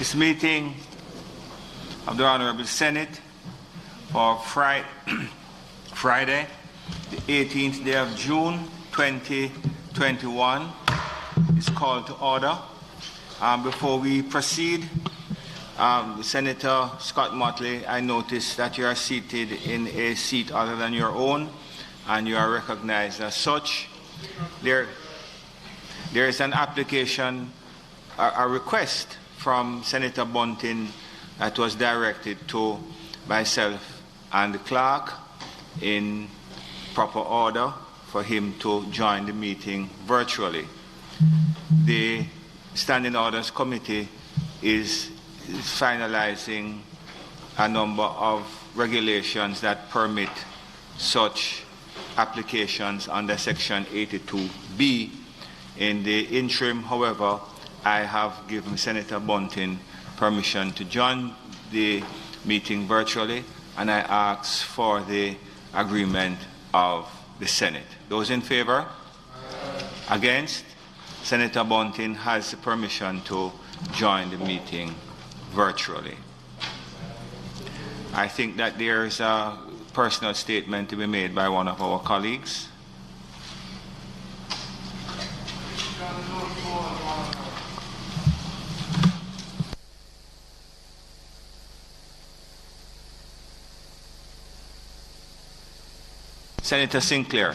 This meeting of the Honorable Senate for Friday, the 18th day of June 2021 is called to order. Before we proceed, Senator Scott Motley, I notice that you are seated in a seat other than your own, and you are recognized as such. There is an application, a request from Senator Bunting that was directed to myself and the clerk in proper order for him to join the meeting virtually. The Standing Orders Committee is finalizing a number of regulations that permit such applications under Section 82B. In the interim, however, I have given Senator Bunting permission to join the meeting virtually, and I ask for the agreement of the Senate. Those in favor? Against? Senator Bunting has the permission to join the meeting virtually. I think that there is a personal statement to be made by one of our colleagues. Senator Sinclair.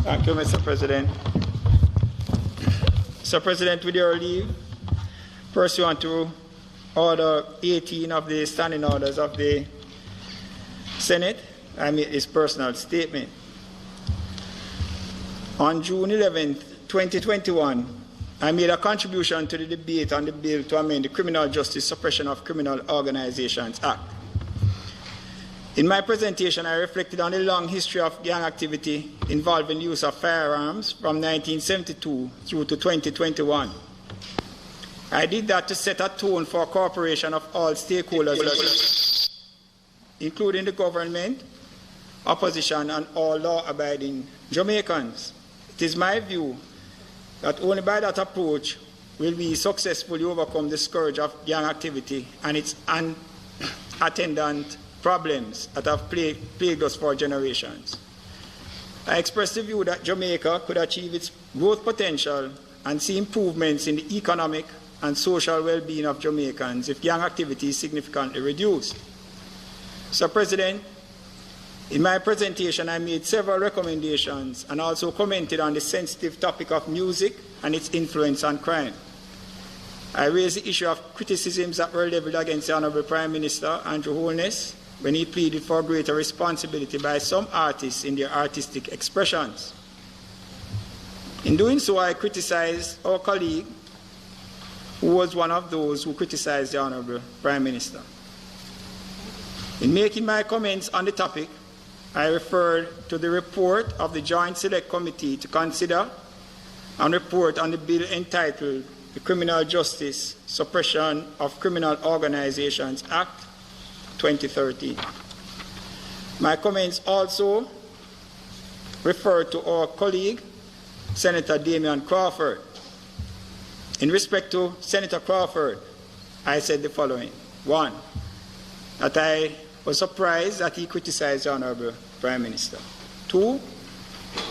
Thank you, Mr. President. Mr. President, with your leave, pursuant to Order 18 of the Standing Orders of the Senate, I make this personal statement. On June 11, 2021, I made a contribution to the debate on the bill to amend the Criminal Justice Suppression of Criminal Organizations Act. In my presentation, I reflected on the long history of gang activity involving the use of firearms from 1972 through to 2021. I did that to set a tone for cooperation of all stakeholders, including the government, opposition, and all law-abiding Jamaicans. It is my view that only by that approach will we successfully overcome the scourge of gang activity and its attendant problems that have plagued us for generations. I express the view that Jamaica could achieve its growth potential and see improvements in the economic and social well-being of Jamaicans if gang activity is significantly reduced. Mr. President, in my presentation, I made several recommendations and also commented on the sensitive topic of music and its influence on crime. I raised the issue of criticisms that were leveled against the Honorable Prime Minister, Andrew Holness, when he pleaded for greater responsibility by some artists in their artistic expressions. In doing so, I criticized our colleague, who was one of those who criticized the Honorable Prime Minister. In making my comments on the topic, I referred to the report of the Joint Select Committee to consider and report on the bill entitled the Criminal Justice Suppression of Criminal Organizations Act 2013. My comments also refer to our colleague, Senator Damian Crawford. In respect to Senator Crawford, I said the following. 1, that I was surprised that he criticized the Honorable Prime Minister. 2,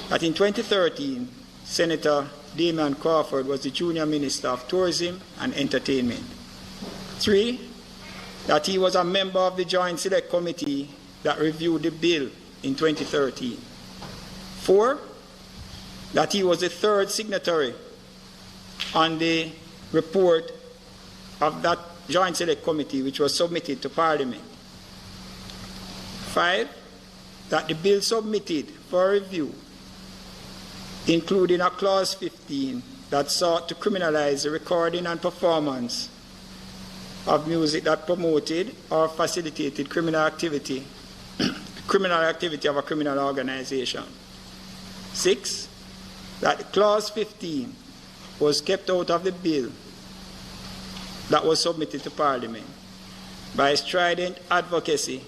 that in 2013, Senator Damian Crawford was the Junior Minister of Tourism and Entertainment. 3, that he was a member of the Joint Select Committee that reviewed the bill in 2013. 4, that he was the third signatory on the report of that Joint Select Committee which was submitted to Parliament. 5, that the bill submitted for review, including a clause 15 that sought to criminalize the recording and performance of music that promoted or facilitated criminal activity of a criminal organization. 6, that clause 15 was kept out of the bill that was submitted to Parliament by strident advocacy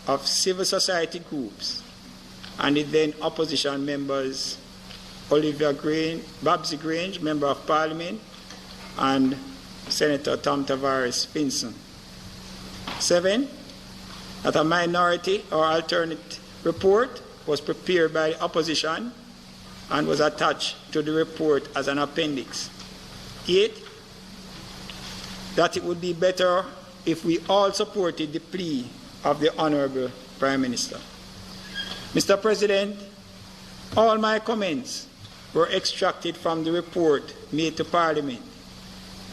of civil society groups and the then opposition members Babsy Grange, Member of Parliament, and Senator Tom Tavares Finson. 7, that a minority or alternate report was prepared by the opposition and was attached to the report as an appendix. 8, that it would be better if we all supported the plea of the Honorable Prime Minister. Mr. President, all my comments were extracted from the report made to Parliament,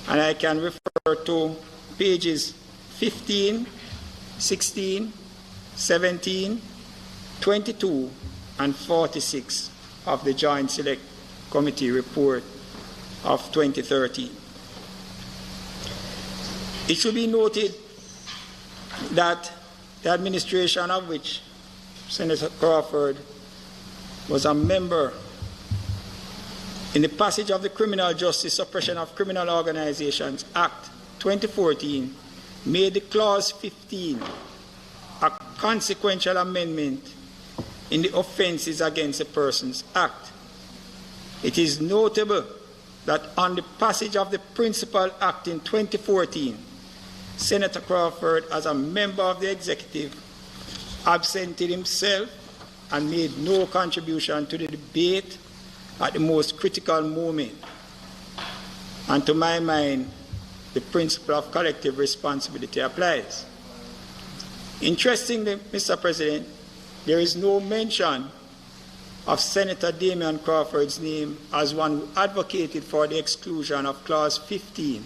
and I can refer to pages 15, 16, 17, 22, and 46 of the Joint Select Committee report of 2013. It should be noted that the administration of which Senator Crawford was a member in the passage of the Criminal Justice Suppression of Criminal Organizations Act 2014 made the Clause 15 a consequential amendment in the Offences Against the Persons Act. It is notable that on the passage of the Principal Act in 2014, Senator Crawford, as a member of the executive, absented himself and made no contribution to the debate at the most critical moment. And to my mind, the principle of collective responsibility applies. Interestingly, Mr. President, there is no mention of Senator Damian Crawford's name as one who advocated for the exclusion of Clause 15,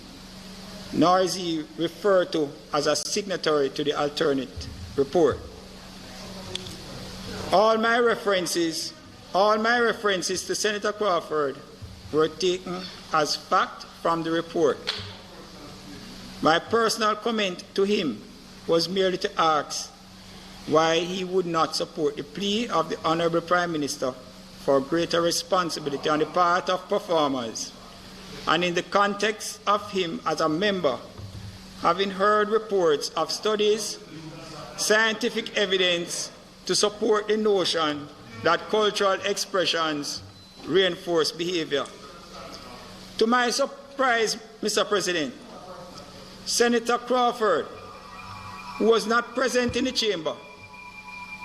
nor is he referred to as a signatory to the alternate report. All my references to Senator Crawford were taken as fact from the report. My personal comment to him was merely to ask why he would not support the plea of the Honorable Prime Minister for greater responsibility on the part of performers, and in the context of him as a member, having heard reports of studies, scientific evidence to support the notion that cultural expressions reinforce behavior. To my surprise, Mr. President, Senator Crawford, who was not present in the chamber,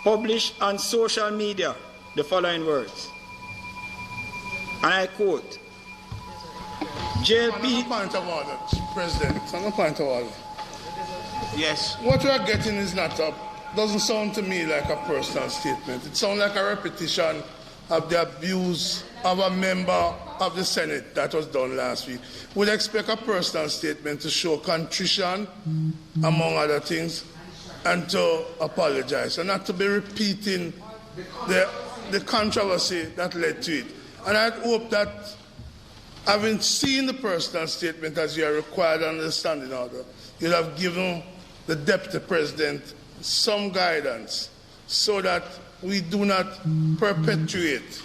published on social media the following words, and I quote, JLP... On a point of order, President, on a point of order. Yes. What we are getting is not doesn't sound to me like a personal statement. It sounds like a repetition of the abuse of a member of the Senate that was done last week. We'd expect a personal statement to show contrition, among other things, and to apologize, and not to be repeating the controversy that led to it. And I'd hope that, having seen the personal statement as you are required under the standing order, you'll have given the Deputy President some guidance so that we do not perpetuate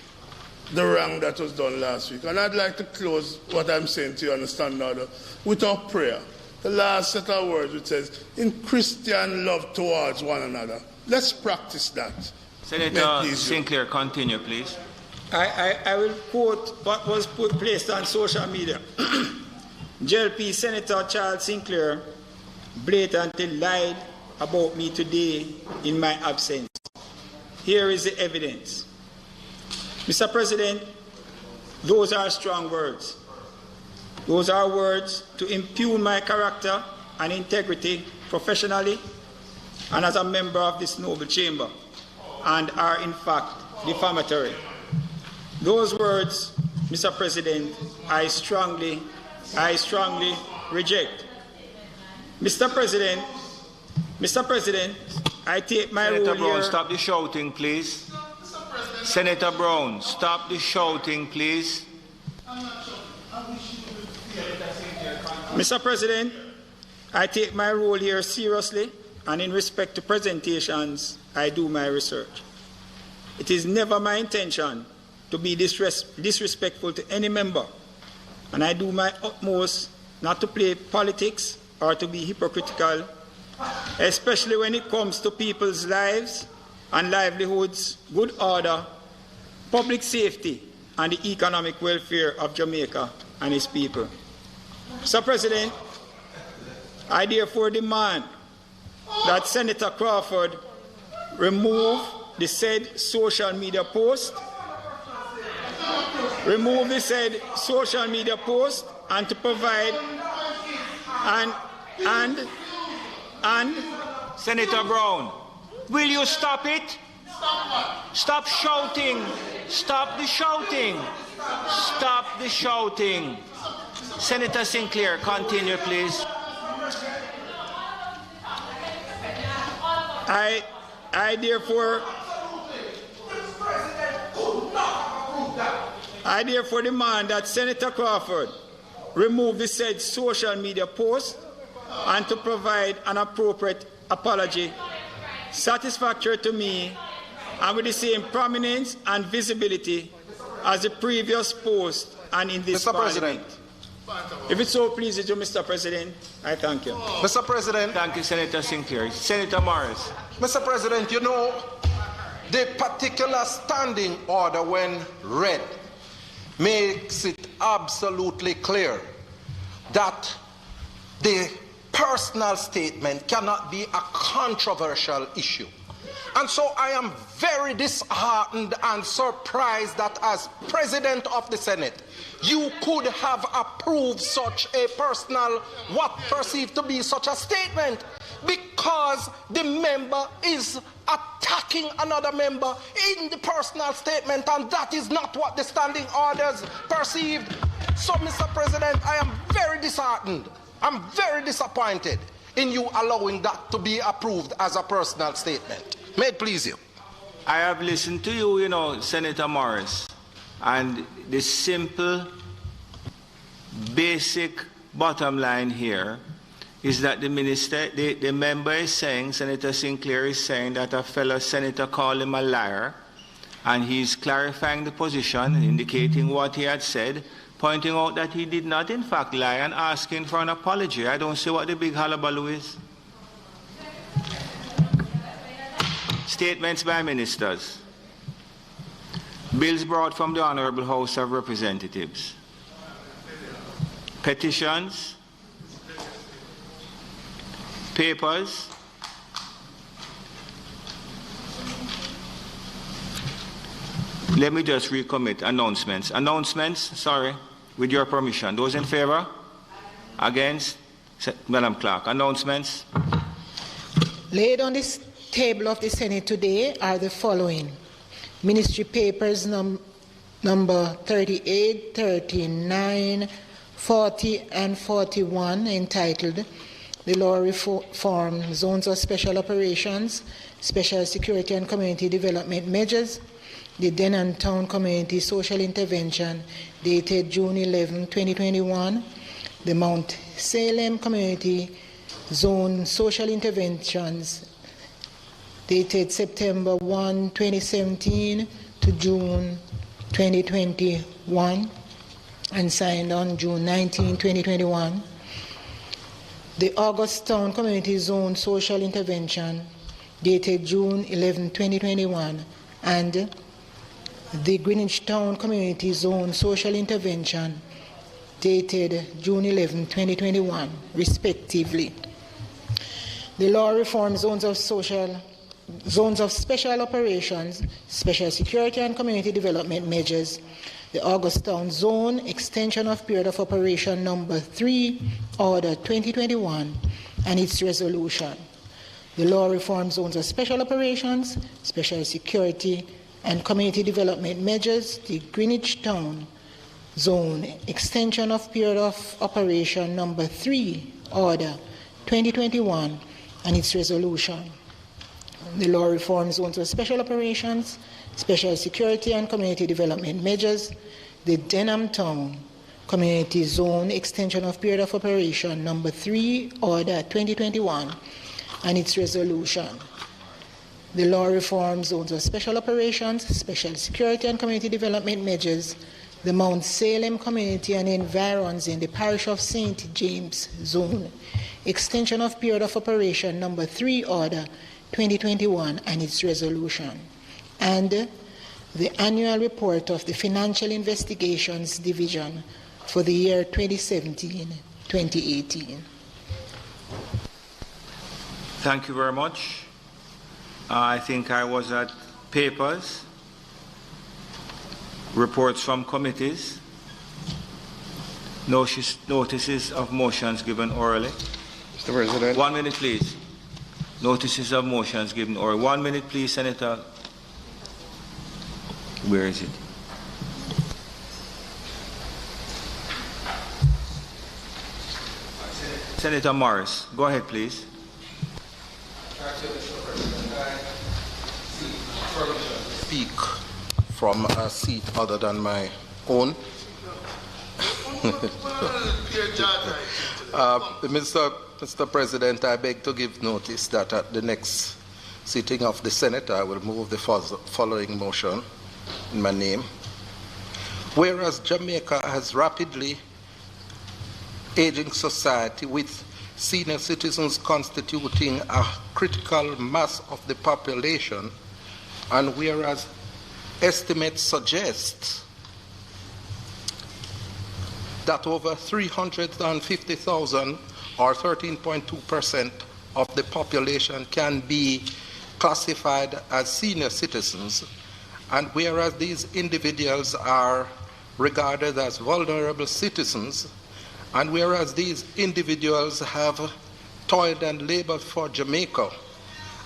the wrong that was done last week. And I'd like to close what I'm saying to you on the standing order with our prayer. The last set of words which says, in Christian love towards one another. Let's practice that. Senator Sinclair, continue, please. I will quote what was placed on social media. JLP Senator Charles Sinclair blatantly lied about me today in my absence. Here is the evidence. Mr. President, those are strong words. Those are words to impugn my character and integrity professionally and as a member of this noble chamber, and are in fact defamatory. Those words, Mr. President, I strongly reject. Mr. President, I take my role here... Senator Brown, stop the shouting, please. Senator Brown, stop the shouting, please. Mr. President, I take my role here seriously, and in respect to presentations, I do my research. It is never my intention to be disrespectful to any member, and I do my utmost not to play politics or to be hypocritical, especially when it comes to people's lives and livelihoods, good order, public safety, and the economic welfare of Jamaica and its people. Mr. President, I therefore demand that Senator Crawford remove the said social media post, and to provide and Senator Brown, will you stop it? Stop shouting. Stop the shouting. Stop the shouting. Senator Sinclair, continue, please. I therefore demand that Senator Crawford remove the said social media post and to provide an appropriate apology satisfactory to me and with the same prominence and visibility as the previous post and in this Mr. Parliament. President. If it so pleases you, Mr. President, I thank you. Mr. President. Thank you, Senator Sinclair. Senator Morris. Mr. President, you know, the particular standing order when read makes it absolutely clear that the personal statement cannot be a controversial issue. And so I am very disheartened and surprised that as President of the Senate, you could have approved such a personal, what perceived to be such a statement, because the member is attacking another member in the personal statement, and that is not what the standing orders perceived. So, Mr. President, I am very disheartened. I'm very disappointed in you allowing that to be approved as a personal statement. May it please you. I have listened to you, Senator Morris, and the simple, basic bottom line here is that the member is saying, Senator Sinclair is saying that a fellow senator called him a liar, and he's clarifying the position, indicating what he had said, pointing out that he did not in fact lie and asking for an apology. I don't see what the big hullabaloo is. Statements by ministers. Bills brought from the Honourable House of Representatives. Petitions. Papers. Let me just recommit announcements. Announcements, sorry, with your permission. Those in favor? Against? Madam Clerk, announcements. Laid on this table of the Senate today are the following. Ministry papers number 38, 39, 40, and 41 entitled The Law Reform Zones of Special Operations, Special Security and Community Development Measures, the Denham Town Community Social Intervention dated June 11, 2021, the Mount Salem Community Zone Social Interventions dated September 1, 2017 to June 2021 and signed on June 19, 2021. The August Town Community Zone Social Intervention dated June 11, 2021 and the Greenwich Town Community Zone Social Intervention dated June 11, 2021, respectively. The law reforms zones of special operations, special security and community development measures, the August Town Zone extension of period of operation number 3, Order 2021, and its resolution. The law reforms zones of special operations, special security and community development measures, the Greenwich Town Zone extension of period of operation number 3, Order 2021, and its resolution. The law reform zones of special operations, special security and community development measures, the Denham Town Community Zone extension of period of operation number 3, Order 2021, and its resolution. The law reform zones of special operations, special security and community development measures, the Mount Salem community and environs in the parish of St. James Zone extension of period of operation number 3 order 2021 and its resolution, and the annual report of the Financial Investigations Division for the year 2017-2018. Thank you very much. I think I was at papers, reports from committees, notices of motions given orally. Mr. President. 1 minute, please. Notices of motions given orally. 1 minute, please, Senator. Where is it? Senator Morris, go ahead, please. Speak from a seat other than my own. Mr. President, I beg to give notice that at the next sitting of the Senate, I will move the following motion in my name. Whereas Jamaica has rapidly aging society with senior citizens constituting a critical mass of the population, and whereas estimates suggest that over 350,000 or 13.2% of the population can be classified as senior citizens, and whereas these individuals are regarded as vulnerable citizens, and whereas these individuals have toiled and labored for Jamaica,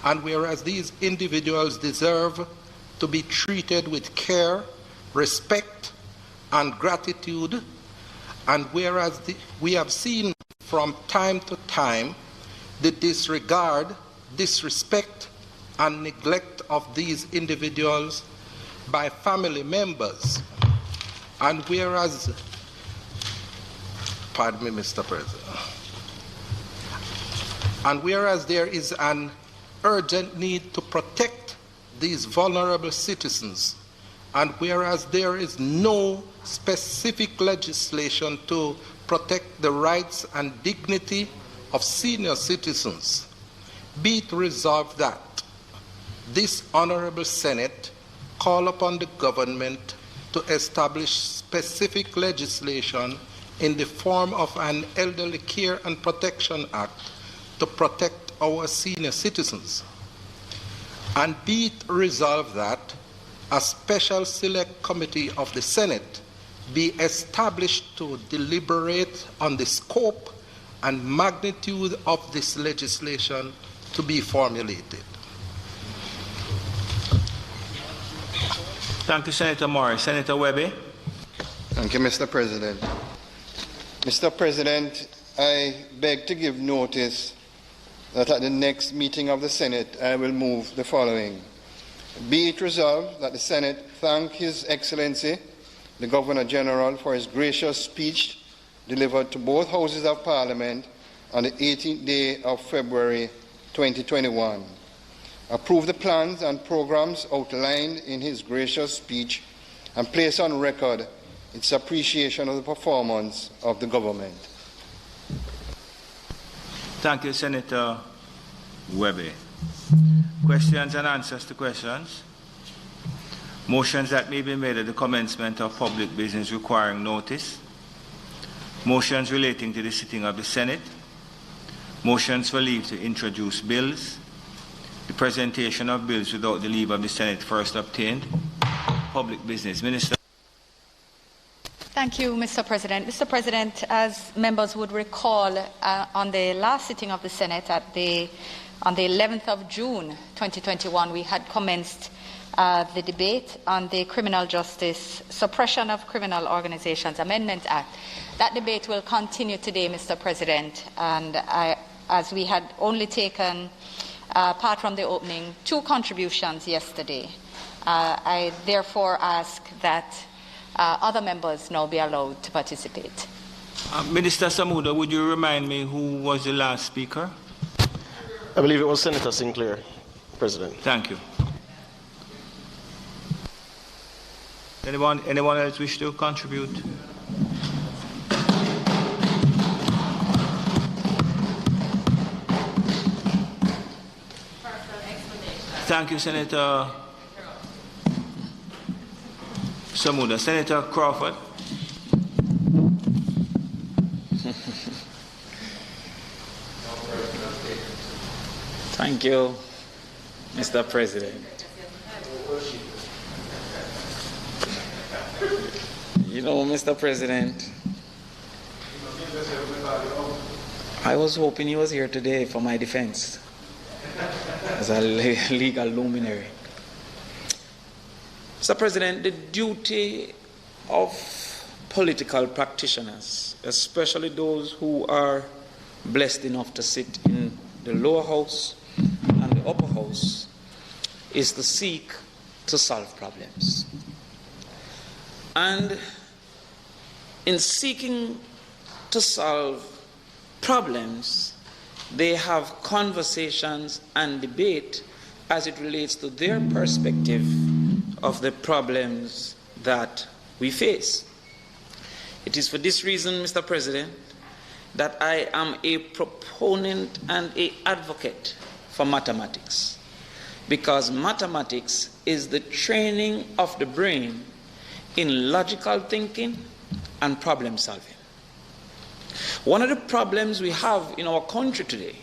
and whereas these individuals deserve to be treated with care, respect, and gratitude, and whereas we have seen from time to time the disregard, disrespect, and neglect of these individuals by family members, and whereas, pardon me, Mr. President, and whereas there is an urgent need to protect these vulnerable citizens, and whereas there is no specific legislation to protect the rights and dignity of senior citizens, be it resolved that this Honorable Senate call upon the government to establish specific legislation in the form of an Elderly Care and Protection Act to protect our senior citizens. And be it resolved that a special select committee of the Senate be established to deliberate on the scope and magnitude of this legislation to be formulated. Thank you, Senator Morris. Senator Webby. Thank you, Mr. President. Mr. President, I beg to give notice that at the next meeting of the Senate, I will move the following. Be it resolved that the Senate thank His Excellency, the Governor General, for his gracious speech delivered to both Houses of Parliament on the 18th day of February 2021. Approve the plans and programs outlined in his gracious speech and place on record its appreciation of the performance of the government. Thank you, Senator Webby. Questions and answers to questions. Motions that may be made at the commencement of public business requiring notice. Motions relating to the sitting of the Senate. Motions for leave to introduce bills. The presentation of bills without the leave of the Senate first obtained. Public business. Minister. Thank you, Mr. President. Mr. President, as members would recall, on the last sitting of the Senate on the 11th of June 2021, we had commenced the debate on the Criminal Justice Suppression of Criminal Organizations Amendment Act. That debate will continue today, Mr. President, and as we had only taken apart from the opening 2 contributions yesterday, I therefore ask that other members now be allowed to participate. Minister Samuda, would you remind me who was the last speaker? I believe it was Senator Sinclair, President. Thank you. Anyone else wish to contribute? Thank you, Senator Samuda. Senator Crawford. Thank you, Mr. President. You know, Mr. President, I was hoping he was here today for my defense as a legal luminary. Mr. President, the duty of political practitioners, especially those who are blessed enough to sit in the lower house and the upper house, is to seek to solve problems. And in seeking to solve problems, they have conversations and debate as it relates to their perspective of the problems that we face. It is for this reason, Mr. President, that I am a proponent and an advocate for mathematics, because mathematics is the training of the brain in logical thinking and problem solving. One of the problems we have in our country today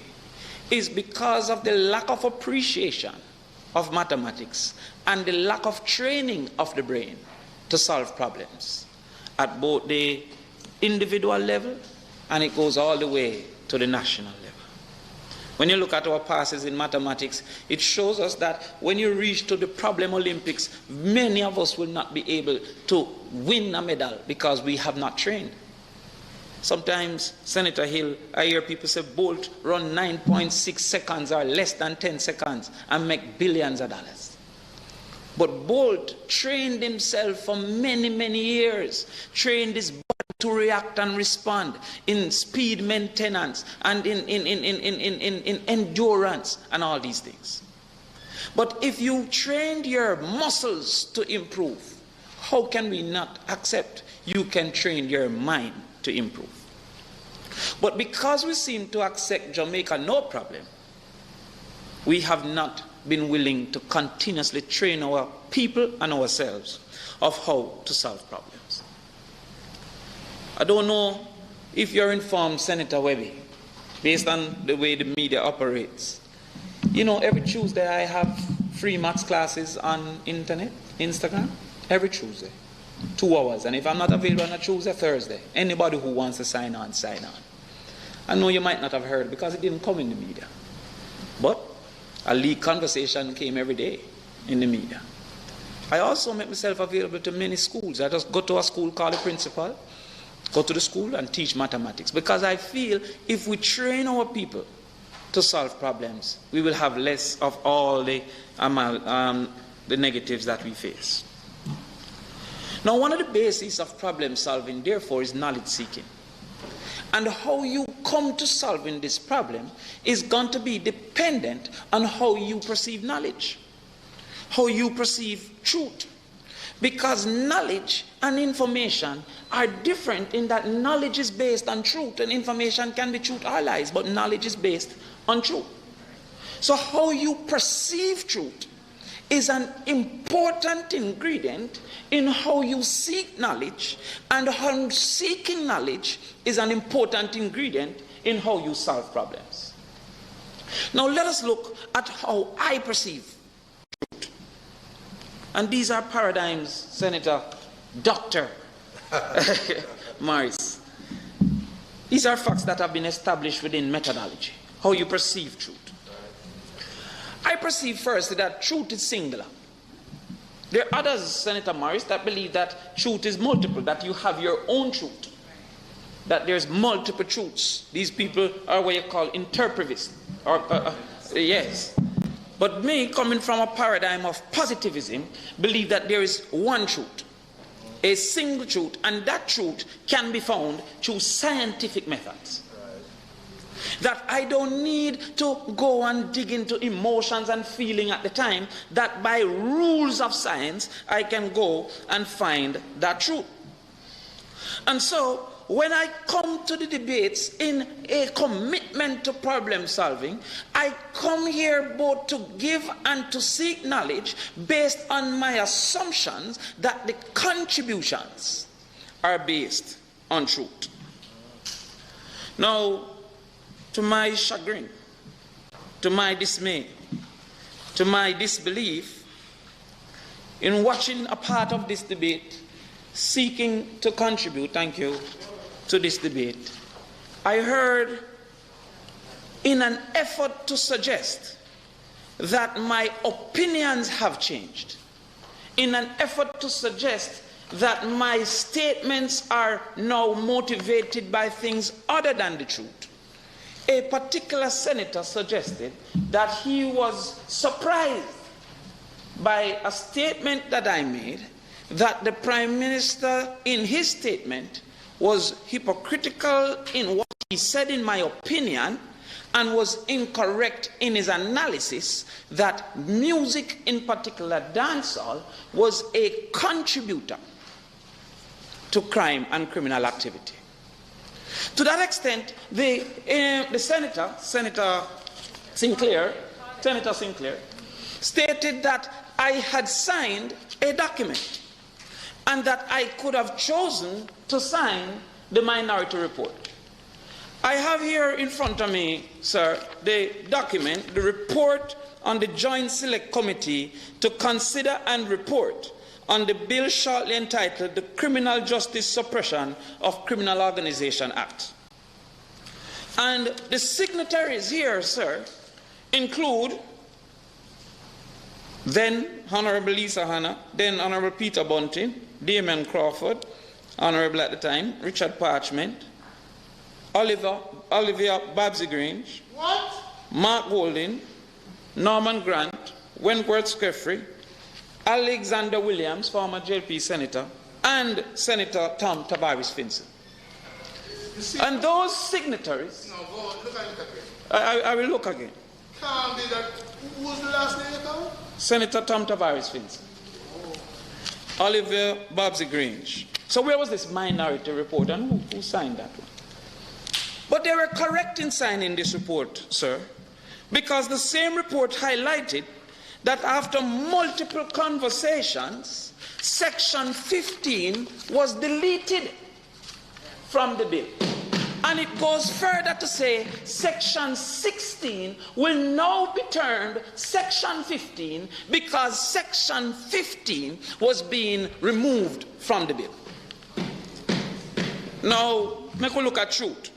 is because of the lack of appreciation of mathematics and the lack of training of the brain to solve problems at both the individual level and it goes all the way to the national level. When you look at our passes in mathematics, it shows us that when you reach to the problem Olympics, many of us will not be able to win a medal because we have not trained. Sometimes, Senator Hill, I hear people say Bolt run 9.6 seconds or less than 10 seconds and make billions of dollars. But Bolt trained himself for many, many years, trained his body to react and respond in speed maintenance and in endurance and all these things. But if you trained your muscles to improve, how can we not accept you can train your mind to improve? But because we seem to accept Jamaica no problem, we have not been willing to continuously train our people and ourselves of how to solve problems. I don't know if you're informed, Senator Webby, based on the way the media operates. You know, every Tuesday I have free maths classes on internet, Instagram, every Tuesday, 2 hours. And if I'm not available on a Tuesday, Thursday, anybody who wants to sign on, sign on. I know you might not have heard because it didn't come in the media. But a lead conversation came every day in the media. I also make myself available to many schools. I just go to a school, call the principal, go to the school and teach mathematics. Because I feel if we train our people to solve problems, we will have less of all the negatives that we face. Now, one of the bases of problem solving, therefore, is knowledge seeking. And how you come to solving this problem is going to be dependent on how you perceive knowledge, how you perceive truth. Because knowledge and information are different in that knowledge is based on truth, and information can be truth or lies, but knowledge is based on truth. So how you perceive truth is an important ingredient in how you seek knowledge, and how seeking knowledge is an important ingredient in how you solve problems. Now let us look at how I perceive truth. And these are paradigms, Senator Dr. Morris. These are facts that have been established within methodology, how you perceive truth. I perceive first that truth is singular. There are others, Senator Morris, that believe that truth is multiple, that you have your own truth, that there's multiple truths. These people are what you call interpretivists. Yes. But me, coming from a paradigm of positivism, believe that there is one truth, a single truth, and that truth can be found through scientific methods. That I don't need to go and dig into emotions and feeling at the time, that by rules of science, I can go and find that truth. And so, when I come to the debates in a commitment to problem solving, I come here both to give and to seek knowledge based on my assumptions that the contributions are based on truth. Now, to my chagrin, to my dismay, to my disbelief, in watching a part of this debate, seeking to contribute, thank you, to this debate, I heard, in an effort to suggest that my opinions have changed, in an effort to suggest that my statements are now motivated by things other than the truth, a particular senator suggested that he was surprised by a statement that I made, that the Prime Minister in his statement was hypocritical in what he said, in my opinion, and was incorrect in his analysis that music, in particular dancehall, was a contributor to crime and criminal activity. To that extent, the Senator Sinclair, stated that I had signed a document and that I could have chosen to sign the minority report. I have here in front of me, sir, the document, the report on the Joint Select Committee to consider and report on the bill shortly entitled the Criminal Justice Suppression of Criminal Organization Act. And the signatories here, sir, include then Honorable Lisa Hanna, then Honorable Peter Bunting, Damon Crawford, Honorable at the time, Richard Parchment, Olivia Babsy Grange, Mark Golding, Norman Grant, Wentworth Screffrey, Alexander Williams, former JP Senator, and Senator Tom Tavares Finson. And those signatories... No, go on, look at it again. I will look again. Can't be that. Who was the last name you called? Senator Tom Tavares Finson. Oh. Oliver Babsy Grange. So where was this minority report, and who signed that one? But they were correct in signing this report, sir, because the same report highlighted that after multiple conversations, Section 15 was deleted from the bill. And it goes further to say Section 16 will now be termed Section 15 because Section 15 was being removed from the bill. Now, make a look at truth.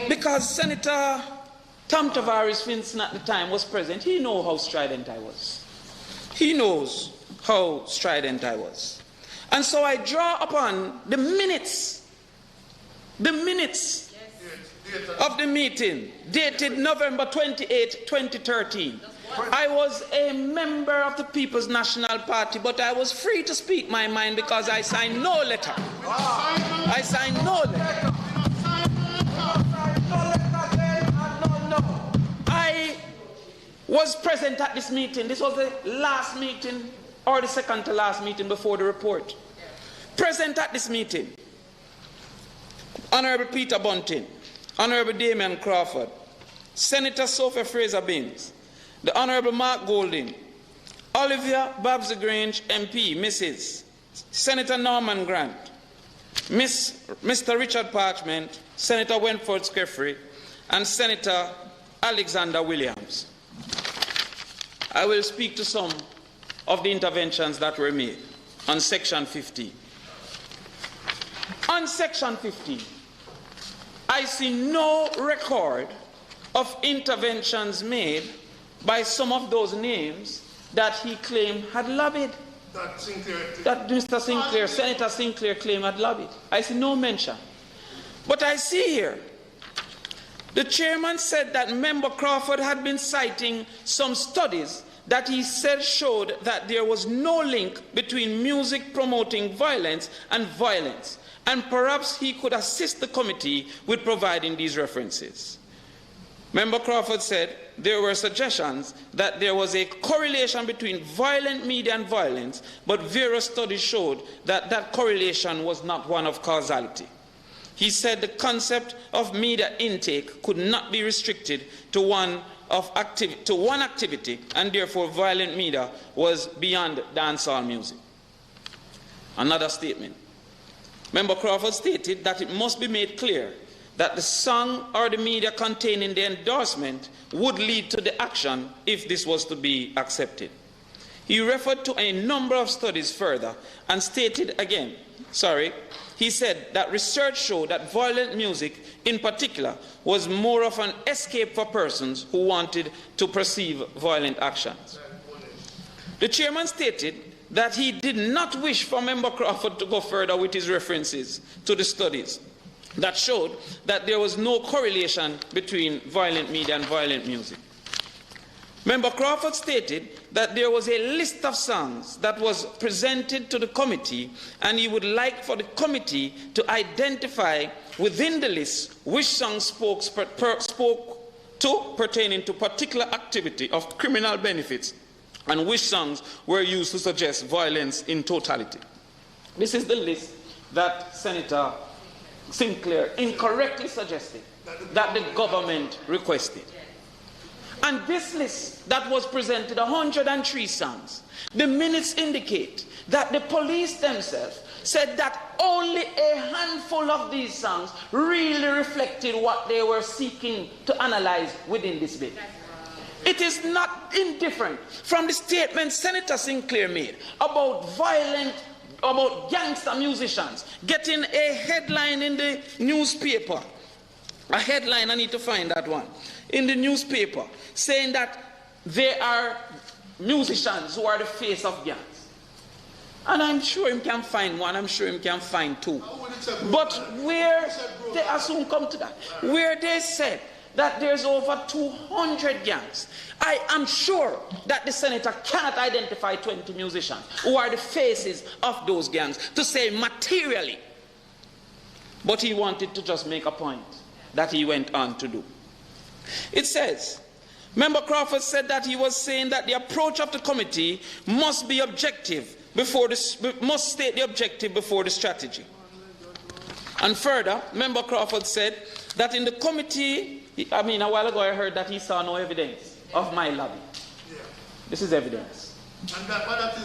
Because Senator Tom Tavares Finson at the time was present, he knows how strident I was. He knows how strident I was. And so I draw upon the minutes of the meeting dated November 28, 2013. I was a member of the People's National Party, but I was free to speak my mind because I signed no letter. I signed no letter. I was present at this meeting. This was the last meeting, or the second to last meeting before the report. Present at this meeting, Honorable Peter Bunting, Honorable Damon Crawford, Senator Sophia Fraser-Binns, the Honorable Mark Golding, Olivia Babsy Grange, MP, Mrs., Senator Norman Grant, Mr. Richard Parchment, Senator Wentworth Screffrey, and Senator Alexander Williams. I will speak to some of the interventions that were made on Section 15. On Section 15, I see no record of interventions made by some of those names that he claimed had lobbied. That Mr. Sinclair, Senator Sinclair claimed had lobbied. I see no mention. But I see here, the chairman said that Member Crawford had been citing some studies that he said showed that there was no link between music promoting violence and violence, and perhaps he could assist the committee with providing these references. Member Crawford said there were suggestions that there was a correlation between violent media and violence, but various studies showed that that correlation was not one of causality. He said the concept of media intake could not be restricted to one activity, and therefore violent media was beyond dancehall music. Another statement. Member Crawford stated that it must be made clear that the song or the media contained in the endorsement would lead to the action if this was to be accepted. He referred to a number of studies further and stated again, he said that research showed that violent music in particular was more of an escape for persons who wanted to perceive violent actions. The chairman stated that he did not wish for Member Crawford to go further with his references to the studies that showed that there was no correlation between violent media and violent music. Member Crawford stated that there was a list of songs that was presented to the committee, and he would like for the committee to identify within the list which songs spoke to pertaining to particular activity of criminal benefits and which songs were used to suggest violence in totality. This is the list that Senator Sinclair incorrectly suggested that the government requested. And this list that was presented, 103 songs, the minutes indicate that the police themselves said that only a handful of these songs really reflected what they were seeking to analyze within this bill. It is not indifferent from the statement Senator Sinclair made about gangster musicians getting a headline in the newspaper. A headline, I need to find that one. In the newspaper, saying that there are musicians who are the face of gangs. And I'm sure him can find one, I'm sure him can find two. But where, they soon come to that, where they said that there's over 200 gangs, I am sure that the senator cannot identify 20 musicians who are the faces of those gangs to say materially. But he wanted to just make a point that he went on to do. It says, Member Crawford said that he was saying that the approach of the committee must be objective must state the objective before the strategy. And further, Member Crawford said that in the committee, a while ago I heard that he saw no evidence of my lobby. This is evidence.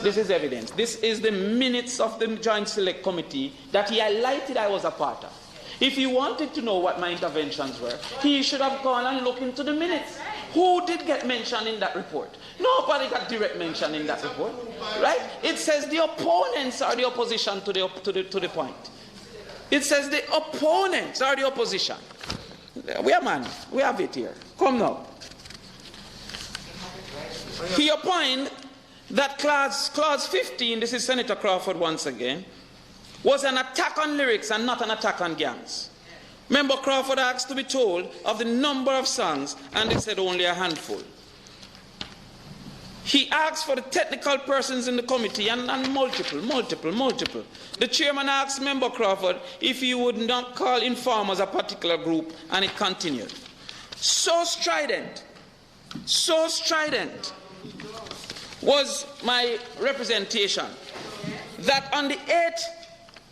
This is evidence. This is the minutes of the Joint Select Committee that he highlighted I was a part of. If he wanted to know what my interventions were, he should have gone and looked into the minutes. Who did get mentioned in that report? Nobody got direct mention in that report, right? It says the opponents are the opposition to the point. It says the opponents are the opposition. We have it here. Come now. He opined that clause 15, this is Senator Crawford once again, was an attack on lyrics and not an attack on gangs. Member Crawford asked to be told of the number of songs, and they said only a handful. He asked for the technical persons in the committee, and multiple. The chairman asked Member Crawford if he would not call informers a particular group, and it continued. So strident was my representation that on the 8th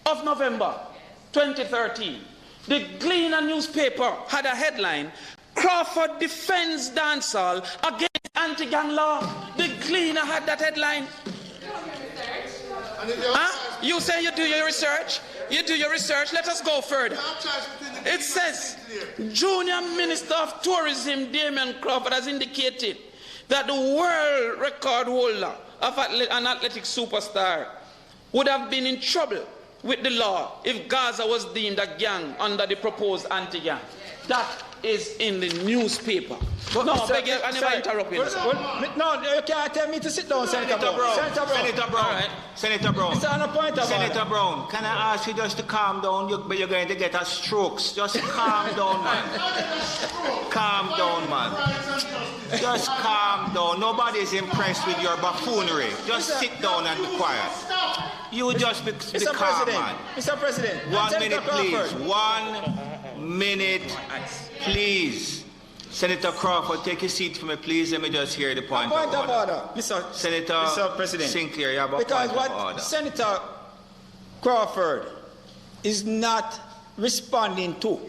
of November 2013, the Gleaner newspaper had a headline, Crawford defends dancehall against anti-gang law. The Gleaner had that headline. You say you do your research? You do your research. Let us go further. It says, Junior Minister of Tourism Damien Crawford has indicated that the world record holder of an athletic superstar would have been in trouble with the law if Gaza was deemed a gang under the proposed anti-gang. That is in the newspaper. But no, I never interrupt you. No, you can't tell me to sit down, Senator Brown. Senator Brown. Right. Senator Brown. Senator Brown, can I ask you just to calm down? You're going to get a stroke. Just calm down, man. Calm down, man. Just calm down. Nobody is impressed with your buffoonery. Just sit down and be quiet. You just be calm, man. Mr. President. 1 minute, please. 1 minute, please. Senator Crawford, take a seat for me, please. Let me just hear the point of order. Senator Mr. President. Sinclair, you have a because point of what order. Senator Crawford is not responding to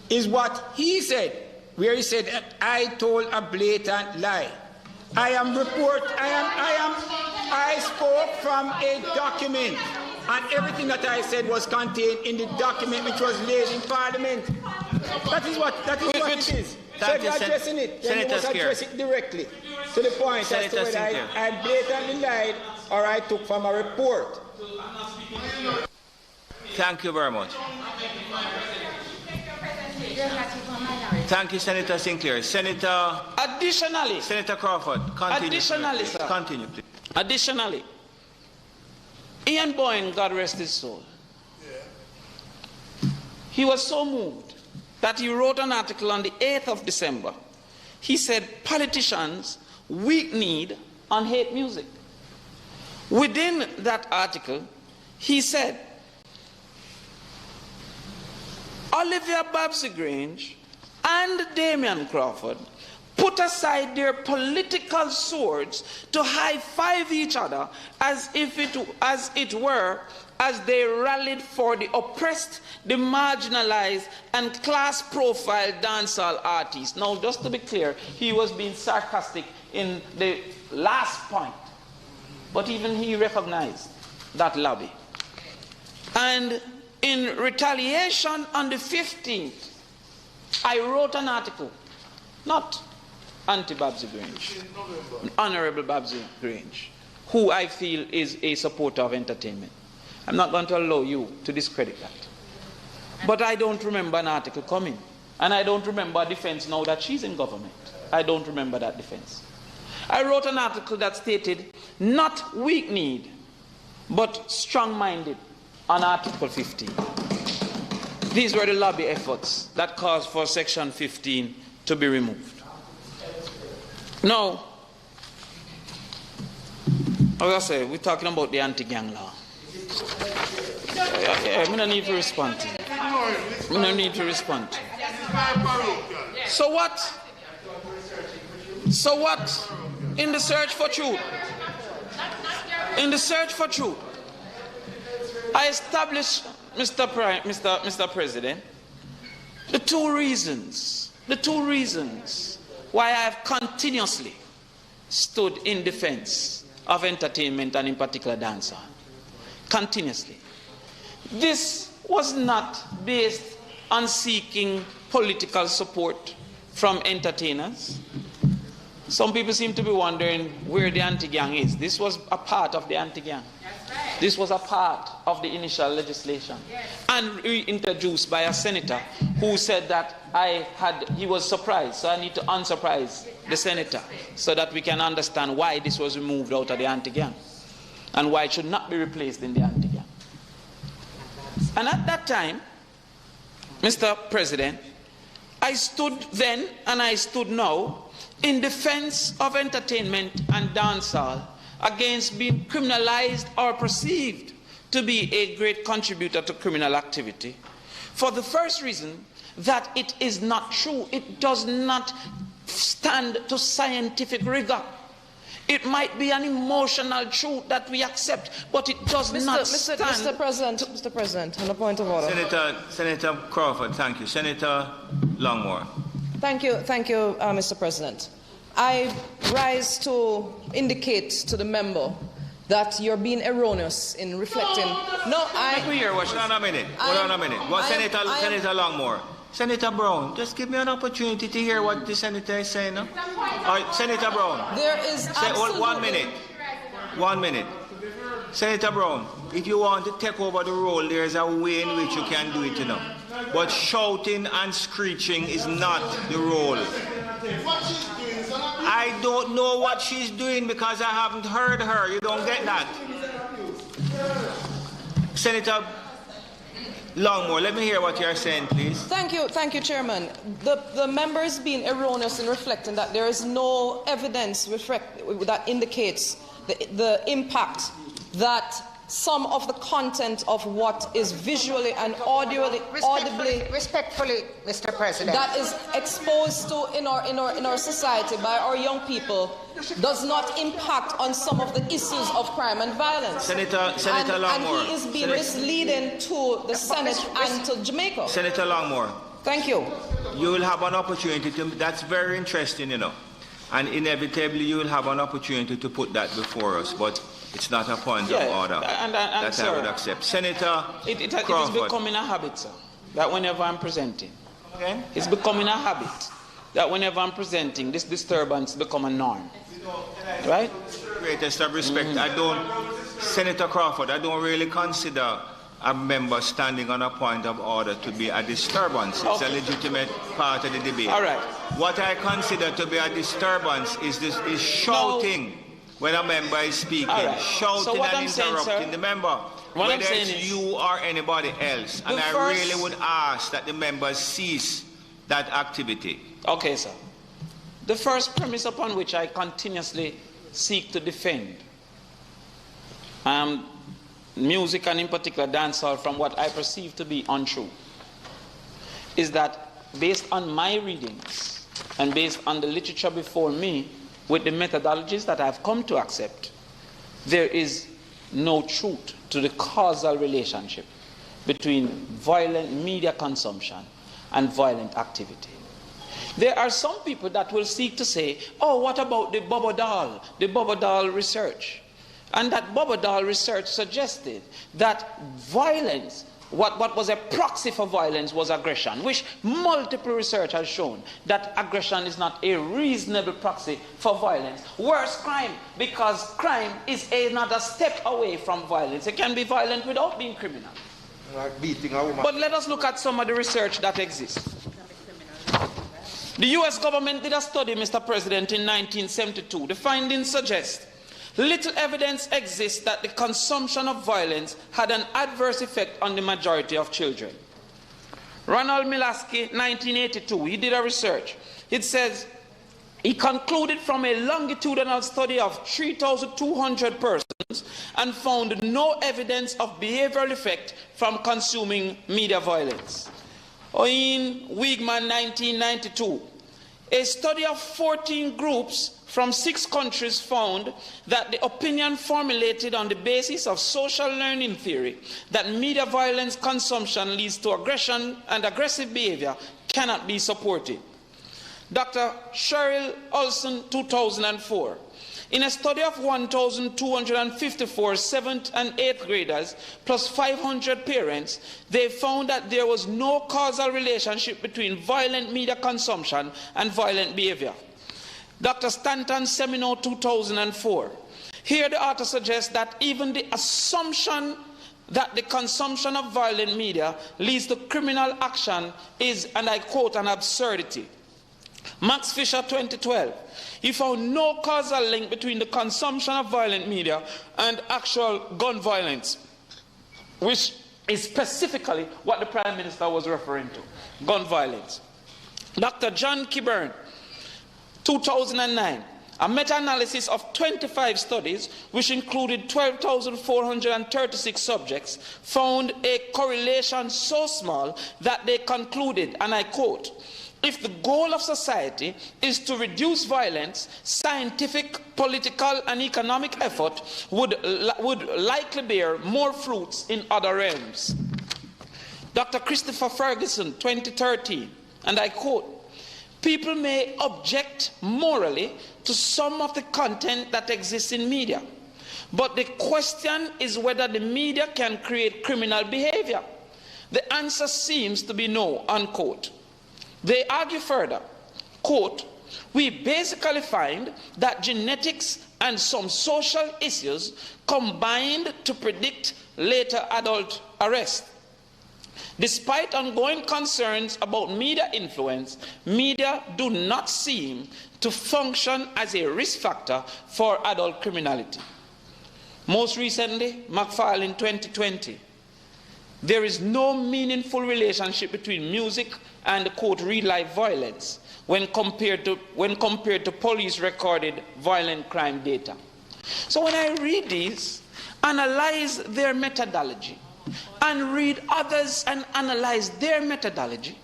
is what he said, where he said, I told a blatant lie. I spoke from a document, and everything that I said was contained in the document which was laid in Parliament. That is what it is. So if you're addressing it, then you must address it directly to the point as to whether I blatantly lied or I took from a report. Thank you very much. Thank you, Senator Sinclair. Senator Crawford, continue. Additionally, sir. Continue, please. Additionally, Ian Boyne, God rest his soul, he was so moved that he wrote an article on the 8th of December. He said, politicians weak-kneed on hate music. Within that article, he said, Olivia Babsy-Grange and Damian Crawford put aside their political swords to high-five each other as they rallied for the oppressed, the marginalized, and class-profiled dancehall artists. Now, just to be clear, he was being sarcastic in the last point, but even he recognized that lobby. And in retaliation, on the 15th, I wrote an article, not anti-Babsy-Grange, Honorable Babsy-Grange, who I feel is a supporter of entertainment. I'm not going to allow you to discredit that. But I don't remember an article coming. And I don't remember a defense now that she's in government. I don't remember that defense. I wrote an article that stated, not weak-kneed, but strong-minded on Article 15. These were the lobby efforts that caused for Section 15 to be removed. Now, as I say, we're talking about the anti-gang law. Yeah, we don't need to respond to it. We don't need to respond to it. So what? So what? In the search for truth. In the search for truth, I established, Mr. President, the two reasons why I have continuously stood in defense of entertainment and in particular dancehall. Continuously. This was not based on seeking political support from entertainers. Some people seem to be wondering where the anti-gang is. This was a part of the anti-gang. This was a part of the initial legislation. And reintroduced by a senator who said that he was surprised. So I need to unsurprise the senator so that we can understand why this was removed out of the anti-gang and why it should not be replaced in the anti-gang. And at that time, Mr. President, I stood then and I stood now in defense of entertainment and dancehall against being criminalized or perceived to be a great contributor to criminal activity. For the first reason that it is not true. It does not stand to scientific rigor. It might be an emotional truth that we accept, but it does not stand. Mr. President, on a point of order. Senator Crawford, thank you. Senator Longmore. Thank you, Mr. President. I rise to indicate to the member that you're being erroneous in reflecting. Hold on a minute. Senator Longmore. Senator Brown, just give me an opportunity to hear what the senator is saying. No? Senator Brown. There is absolutely... 1 minute. Senator Brown, if you want to take over the role, there is a way in which you can do it, you know. But shouting and screeching is not the role. I don't know what she's doing because I haven't heard her. You don't get that. Senator Longmore, let me hear what you're saying, please. Thank you, Chairman. The member is being erroneous in reflecting that there is no evidence that indicates the impact that some of the content of what is visually and audibly respectfully, Mr. President, that is exposed to in our society by our young people does not impact on some of the issues of crime and violence. Senator Longmore. And he is being misleading to the Senate and to Jamaica. Senator Longmore. Thank you. You will have an opportunity to, that's very interesting, you know. And inevitably you will have an opportunity to put that before us, but it's not a point of order that sir, I would accept. Senator it is becoming a habit, sir, that whenever I'm presenting, it's becoming a habit that whenever I'm presenting, this disturbance become a norm. Right? Greatest of respect. Senator Crawford, I don't really consider a member standing on a point of order to be a disturbance. It's a legitimate part of the debate. All right. What I consider to be a disturbance is shouting when a member is speaking, shouting and interrupting the member, whether it's you or anybody else. And I really would ask that the members cease that activity. Okay, sir. The first premise upon which I continuously seek to defend music, and in particular dancehall, from what I perceive to be untrue, is that based on my readings and based on the literature before me, with the methodologies that I've come to accept, there is no truth to the causal relationship between violent media consumption and violent activity. There are some people that will seek to say, oh, what about the Bobodal research? And that Bobodal research suggested that violence, what was a proxy for violence was aggression, which multiple research has shown that aggression is not a reasonable proxy for violence. Worse, crime, because crime is another step away from violence. It can be violent without being criminal. Like beating a woman. But let us look at some of the research that exists. The US government did a study, Mr. President, in 1972. The findings suggest little evidence exists that the consumption of violence had an adverse effect on the majority of children. Ronald Milaski, 1982, he did a research. It says he concluded from a longitudinal study of 3,200 persons and found no evidence of behavioral effect from consuming media violence. Or in Wiegman, 1992, a study of 14 groups from 6 countries found that the opinion formulated on the basis of social learning theory that media violence consumption leads to aggression and aggressive behavior cannot be supported. Dr. Cheryl Olson, 2004, in a study of 1,254 7th and 8th graders plus 500 parents, they found that there was no causal relationship between violent media consumption and violent behavior. Dr. Stanton Semino, 2004. Here the author suggests that even the assumption that the consumption of violent media leads to criminal action is, and I quote, an absurdity. Max Fisher, 2012. He found no causal link between the consumption of violent media and actual gun violence, which is specifically what the Prime Minister was referring to, gun violence. Dr. John Kiburn, 2009, a meta-analysis of 25 studies, which included 12,436 subjects, found a correlation so small that they concluded, and I quote, if the goal of society is to reduce violence, scientific, political, and economic effort would likely bear more fruits in other realms. Dr. Christopher Ferguson, 2013, and I quote, people may object morally to some of the content that exists in media, but the question is whether the media can create criminal behavior. The answer seems to be no, unquote. They argue further, quote, we basically find that genetics and some social issues combined to predict later adult arrest. Despite ongoing concerns about media influence, media do not seem to function as a risk factor for adult criminality. Most recently, McFarlane, 2020. There is no meaningful relationship between music and, quote, real-life violence when compared to police-recorded violent crime data. So when I read these, analyze their methodology, and read others and analyze their methodology,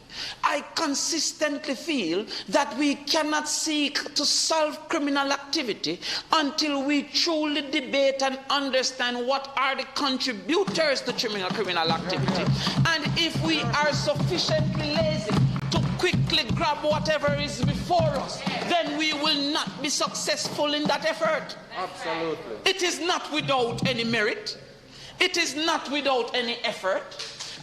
I consistently feel that we cannot seek to solve criminal activity until we truly debate and understand what are the contributors to criminal activity. And if we are sufficiently lazy to quickly grab whatever is before us, then we will not be successful in that effort. Absolutely. It is not without any merit. It is not without any effort.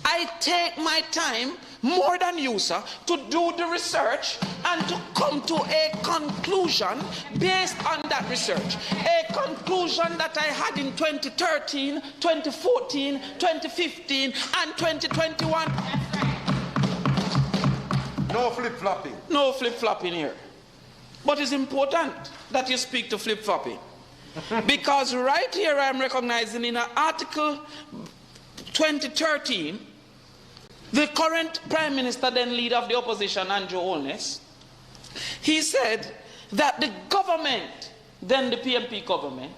I take my time more than you, sir, to do the research and to come to a conclusion based on that research. A conclusion that I had in 2013, 2014, 2015, and 2021. No flip-flopping. No flip-flopping here. But it's important that you speak to flip-flopping. Because right here I'm recognizing in an article 2013, the current Prime Minister, then leader of the opposition, Andrew Holness, he said that the government, then the PMP government,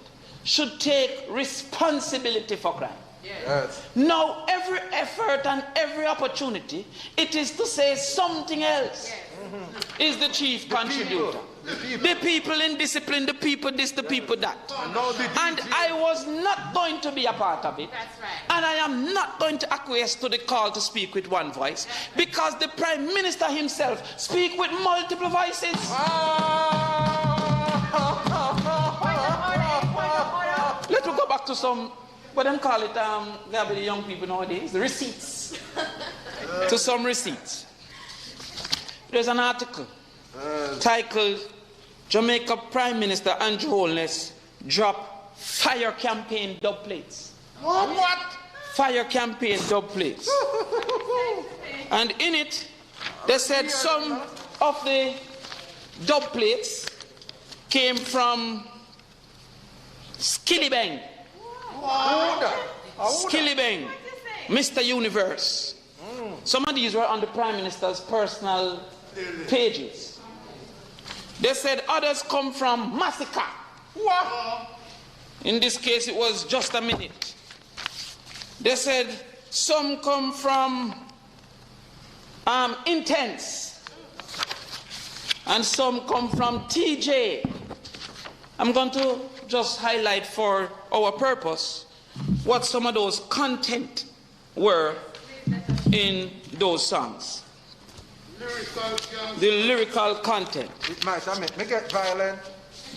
should take responsibility for crime. Yes. Now, every effort and every opportunity, it is to say something else is the chief contributor. The people in discipline, the people this, the people that. And I was not going to be a part of it. And I am not going to acquiesce to the call to speak with one voice, because the Prime Minister himself speaks with multiple voices. Let's go back to some, what them call it, the young people nowadays, the receipts. To some receipts. There's an article titled Jamaica Prime Minister Andrew Holness drop fire campaign dub plates. What? Fire campaign dub plates. And in it, they said some of the dub plates came from Skillibeng. Skillibeng, Mr. Universe. Some of these were on the Prime Minister's personal pages. They said others come from Massacre. What? In this case, it was just a minute. They said some come from Intense. And some come from TJ. I'm going to just highlight for our purpose what some of those content were in those songs. The lyrical content. It might make it violent.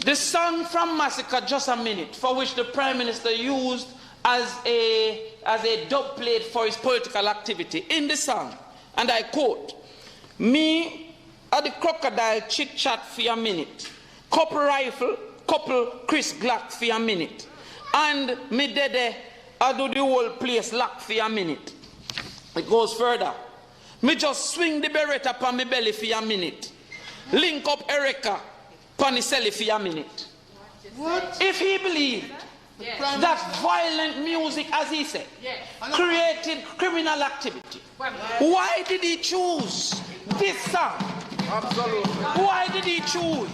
The song from Massacre, Just a Minute, for which the Prime Minister used as a dub plate for his political activity. In the song, and I quote, "Me at the crocodile chit chat for a minute, couple rifle, couple Chris Glock for a minute, and me dede I do the whole place lock for a minute." It goes further. "Me just swing the Beretta upon me belly for a minute. Link up Erica upon the celly for a minute." What? If he believed that violent music, as he said, created criminal activity, why did he choose this song? Absolutely. Why did he choose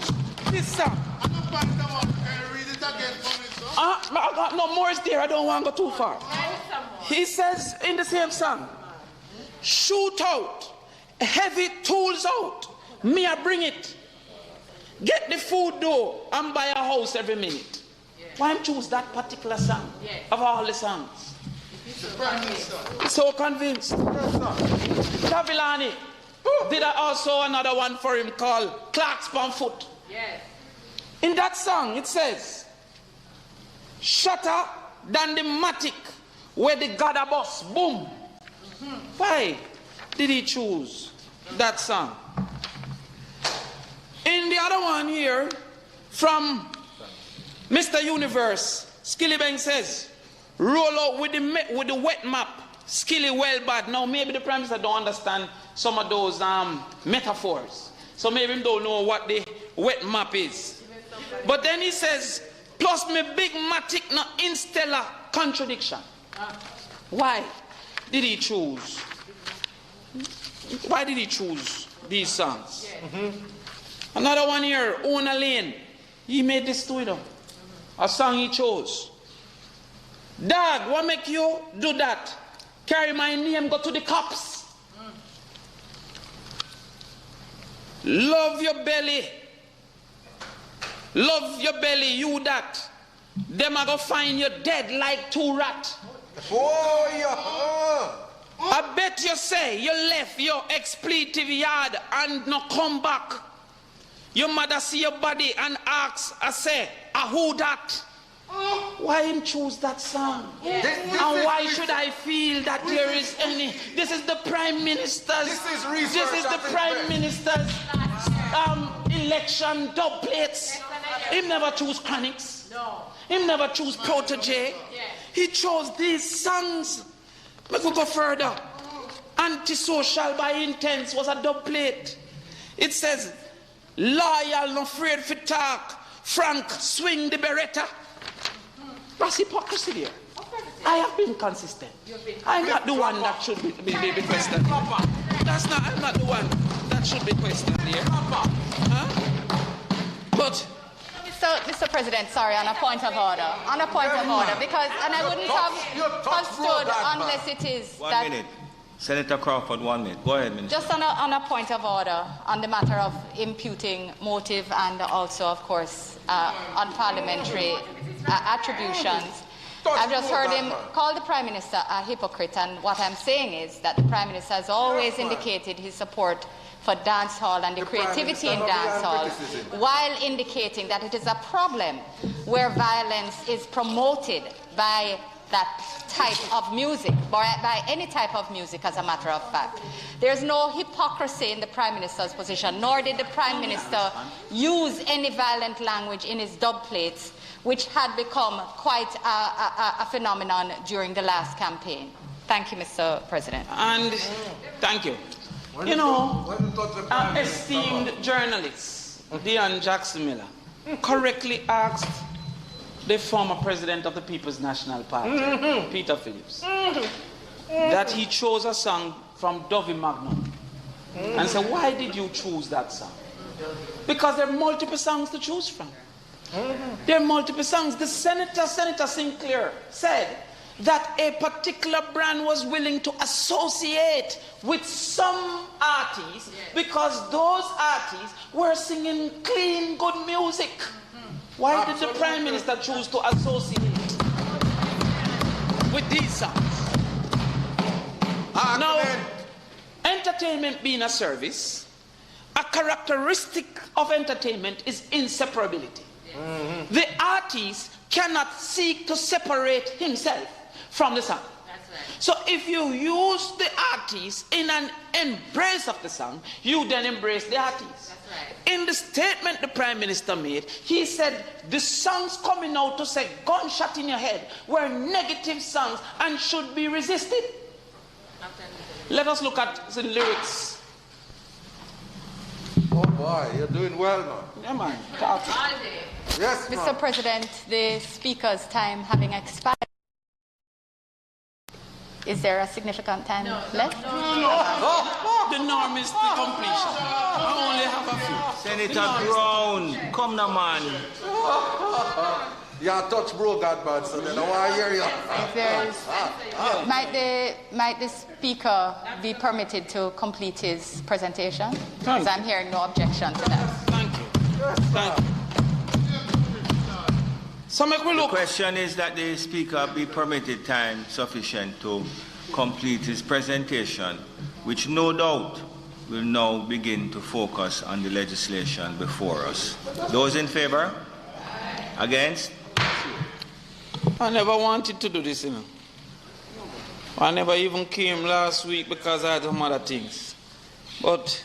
this song? I got no more is there. I don't want to go too far. He says in the same song, "Shoot out, heavy tools out, me I bring it. Get the food though, and buy a house every minute." Why choose that particular song of all the songs? So convinced. Tavilani did also another one for him called Clark's on Foot. In that song it says, "Shatter than the matic where the gather bus boom." Why did he choose that song? In the other one here, from Mr. Universe, Skillibeng says, "Roll out with the wet map, Skilly well bad." Now maybe the Prime Minister don't understand some of those metaphors. So maybe he don't know what the wet map is. But then he says, "Plus me big matic no instellar contradiction." Why did he choose? Why did he choose these songs? Another one here, Ona Lane. He made this to it. A song he chose. Dog, what make you do that? Carry my name, go to the cops. Love your belly. Love your belly, you that. Them are gonna find you dead like 2 rats. Oh, yeah. I bet you say you left your expletive yard and no come back. Your mother see your body and ask, I say, who that? Why him choose that song? This and why should I feel that there is any? This is the Prime Minister's. This is the Prime Minister's election dub plates. Him never choose Chronics. No. Him never choose Protege. He chose these songs. But we go further. Antisocial by Intense was a dub plate. It says, loyal, no afraid for talk. Frank, swing the Beretta. That's hypocrisy there. I have been consistent. I'm not the one that should be questioned. I'm not the one that should be questioned here. But Mr. President, sorry, on a point of order. On a point of order, because, and I wouldn't have stood unless it is One that... minute. Senator Crawford, 1 minute. Go ahead, Minister. Just on a point of order, on the matter of imputing motive and also, of course, unparliamentary attributions. I've just heard him call the Prime Minister a hypocrite, and what I'm saying is that the Prime Minister has always indicated his support for dancehall and the creativity in dancehall, while indicating that it is a problem where violence is promoted by that type of music, by any type of music, as a matter of fact. There's no hypocrisy in the Prime Minister's position, nor did the Prime Minister use any violent language in his dub plates, which had become quite a phenomenon during the last campaign. Thank you, Mr. President. And thank you. You know, an esteemed journalist, Dion Jackson Miller, correctly asked the former president of the People's National Party, Peter Phillips, that he chose a song from Dovey Magnum. And said, why did you choose that song? Because there are multiple songs to choose from. There are multiple songs. The Senator Sinclair, said that a particular brand was willing to associate with some artists because those artists were singing clean, good music. Why did the Prime Minister choose to associate with these songs? Now, entertainment being a service, a characteristic of entertainment is inseparability. The artist cannot seek to separate himself from the song. So if you use the artist in an embrace of the song, you then embrace the artist. In the statement the Prime Minister made, he said the songs coming out to say gunshot in your head were negative songs and should be resisted. Let us look at the lyrics. Oh boy, you're doing well, man. Yeah, man. Yes, Mr. President, the Speaker's time having expired. Is there a significant time left? No. The norm is the completion. I only have a few. Senator Brown, come now, man. You touch bro God bad, so then I want to hear you. If there's, might the Speaker be permitted to complete his presentation? Because I'm hearing no objection to that. Thank you. Thank you. So make we look. The question is that the Speaker be permitted time sufficient to complete his presentation, which no doubt will now begin to focus on the legislation before us. Those in favor? Against? I never wanted to do this, you know. I never even came last week because I had some other things. But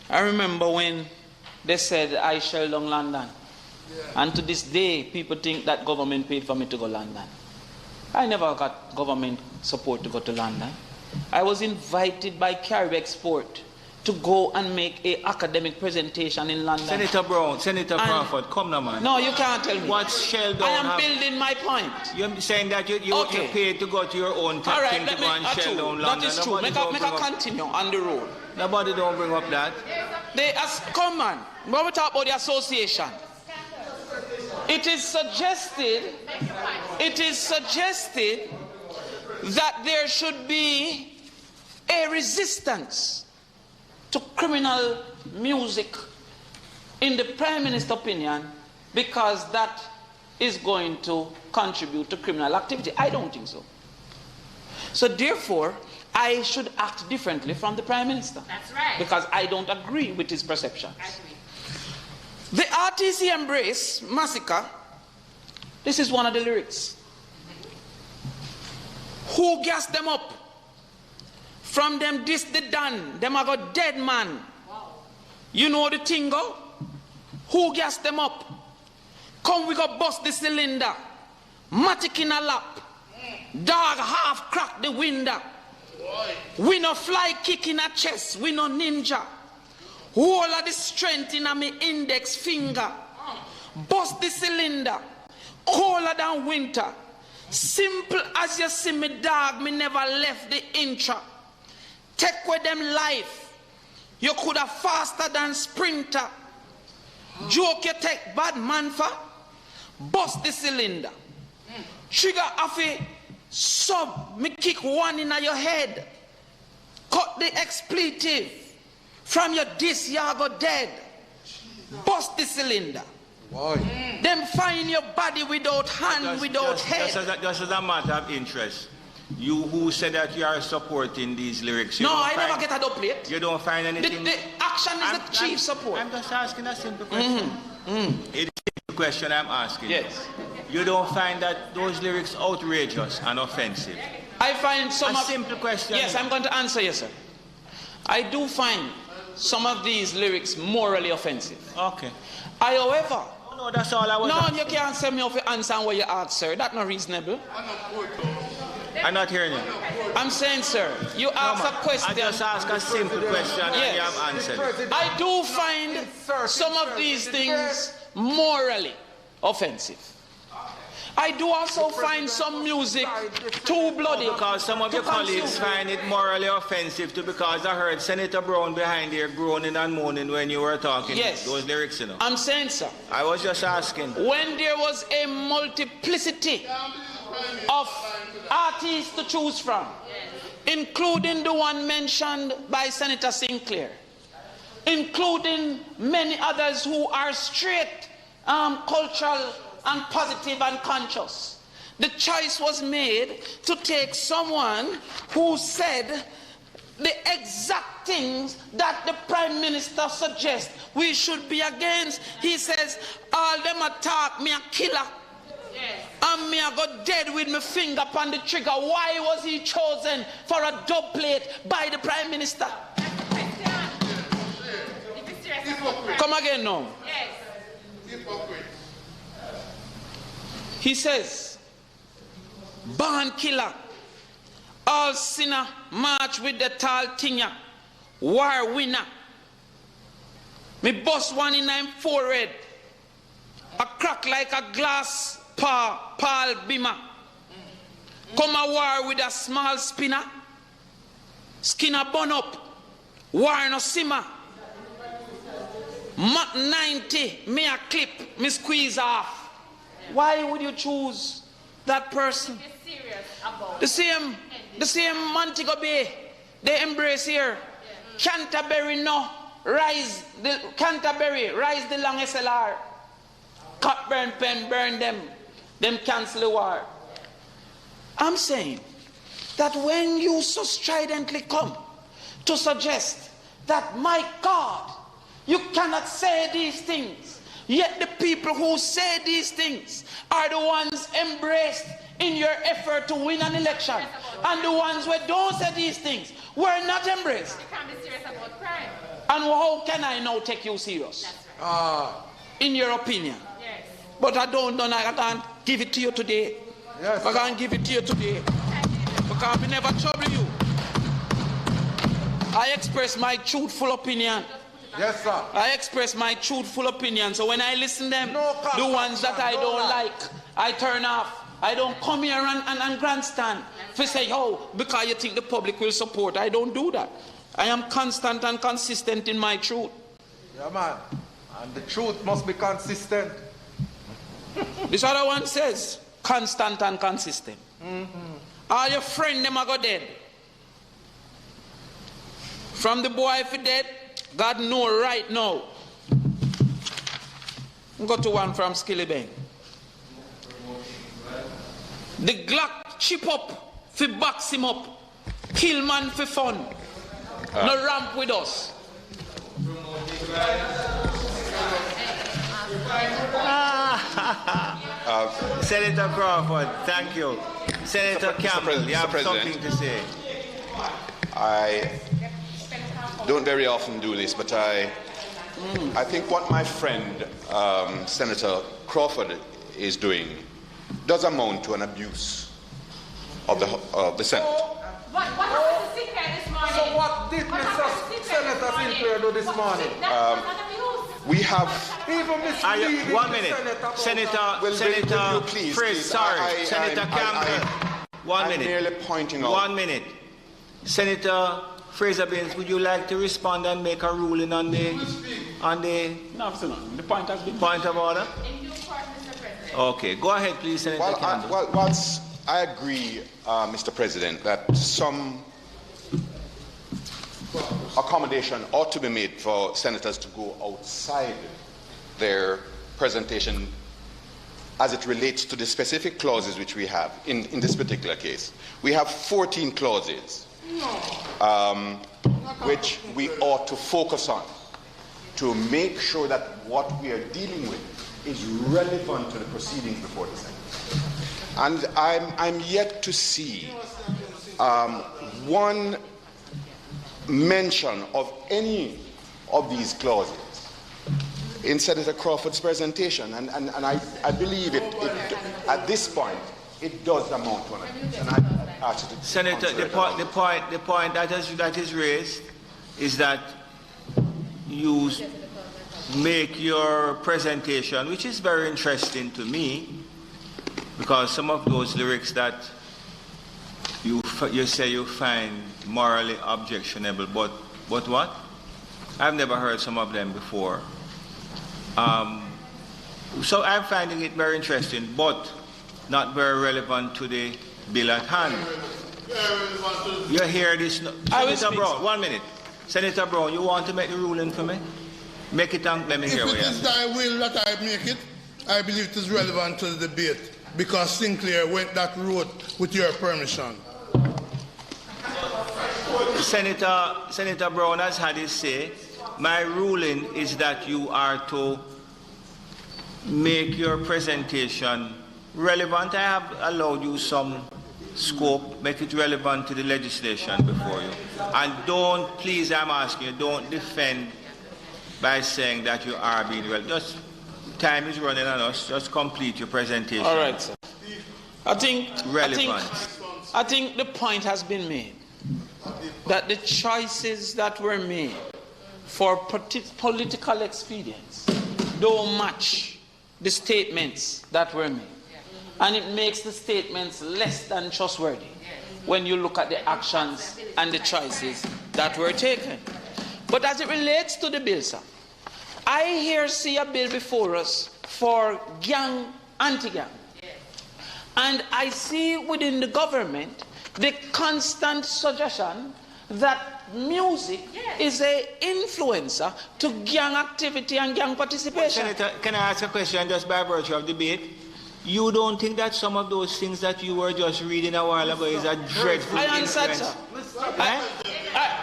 I remember when they said I shall long London. And to this day, people think that government paid for me to go to London. I never got government support to go to London. I was invited by Carib Export to go and make an academic presentation in London. Senator Brown, Senator Crawford, come now, man. No, you can't tell me. What shall I am building my point. You're saying that you're paid to go to your own all right, thing to go and shell down London. That is true. Make a continue on the road. Nobody don't bring up that. They ask, come on. When we talk about the association, It is suggested that there should be a resistance to criminal music in the Prime Minister's opinion because that is going to contribute to criminal activity. I don't think so. So therefore, I should act differently from the Prime Minister. That's right. Because I don't agree with his perceptions. The RTC Embrace Massacre, this is one of the lyrics. Who gassed them up? From them this the done. Them I got dead man. Wow. You know the thing go? Who gassed them up? Come we go bust the cylinder. Matic in a lap. Dog half crack the window. We no fly kick in a chest. We no ninja. Whole of the strength in a me index finger. Bust the cylinder. Colder than winter. Simple as you see me dog, me never left the intra. Take with them life. You could have faster than sprinter. Joke you take bad man for. Bust the cylinder. Trigger off a sub. Me kick one in your head. Cut the expletive. From your disc you go dead. Bust the cylinder. Why? Them find your body without hand, without head. Just as a matter of interest, you who said that you are supporting these lyrics. No, I never get a duplicate. You don't find anything. The action is the chief support. I'm just asking a simple question. It's a question I'm asking. Yes. You don't find that those lyrics outrageous and offensive? I find some simple question. Yes, I'm going to answer you, sir. I do find some of these lyrics morally offensive. Okay. However, no, that's all I was asking. You can't send me off your answer what you ask, sir. That's not reasonable. I'm not hearing you. I'm saying, sir, you ask a question. I just ask a simple question and you have answered. I do find some of these things morally offensive. I do also find some music too bloody. Because some of your colleagues find it morally offensive too, because I heard Senator Brown behind here groaning and moaning when you were talking those lyrics, you know. I'm saying, sir. I was just asking. When there was a multiplicity of artists to choose from, including the one mentioned by Senator Sinclair, including many others who are straight, cultural, and positive and conscious. The choice was made to take someone who said the exact things that the Prime Minister suggests we should be against. He says, all them attack me a killer. And me I got dead with my finger upon the trigger. Why was he chosen for a dub plate by the Prime Minister? Come again now. He says, born killer, all sinner march with the tall thinger, war winner. Me bust one in my forehead, a crack like a glass Paul Bimmer. Come a war with a small spinner, skinner bun up, war no simmer. Mach 90, me a clip, me squeeze off. Why would you choose that person? The same Montego Bay, they embrace here. Canterbury no, rise the long SLR. Cockburn pen, burn them cancel the war. I'm saying that when you so stridently come to suggest that, my God, you cannot say these things, yet the people who say these things are the ones embraced in your effort to win an election. And the ones who don't say these things were not embraced. You can't be serious about crime. And how can I now take you serious? Right. In your opinion? Yes. But I can't give it to you today. Yes, I can't give it to you today. Because I never trouble you. I express my truthful opinion. Yes, sir. I express my truthful opinion. So when I listen them, the ones that I don't like, I turn off. I don't come here and grandstand. If you say, oh, because you think the public will support, I don't do that. I am constant and consistent in my truth. Yeah, man. And the truth must be consistent. This other one says, constant and consistent. All your friends, them are go dead. From the boy if he dead, God know right now. Go to one from Skillybank. The Glock chip up, fi box him up. Kill man for fun. No ramp with us. Senator Crawford, thank you. Senator Campbell, you have something to say. I don't very often do this, but I think what my friend Senator Crawford is doing does amount to an abuse of the Senate. What was the secret this morning? So what did Mr. Senator Sinclair do this morning? We have... Even 1 minute. Senator Chris, sorry. Senator Campbell. 1 minute. I'm merely pointing out... 1 minute. Senator Fraser-Binns, would you like to respond and make a ruling on the... No, absolutely. The point has been... Point of order? In due course, Mr. President. Okay, go ahead, please, Senator Campbell. Whilst I agree, Mr. President, that some accommodation ought to be made for senators to go outside their presentation as it relates to the specific clauses which we have in this particular case. We have 14 clauses which we ought to focus on to make sure that what we are dealing with is relevant to the proceedings before the Senate. And I'm yet to see one mention of any of these clauses in Senator Crawford's presentation, and I believe it at this point it does amount to an abuse. And I ask you to Senator, the point that is raised is that you make your presentation, which is very interesting to me, because some of those lyrics that you say you find morally objectionable, but what? I've never heard some of them before. So I'm finding it very interesting, but not very relevant to the bill at hand. You hear this? Senator Brown, 1 minute. Senator Brown, you want to make the ruling for me? Make it and let me hear what you have. If it is thy will that I make it, I believe it is relevant to the debate, because Sinclair went that road with your permission. Senator Brown has had his say. My ruling is that you are to make your presentation relevant. I have allowed you some scope, make it relevant to the legislation before you. And don't, please, I'm asking you, don't defend by saying that you are being relevant. Just, time is running on us. Just complete your presentation. All right, sir. I think the point has been made that the choices that were made for political expedience don't match the statements that were made. And it makes the statements less than trustworthy when you look at the actions and the choices that were taken. But as it relates to the bill, sir, I see a bill before us for gang, anti-gang. And I see within the government the constant suggestion that music is an influencer to gang activity and gang participation. Senator, can I ask a question just by virtue of debate? You don't think that some of those things that you were just reading a while ago is a dreadful I answered, influence? sir.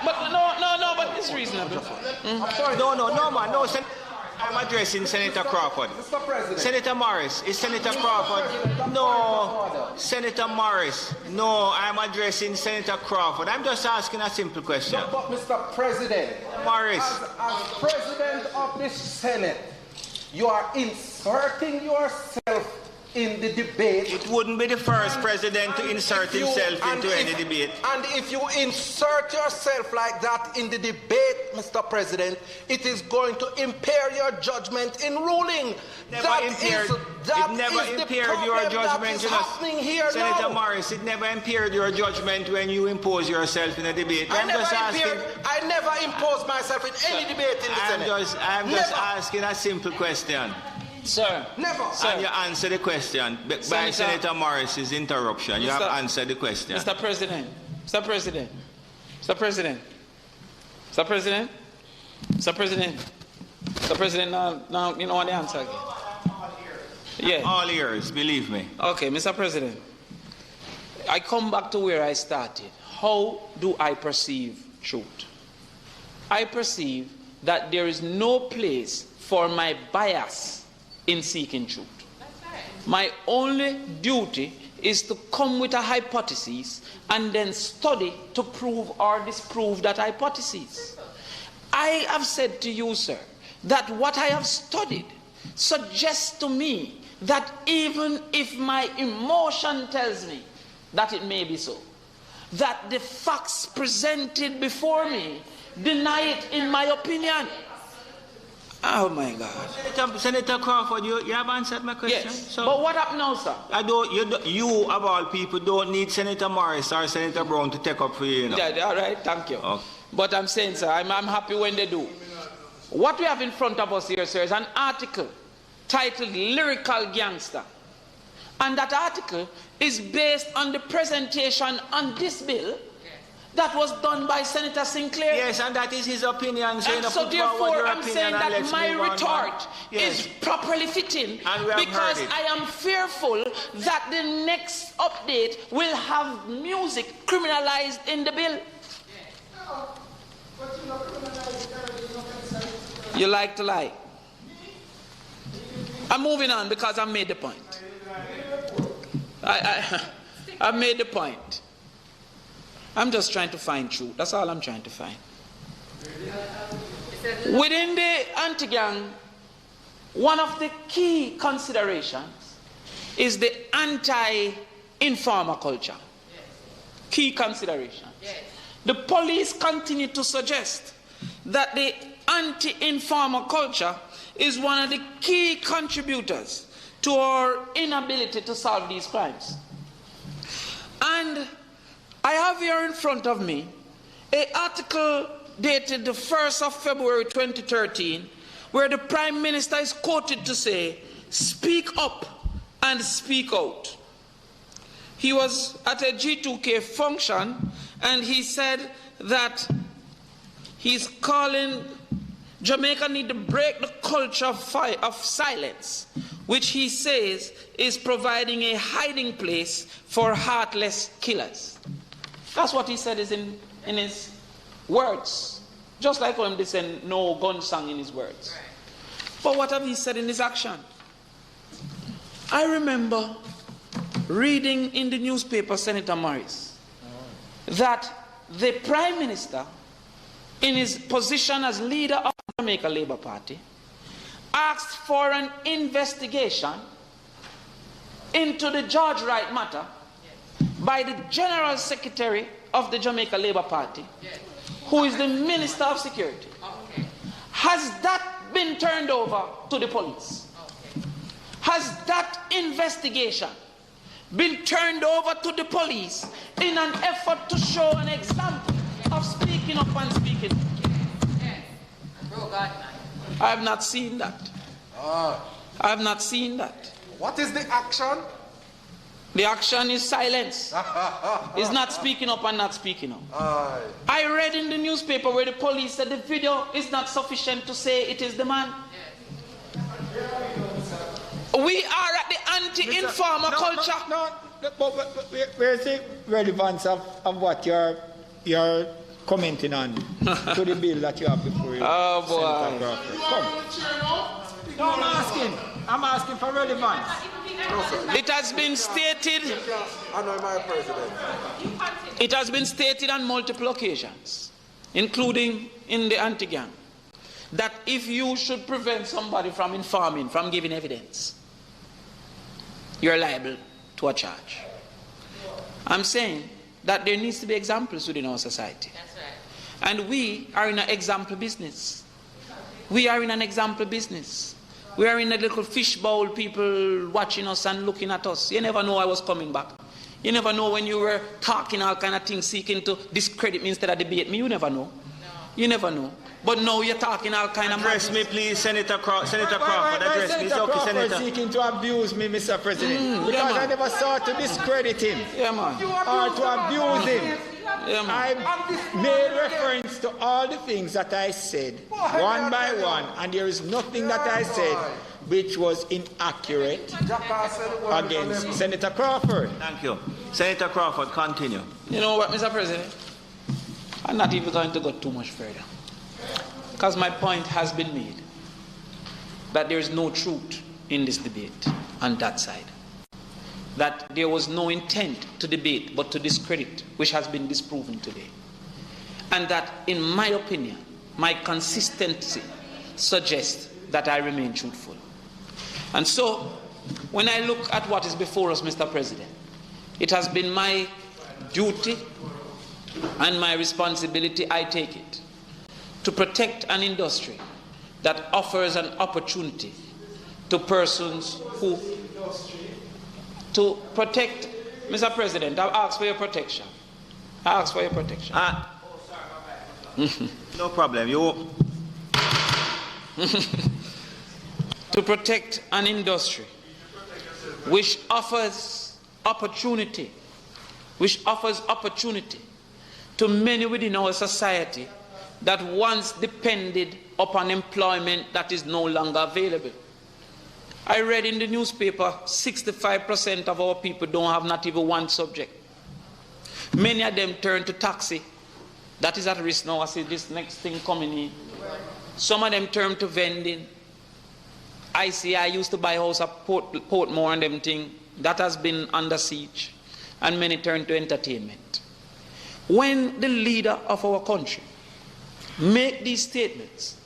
But no, but it's reasonable. No, man, no. I'm addressing Senator Crawford. Mr. President. Senator Morris. Is Senator Crawford? No. Senator Morris. No, I'm addressing Senator Crawford. I'm just asking a simple question. No, but Mr. President, Morris. as President of the Senate, you are inserting yourself in the debate. It wouldn't be the first president to insert himself into any debate. And if you insert yourself like that in the debate, Mr. President, it is going to impair your judgment in ruling. It never impaired your judgment. Senator Morris, it never impaired your judgment when you impose yourself in a debate. I never imposed myself in any debate in the Senate. I'm just asking a simple question. Sir. Never. Sir. And you answer the question by Senator Morris's interruption. You have answered the question. Mr. President. Mr. President. Mr. President. Mr. President. Mr. President. Mr. President, now you know what the answer again. Yeah. All ears, believe me. Okay, Mr. President. I come back to where I started. How do I perceive truth? I perceive that there is no place for my bias in seeking truth. My only duty is to come with a hypothesis and then study to prove or disprove that hypothesis. I have said to you, sir, that what I have studied suggests to me that even if my emotion tells me that it may be so, that the facts presented before me deny it in my opinion. Oh my God. Senator Crawford, you have answered my question. Yes. So but what happened now, sir? You of all people don't need Senator Morris or Senator Brown to take up for you. Yeah, all right, thank you. Okay. But I'm saying, sir, I'm happy when they do. What we have in front of us here, sir, is an article titled Lyrical Gangster. And that article is based on the presentation on this bill that was done by Senator Sinclair. Yes, and that is his opinion. So therefore, I'm saying that my retort is properly fitting because I am fearful that the next update will have music criminalized in the bill. You like to lie. I'm moving on because I made the point. I made the point. I'm just trying to find truth. That's all I'm trying to find. Within the anti-gang, one of the key considerations is the anti-informer culture. Key consideration. The police continue to suggest that the anti-informer culture is one of the key contributors to our inability to solve these crimes. And I have here in front of me an article dated the 1st of February 2013 where the Prime Minister is quoted to say, "Speak up and speak out." He was at a G2K function and he said that he's calling Jamaica need to break the culture of silence, which he says is providing a hiding place for heartless killers. That's what he said is in his words. Just like when they say no gun song in his words. But what have he said in his action? I remember reading in the newspaper, Senator Morris, that the Prime Minister, in his position as leader of the Jamaica Labour Party, asked for an investigation into the George Wright matter by the General Secretary of the Jamaica Labour Party, who is the Minister of Security. Has that been turned over to the police? Has that investigation been turned over to the police in an effort to show an example of speaking up and speaking out? I have not seen that. I have not seen that. What is the action? The action is silence. It's not speaking up and not speaking up. I read in the newspaper where the police said the video is not sufficient to say it is the man. We are at the anti-informer culture. But where's the relevance of what you're commenting on to the bill that you have before you? Oh boy. No, I'm asking for relevance. It has been stated. It has been stated on multiple occasions, including in the anti-gang, that if you should prevent somebody from informing, from giving evidence, you're liable to a charge. I'm saying that there needs to be examples within our society. That's right. And we are in an example business. We are in an example business. We are in a little fishbowl, people watching us and looking at us. You never know I was coming back. You never know when you were talking all kind of things, seeking to discredit me instead of debate me. You never know. No. You never know. But now you're talking all kind of Address me, please, Senator Crawford. Address me. It's Senator okay, Crawford Senator. seeking to abuse me, Mr. President, because I never sought to discredit him or to abuse him. I made reference to all the things that I said, one by one, and there is nothing that I said which was inaccurate against Senator Crawford. Thank you. Senator Crawford, continue. You know what, Mr. President? I'm not even going to go too much further. Because my point has been made that there is no truth in this debate on that side. That there was no intent to debate but to discredit, which has been disproven today. And that, in my opinion, my consistency suggests that I remain truthful. And so, when I look at what is before us, Mr. President, it has been my duty and my responsibility, I take it, to protect an industry that offers an opportunity to persons who, to protect, Mr. President, I've asked for your protection. I ask for your protection. No problem. You. To protect an industry which offers opportunity, to many within our society that once depended upon employment that is no longer available. I read in the newspaper 65% of our people don't have not even one subject. Many of them turn to taxi. That is at risk now. I see this next thing coming in. Some of them turn to vending. I used to buy a house at Portmore and them thing. That has been under siege. And many turn to entertainment. When the leader of our country make these statements,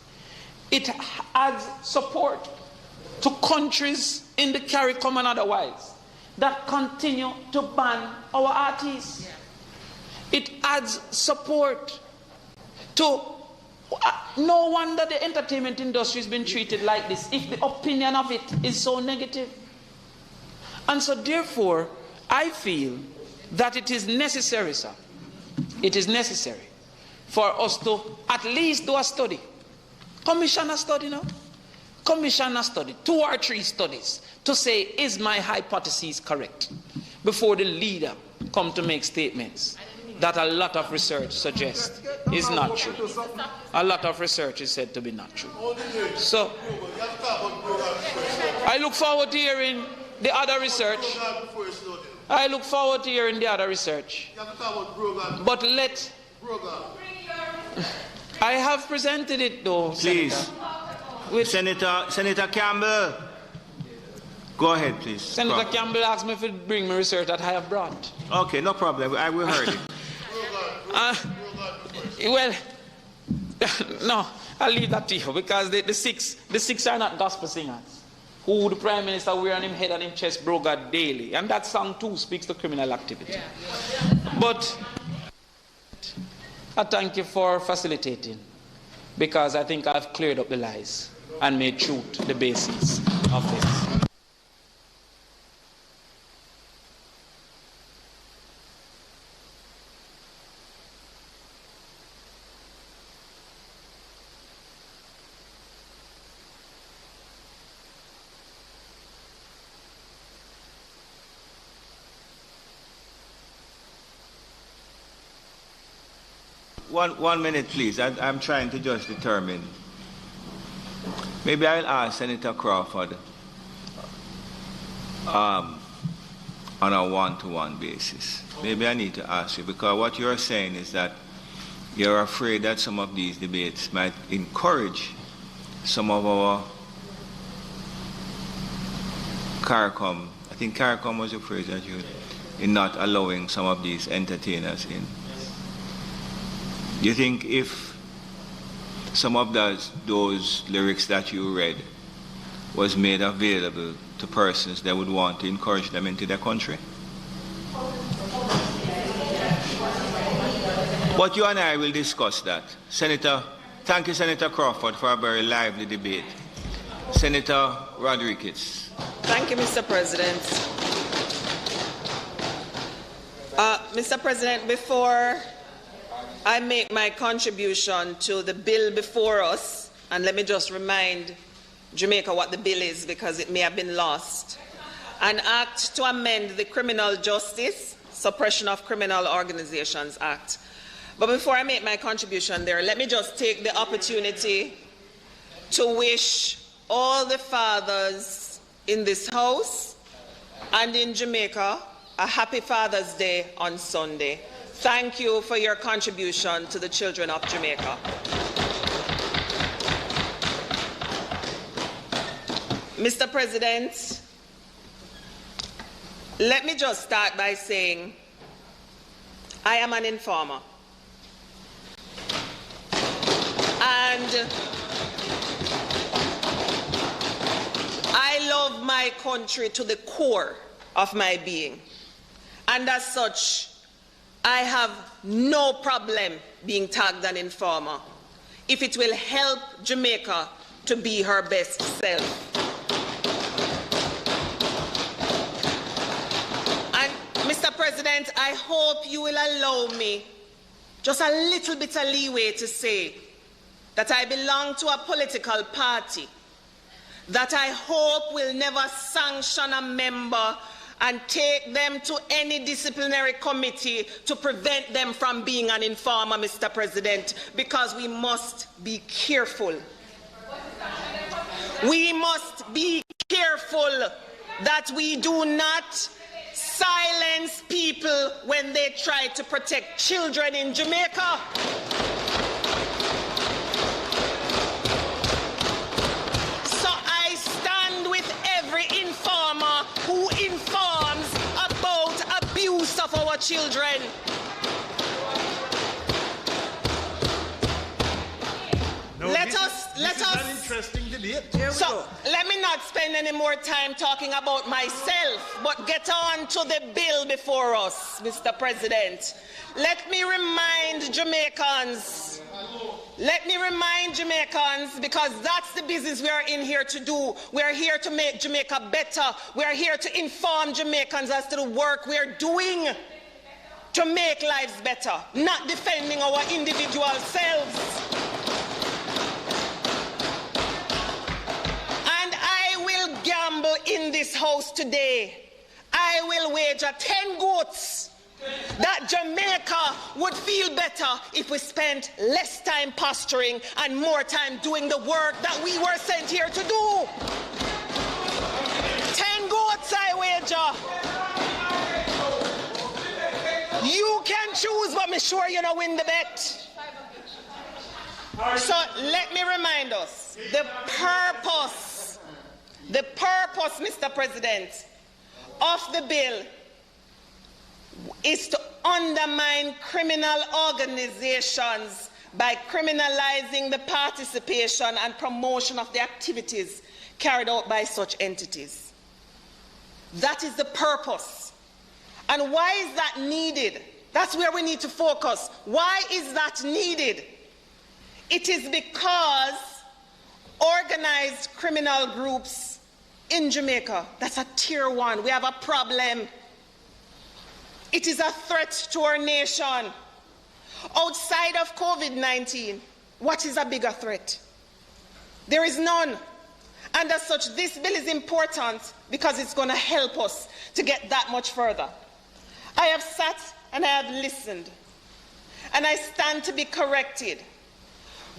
it adds support to countries in the CARICOM and otherwise that continue to ban our artists. It adds support to no wonder the entertainment industry has been treated like this if the opinion of it is so negative. And so therefore, I feel that it is necessary, sir. It is necessary for us to at least do a study. Commission a study now. Commission a study, 2 or 3 studies, to say, is my hypothesis correct? Before the leader come to make statements that a lot of research suggests is not true. A lot of research is said to be not true. So, I look forward to hearing the other research. I look forward to hearing the other research. But I have presented it though, please. Senator Campbell. Go ahead, please. Senator Campbell asked me to bring me research that I have brought. Okay, no problem. I will heard it. Well, no, I'll leave that to you because the six are not gospel singers who the Prime Minister wear on him head and him chest broga daily. And that song too speaks to criminal activity. But I thank you for facilitating because I think I've cleared up the lies and made truth the basis of this. One minute, please. I'm trying to just determine. Maybe I'll ask Senator Crawford on a one-to-one basis. Maybe I need to ask you, because what you're saying is that you're afraid that some of these debates might encourage some of our CARICOM. I think CARICOM was the phrase that you in not allowing some of these entertainers in. Do you think if some of those lyrics that you read was made available to persons that would want to encourage them into their country? But you and I will discuss that. Thank you, Senator Crawford, for a very lively debate. Senator Rodriguez. Thank you, Mr. President. Mr. President, before I make my contribution to the bill before us, and let me just remind Jamaica what the bill is because it may have been lost. An act to amend the Criminal Justice Suppression of Criminal Organizations Act. But before I make my contribution there, let me just take the opportunity to wish all the fathers in this house and in Jamaica a happy Father's Day on Sunday. Thank you for your contribution to the children of Jamaica. Mr. President, let me just start by saying I am an informer. And I love my country to the core of my being. And as such, I have no problem being tagged an informer if it will help Jamaica to be her best self. And Mr. President, I hope you will allow me just a little bit of leeway to say that I belong to a political party that I hope will never sanction a member and take them to any disciplinary committee to prevent them from being an informer, Mr. President, because we must be careful. We must be careful that we do not silence people when they try to protect children in Jamaica. So I stand with every informer who informs about abuse of our children. Let us. An interesting debate. So let me not spend any more time talking about myself, but get on to the bill before us, Mr. President. Let me remind Jamaicans. Because that's the business we are in here to do. We are here to make Jamaica better. We are here to inform Jamaicans as to the work we are doing to make lives better, not defending our individual selves. And I will gamble in this house today. I will wager 10 goats that Jamaica would feel better if we spent less time posturing and more time doing the work that we were sent here to do. 10 goats, I wager. You can choose, but I'm sure you know win the bet. So let me remind us, the purpose, Mr. President, of the bill is to undermine criminal organizations by criminalizing the participation and promotion of the activities carried out by such entities. That is the purpose. And why is that needed? That's where we need to focus. Why is that needed? It is because organized criminal groups in Jamaica, that's a tier 1. We have a problem. It is a threat to our nation. Outside of COVID-19, what is a bigger threat? There is none. And as such, this bill is important because it's going to help us to get that much further. I have sat and I have listened, and I stand to be corrected.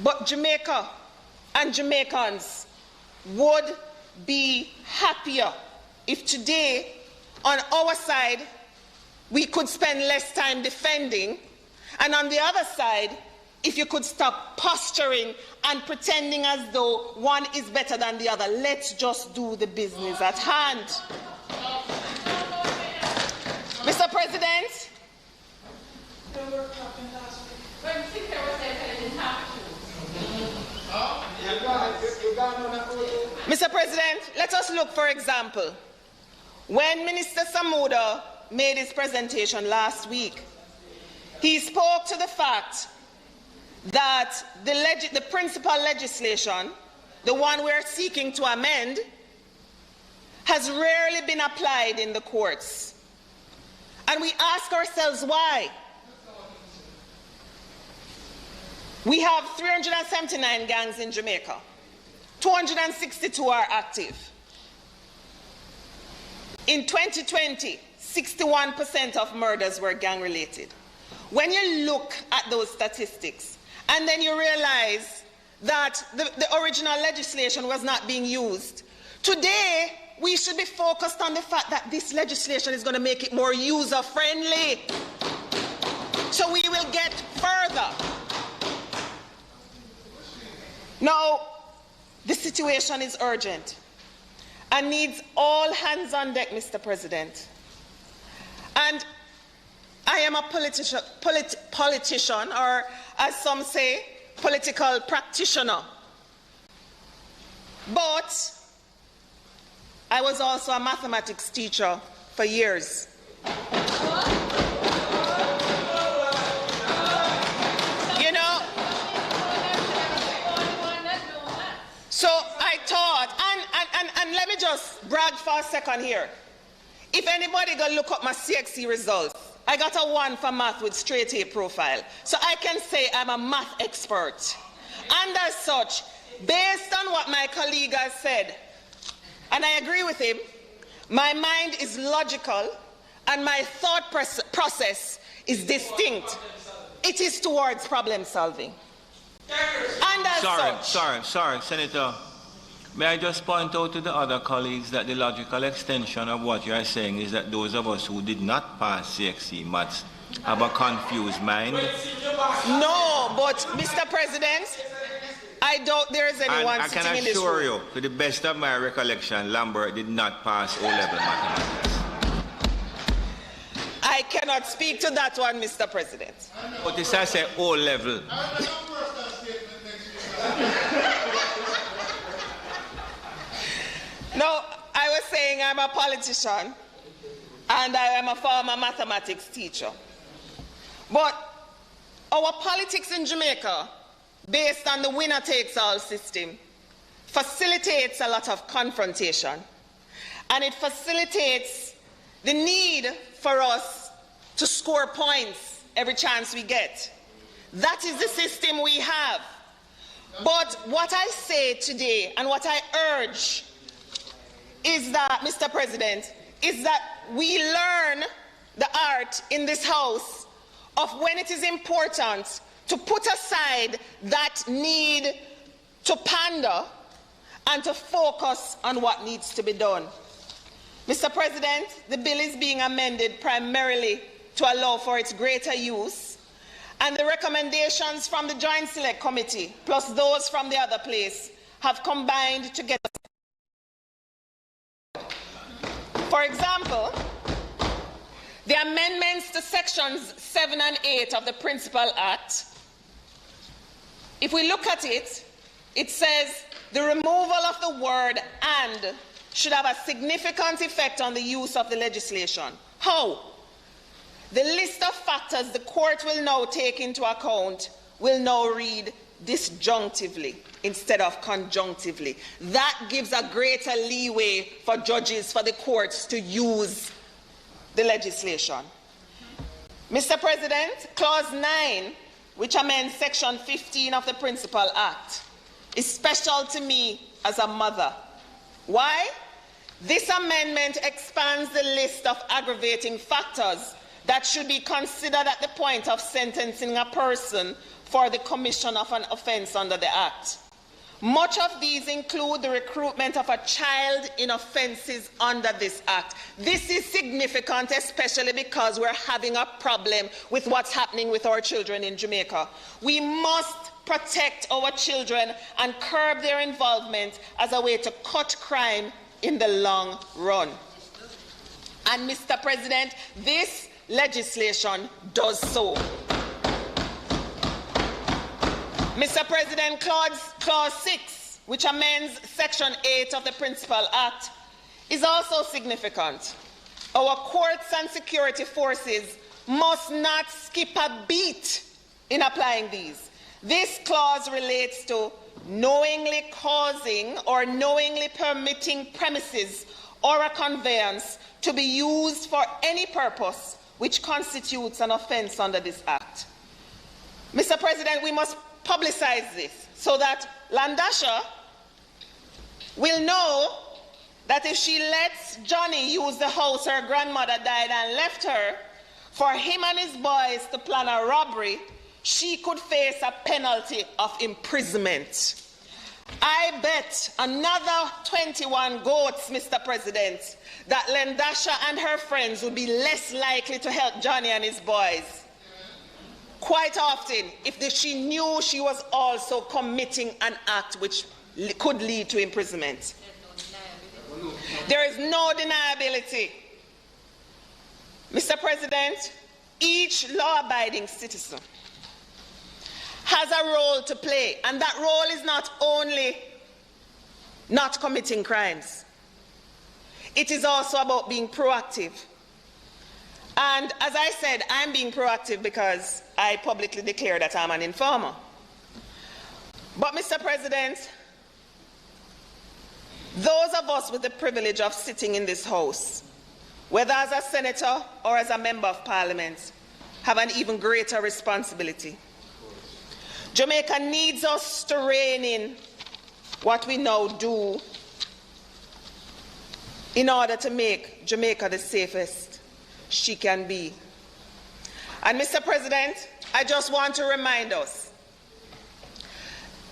But Jamaica and Jamaicans would be happier if today, on our side, we could spend less time defending, and on the other side, if you could stop posturing and pretending as though one is better than the other. Let's just do the business at hand. Mr. President, Mr. President, let us look, for example, when Minister Samuda made his presentation last week, he spoke to the fact that the principal legislation, the one we're seeking to amend, has rarely been applied in the courts. And we ask ourselves why. We have 379 gangs in Jamaica. 262 are active. In 2020, 61% of murders were gang-related. When you look at those statistics, and then you realize that the original legislation was not being used, today we should be focused on the fact that this legislation is going to make it more user-friendly. So we will get further. Now, the situation is urgent and needs all hands on deck, Mr. President. And I am a politician, or as some say, political practitioner. But I was also a mathematics teacher for years. You know, so I taught, and let me just brag for a second here. If anybody go look up my CXC results, I got a 1 for math with straight A profile. So I can say I'm a math expert. And as such, based on what my colleague has said, and I agree with him, my mind is logical and my thought process is distinct. It is towards problem solving. And as Sorry, Senator. May I just point out to the other colleagues that the logical extension of what you are saying is that those of us who did not pass CXC maths have a confused mind? No, but Mr. President, I doubt there is anyone sitting in this room. I can assure you, to the best of my recollection, Lambert did not pass O-level mathematics. I cannot speak to that one, Mr. President. But this I say O-level. No, I was saying I'm a politician and I am a former mathematics teacher. But our politics in Jamaica, based on the winner-takes-all system, facilitates a lot of confrontation. And it facilitates the need for us to score points every chance we get. That is the system we have. But what I say today and what I urge is that, Mr. President, is that we learn the art in this House of when it is important to put aside that need to pander and to focus on what needs to be done. Mr. President, the bill is being amended primarily to allow for its greater use, and the recommendations from the Joint Select Committee, plus those from the other place, have combined to get us. For example, the amendments to sections 7 and 8 of the Principal Act, if we look at it, it says the removal of the word "and" should have a significant effect on the use of the legislation. How? The list of factors the court will now take into account will now read disjunctively instead of conjunctively. That gives a greater leeway for judges, for the courts to use the legislation. Mr. President, Clause 9, which amends Section 15 of the Principal Act, is special to me as a mother. Why? This amendment expands the list of aggravating factors that should be considered at the point of sentencing a person for the commission of an offence under the Act. Much of these include the recruitment of a child in offences under this Act. This is significant, especially because we're having a problem with what's happening with our children in Jamaica. We must protect our children and curb their involvement as a way to cut crime in the long run. And, Mr. President, this legislation does so. Mr. President, Clause 6, which amends Section 8 of the Principal Act, is also significant. Our courts and security forces must not skip a beat in applying these. This clause relates to knowingly causing or knowingly permitting premises or a conveyance to be used for any purpose which constitutes an offence under this Act. Mr. President, we must publicize this so that Landasha will know that if she lets Johnny use the house her grandmother died and left her for him and his boys to plan a robbery, she could face a penalty of imprisonment. I bet another 21 goats, Mr. President, that Landasha and her friends would be less likely to help Johnny and his boys. Quite often, if she knew she was also committing an act which could lead to imprisonment. There is no deniability. Mr. President, each law-abiding citizen has a role to play, and that role is not only not committing crimes. It is also about being proactive. And as I said, I'm being proactive because I publicly declare that I'm an informer. But Mr. President, those of us with the privilege of sitting in this House, whether as a senator or as a member of parliament, have an even greater responsibility. Jamaica needs us to rein in what we now do in order to make Jamaica the safest she can be. And Mr. President, I just want to remind us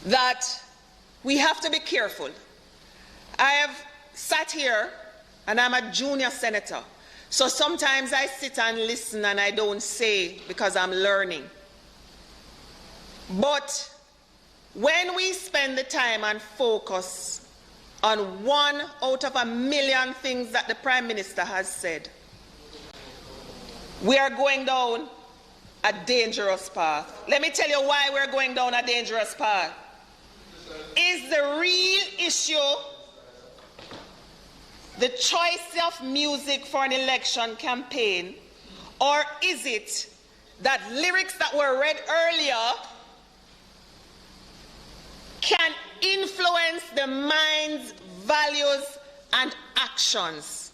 that we have to be careful. I have sat here and I'm a junior senator, so sometimes I sit and listen and I don't say because I'm learning. But when we spend the time and focus on 1 out of 1,000,000 things that the Prime Minister has said, we are going down a dangerous path. Let me tell you why we're going down a dangerous path. Is the real issue the choice of music for an election campaign, or is it that lyrics that were read earlier can influence the mind's values and actions?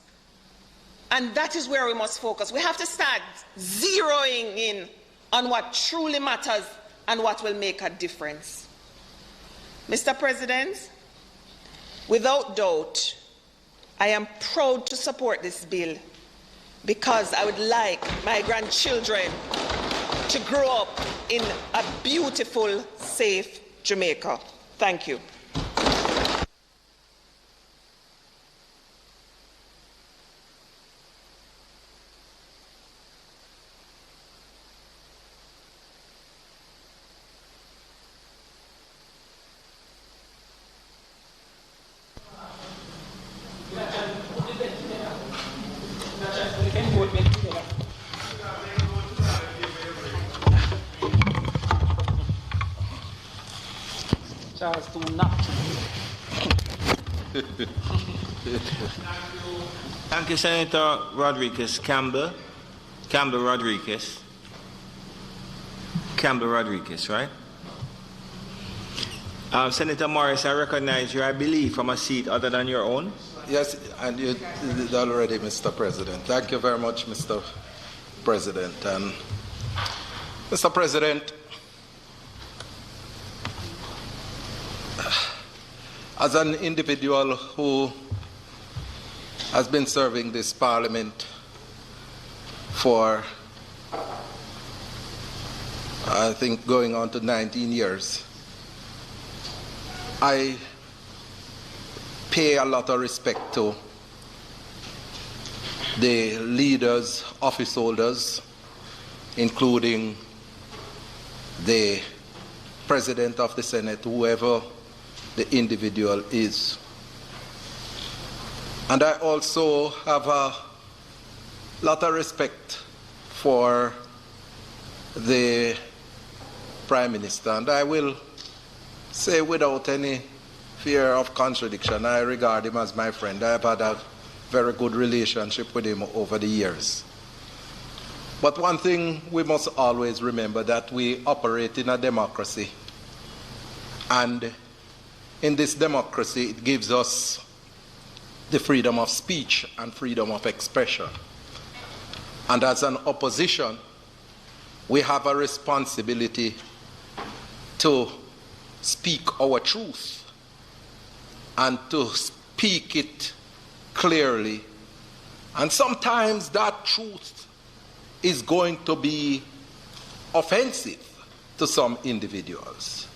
And that is where we must focus. We have to start zeroing in on what truly matters and what will make a difference. Mr. President, without doubt, I am proud to support this bill because I would like my grandchildren to grow up in a beautiful, safe Jamaica. Thank you. Thank you, Senator Rodriguez. Campbell Rodriguez, right? Senator Morris, I recognize you, I believe, from a seat other than your own. Yes, and you did already, Mr. President. Thank you very much, Mr. President. And Mr. President, as an individual who has been serving this parliament for, I think, going on to 19 years, I pay a lot of respect to the leaders, office holders, including the President of the Senate, whoever the individual is. And I also have a lot of respect for the Prime Minister, and I will say without any fear of contradiction, I regard him as my friend. I have had a very good relationship with him over the years. But one thing we must always remember, that we operate in a democracy, and in this democracy it gives us the freedom of speech and freedom of expression. And as an opposition, we have a responsibility to speak our truth and to speak it clearly. And sometimes that truth is going to be offensive to some individuals.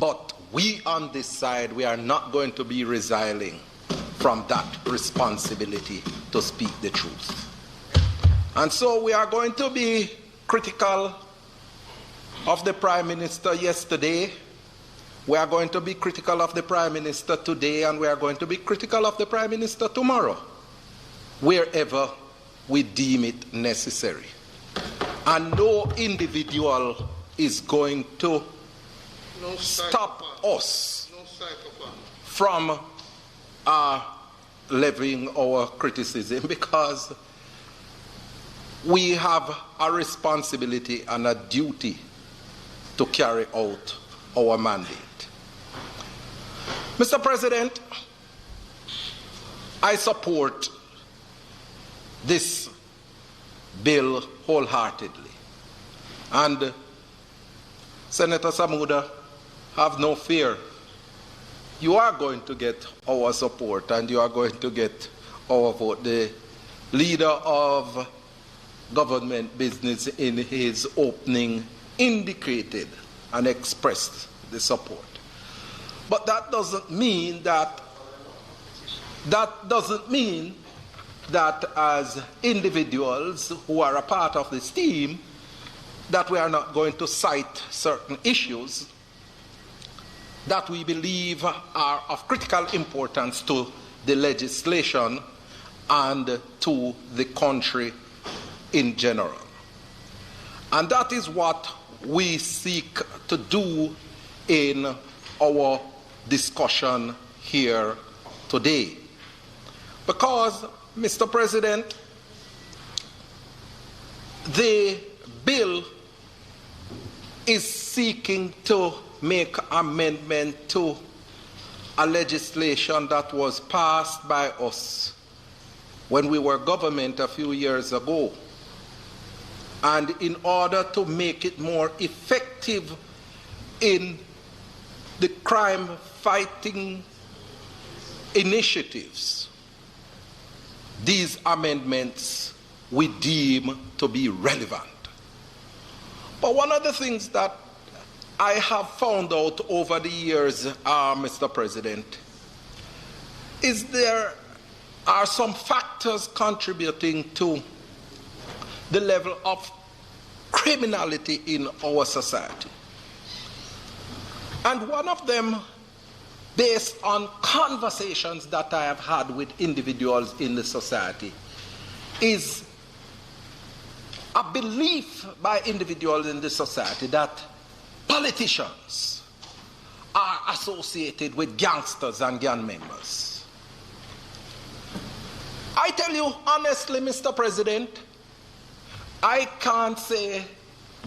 But we on this side, we are not going to be resigning from that responsibility to speak the truth. And so we are going to be critical of the Prime Minister yesterday. We are going to be critical of the Prime Minister today, and we are going to be critical of the Prime Minister tomorrow, wherever we deem it necessary. And no individual is going to stop us from levying our criticism, because we have a responsibility and a duty to carry out our mandate. Mr. President, I support this bill wholeheartedly. And Senator Samuda, have no fear. You are going to get our support and you are going to get our vote. The leader of government business in his opening indicated and expressed the support. But that doesn't mean that as individuals who are a part of this team, that we are not going to cite certain issues that we believe are of critical importance to the legislation and to the country in general. And that is what we seek to do in our discussion here today. Because, Mr. President, the bill is seeking to make amendment to a legislation that was passed by us when we were government a few years ago. And in order to make it more effective in the crime-fighting initiatives, these amendments we deem to be relevant. But one of the things that I have found out over the years, Mr. President, is there are some factors contributing to the level of criminality in our society. And one of them, based on conversations that I have had with individuals in the society, is a belief by individuals in the society that politicians are associated with gangsters and gang members. I tell you honestly, Mr. President, I can't say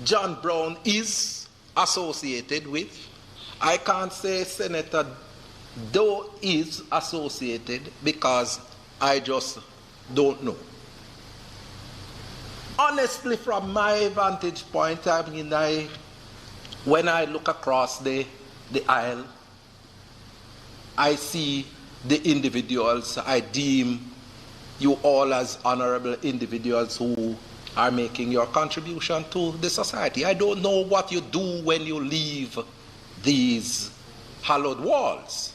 John Brown is associated with. I can't say Senator Doe is associated, because I just don't know. Honestly, from my vantage point, I mean, when I look across the aisle, I see the individuals. I deem you all as honorable individuals who are making your contribution to the society. I don't know what you do when you leave these hallowed walls.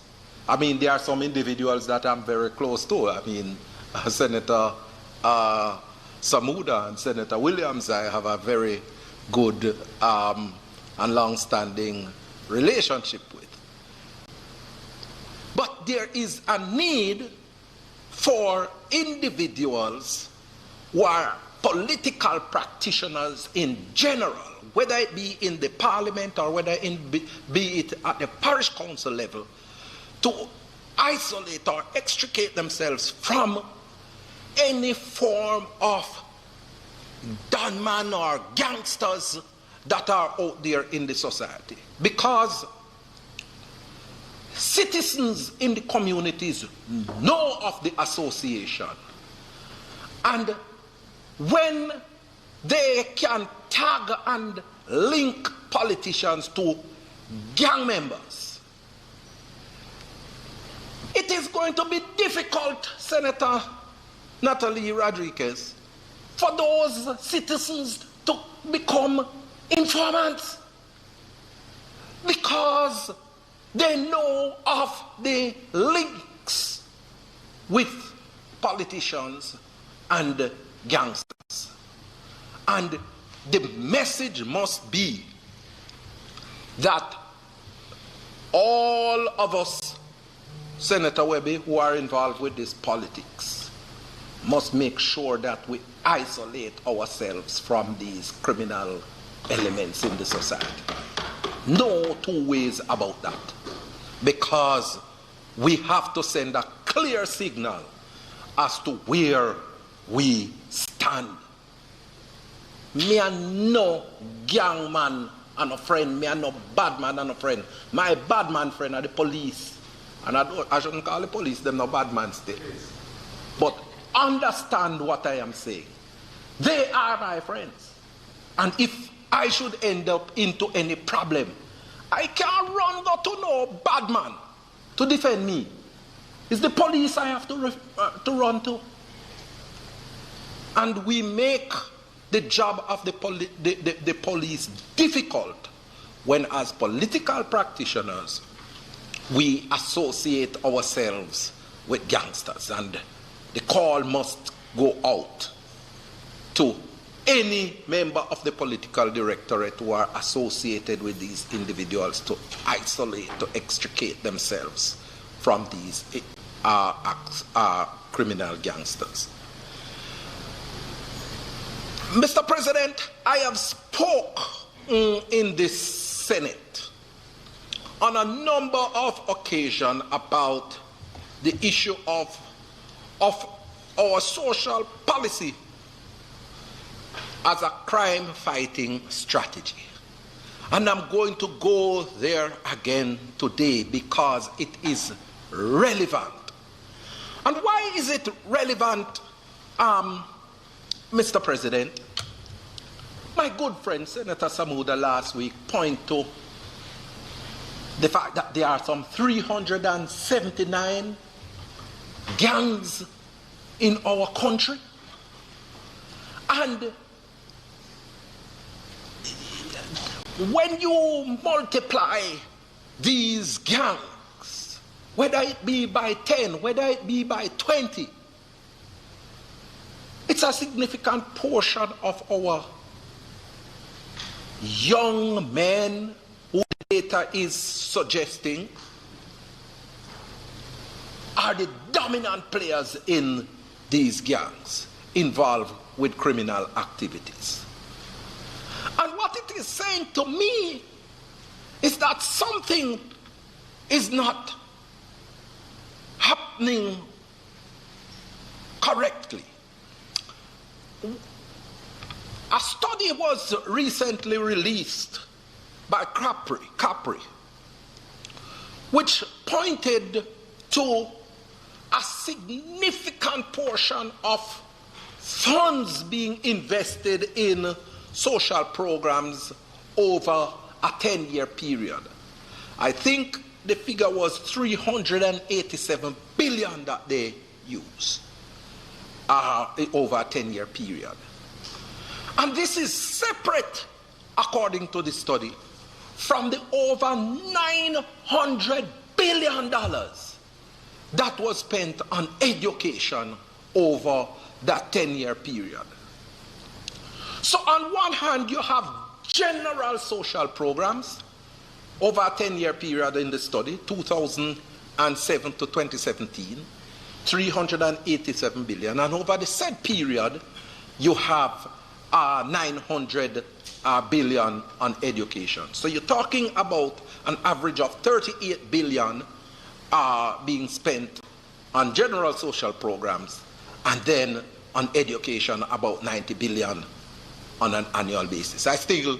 I mean, there are some individuals that I'm very close to. I mean, Senator Samuda and Senator Williams, I have a very good and long-standing relationship with. But there is a need for individuals who are political practitioners in general, whether it be in the parliament or whether be it at the parish council level, to isolate or extricate themselves from any form of gunman or gangsters that are out there in the society. Because citizens in the communities know of the association. And when they can tag and link politicians to gang members. It is going to be difficult, Senator Natalie Rodriguez, for those citizens to become informants because they know of the links with politicians and gangsters. And the message must be that all of us, Senator Webby, who are involved with this politics, must make sure that we isolate ourselves from these criminal elements in the society. No two ways about that. Because we have to send a clear signal as to where we stand. Me and no gang man and a friend, me and no bad man and a friend. My bad man friend are the police. And I shouldn't call the police them no bad man still. But understand what I am saying. They are my friends. And if I should end up into any problem, I can't run go to no bad man to defend me. It's the police I have to run to. And we make the job of the police difficult when, as political practitioners, we associate ourselves with gangsters. And the call must go out to any member of the political directorate who are associated with these individuals to isolate, to extricate themselves from these criminal gangsters. Mr. President, I have spoke in this Senate on a number of occasions about the issue of our social policy as a crime-fighting strategy. And I'm going to go there again today because it is relevant. And why is it relevant, Mr. President? My good friend Senator Samuda last week pointed to the fact that there are some 379 gangs in our country. And when you multiply these gangs, whether it be by 10, whether it be by 20, it's a significant portion of our young men who data is suggesting are the dominant players in these gangs involved with criminal activities. And what it is saying to me is that something is not happening correctly. A study was recently released by Capri, which pointed to a significant portion of funds being invested in social programs over a 10-year period. I think the figure was 387 billion that they use over a 10-year period. And this is separate, according to the study, from the over $900 billion that was spent on education over that 10-year period. So on one hand, you have general social programs over a 10-year period in the study, 2007 to 2017, 387 billion. And over the said period, you have 900 billion on education. So you're talking about an average of 38 billion being spent on general social programs, and then on education about 90 billion on an annual basis. I still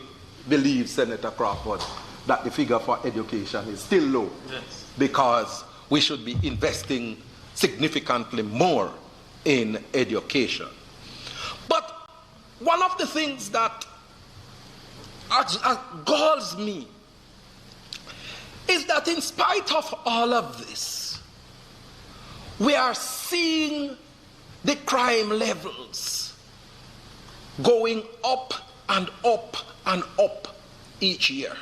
believe, Senator Crawford, that the figure for education is still low, yes, because we should be investing significantly more in education. But one of the things that galls me is that in spite of all of this, we are seeing the crime levels going up and up and up each year.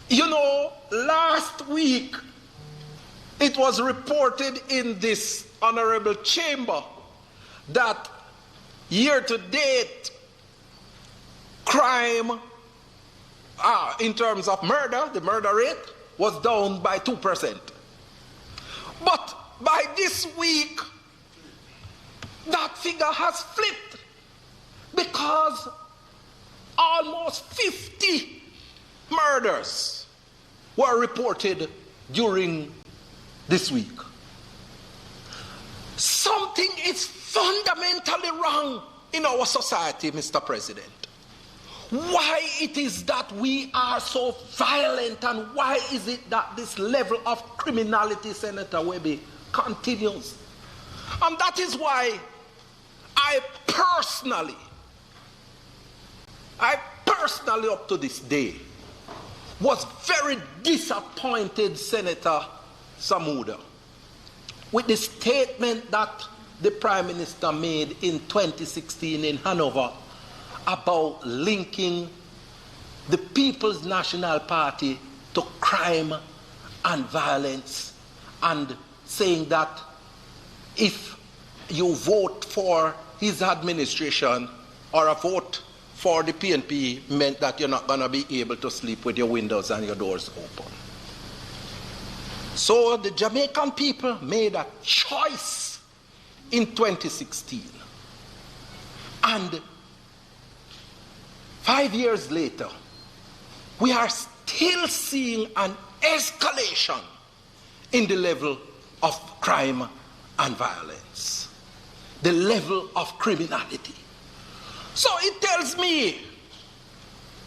You know, last week it was reported in this honorable chamber that year to date crime in terms of murder, the murder rate was down by 2%. But by this week, that figure has flipped because almost 50 murders were reported during this week. Something is fundamentally wrong in our society, Mr. President. Why it is that we are so violent, and why is it that this level of criminality, Senator Webby, continues? And that is why I personally up to this day was very disappointed, Senator Samuda, with the statement that the Prime Minister made in 2016 in Hanover about linking the People's National Party to crime and violence, and saying that if you vote for his administration or a vote for the PNP meant that you're not going to be able to sleep with your windows and your doors open. So the Jamaican people made a choice in 2016. And 5 years later, we are still seeing an escalation in the level of crime and violence, the level of criminality. So it tells me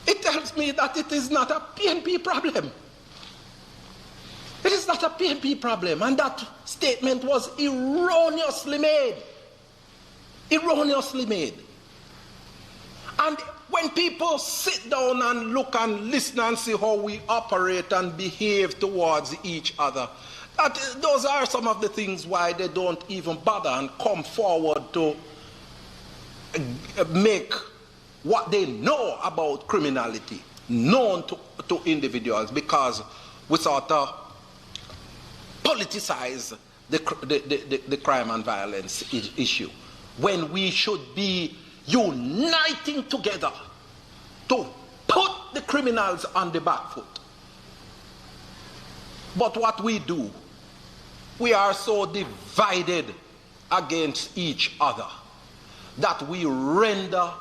that it is not a PNP problem. It is not a PNP problem, and that statement was erroneously made. Erroneously made. And when people sit down and look and listen and see how we operate and behave towards each other, those are some of the things why they don't even bother and come forward to make what they know about criminality known to individuals, because we sort of politicize the crime and violence issue, when we should be uniting together to put the criminals on the back foot. But what we do, we are so divided against each other that we render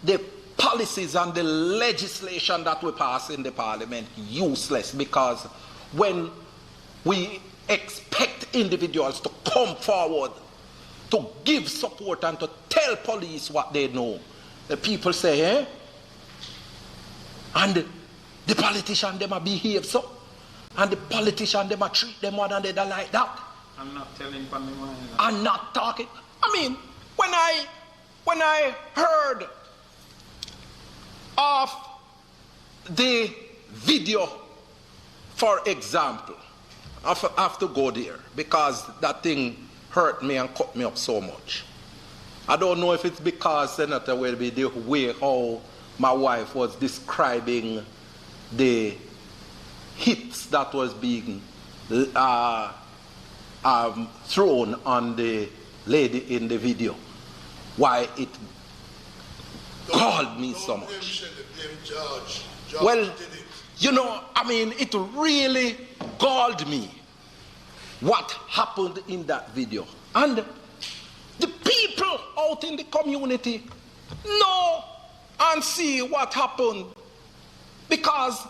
the policies and the legislation that we pass in the parliament useless, because when we expect individuals to come forward to give support and to tell police what they know, the people say, eh? And the politicians, them a behave so, and the politicians, them a treat them one another like that. I'm not telling from the mind. I'm not talking. I mean, when I heard of the video, for example, I have to go there because that thing hurt me and cut me up so much. I don't know if it's because, Senator, will be the way how my wife was describing the hits that was being thrown on the lady in the video, why it galled me so much. Well, you know, I mean, it really galled me what happened in that video. And the people out in the community know and see what happened, because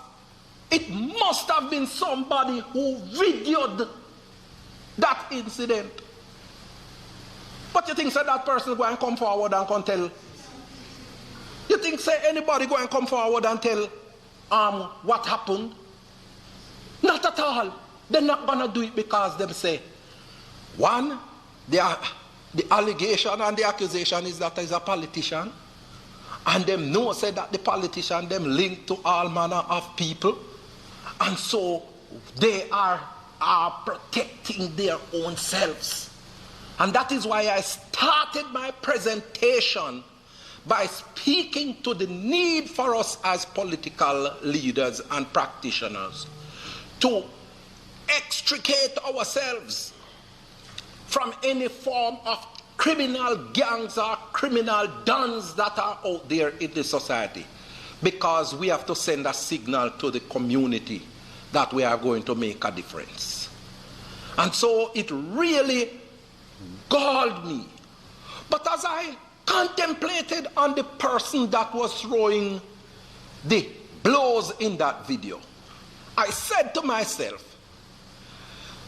it must have been somebody who videoed that incident. But you think say that person go and come forward and can tell? You think say anybody go and come forward and tell what happened? Not at all. They're not gonna do it because they say, one, the allegation and the accusation is that he's a politician, and them know say that the politician them linked to all manner of people, And so they are protecting their own selves. And that is why I started my presentation by speaking to the need for us as political leaders and practitioners to extricate ourselves from any form of criminal gangs or criminal dons that are out there in the society, because we have to send a signal to the community that we are going to make a difference. And so it really galled me. But as I contemplated on the person that was throwing the blows in that video, I said to myself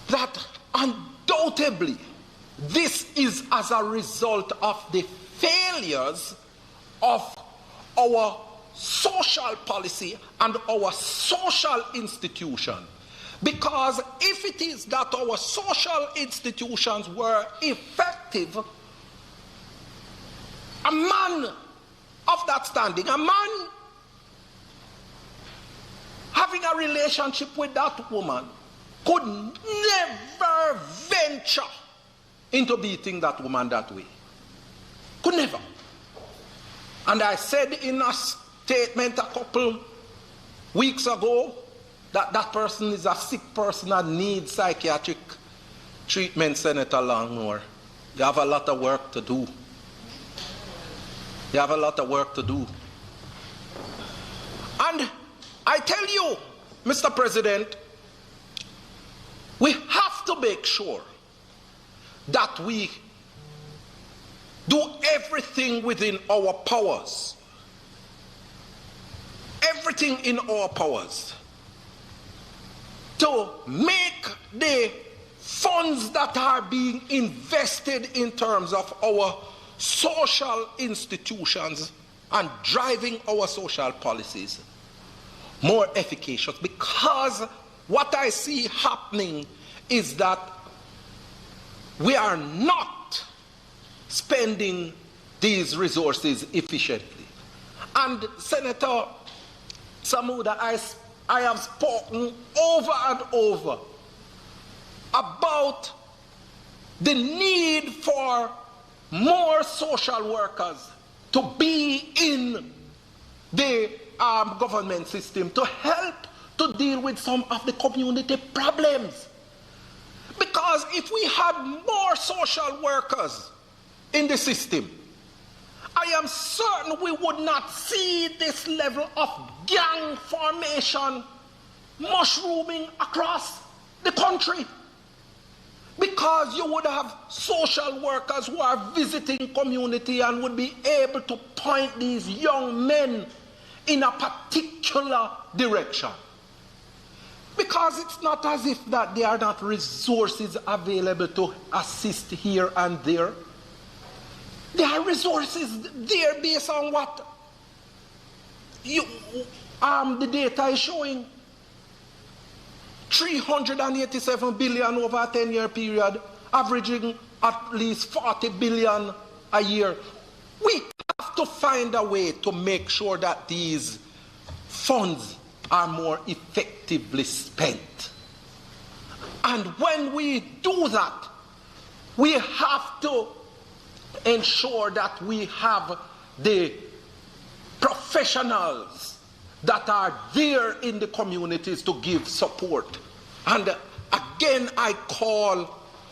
that undoubtedly this is as a result of the failures of our social policy and our social institution. Because if it is that our social institutions were effective, a man of that standing, a man having a relationship with that woman, could never venture into beating that woman that way. Could never. And I said in a statement a couple weeks ago that that person is a sick person and needs psychiatric treatment, Senator Longmore. You have a lot of work to do. You have a lot of work to do. And I tell you, Mr. President, we have to make sure that we do everything within our powers, everything in our powers, to make the funds that are being invested in terms of our social institutions and driving our social policies more efficacious. Because what I see happening is that we are not spending these resources efficiently. And Senator Samuda, I have spoken over and over about the need for more social workers to be in the government system to help to deal with some of the community problems. Because if we had more social workers in the system, I am certain we would not see this level of gang formation mushrooming across the country. Because you would have social workers who are visiting community and would be able to point these young men in a particular direction. Because it's not as if that there are not resources available to assist here and there. There are resources there based on what the data is showing. 387 billion over a 10-year period, averaging at least 40 billion a year. We have to find a way to make sure that these funds are more effectively spent. And when we do that, we have to ensure that we have the professionals that are there in the communities to give support. And again, I call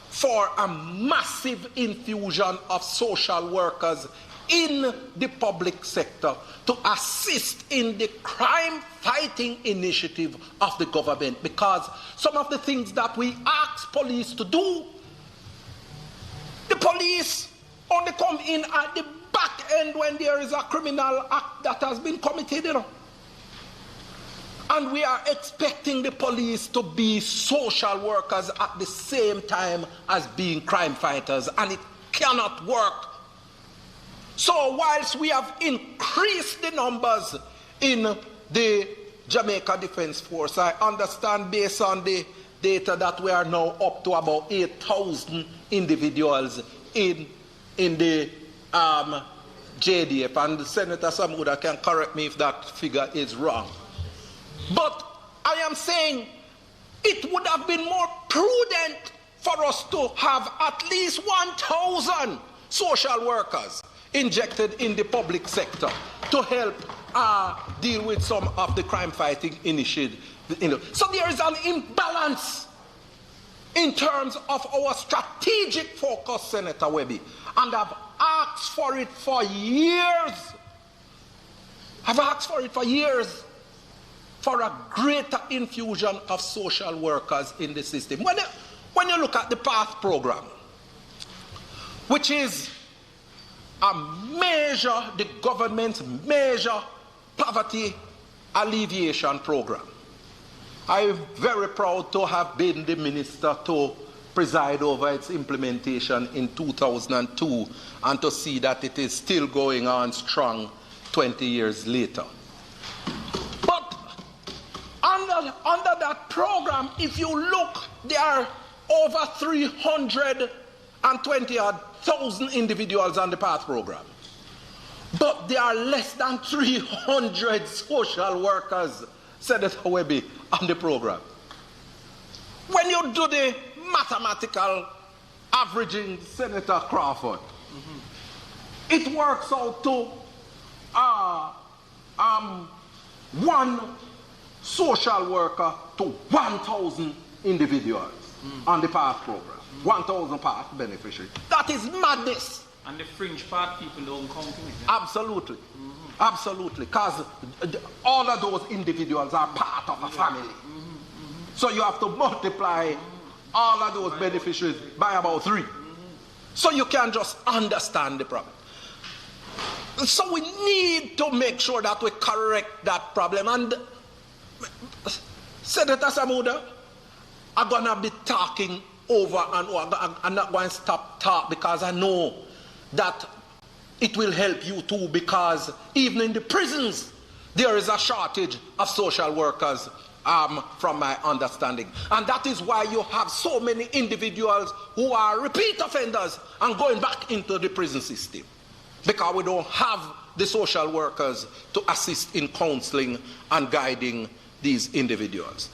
for a massive infusion of social workers in the public sector to assist in the crime-fighting initiative of the government, because some of the things that we ask police to do, the police only come in at the back end when there is a criminal act that has been committed, you know. And we are expecting the police to be social workers at the same time as being crime fighters, and it cannot work. So whilst we have increased the numbers in the Jamaica Defense Force, I understand based on the data that we are now up to about 8,000 individuals in the JDF, and Senator Samuda can correct me if that figure is wrong. But I am saying it would have been more prudent for us to have at least 1,000 social workers injected in the public sector to help deal with some of the crime-fighting initiatives. So there is an imbalance in terms of our strategic focus, Senator Webby, and I've asked for it for years. I've asked for it for years, for a greater infusion of social workers in the system. When you look at the PATH program, which is the government's major poverty alleviation program, I'm very proud to have been the minister to preside over its implementation in 2002 and to see that it is still going on strong 20 years later. But under that program, if you look, there are over 320,000 individuals on the PATH program. But there are less than 300 social workers, Senator Webby, on the program. When you do the mathematical averaging, Senator Crawford, it works out to one social worker to 1,000 individuals on the PATH program. 1,000 PATH beneficiaries. That is madness. And the fringe part people don't count in it. Absolutely. Absolutely. Because all of those individuals are part of a family. So you have to multiply all of those beneficiaries by about 3. So you can just understand the problem. So we need to make sure that we correct that problem. And Senator Samuda, I'm going to be talking over and over. I'm not going to stop talking because I know that it will help you too, because even in the prisons there is a shortage of social workers, from my understanding. And that is why you have so many individuals who are repeat offenders and going back into the prison system, because we don't have the social workers to assist in counseling and guiding these individuals.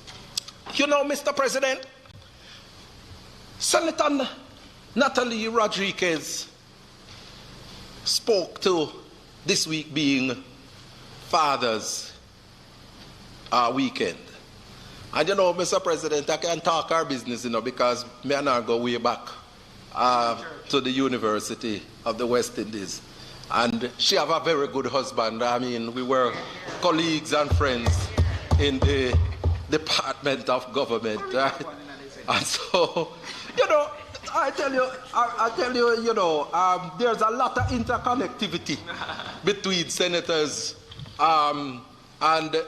You know, Mr. President, Senator Natalie Rodriguez spoke to this week being Father's weekend. And you know, Mr. President, I can talk our business, because me and her go way back to the University of the West Indies. And she have a very good husband. I mean, we were colleagues and friends in the Department of Government. Right? And so, I tell you, there's a lot of interconnectivity between senators, and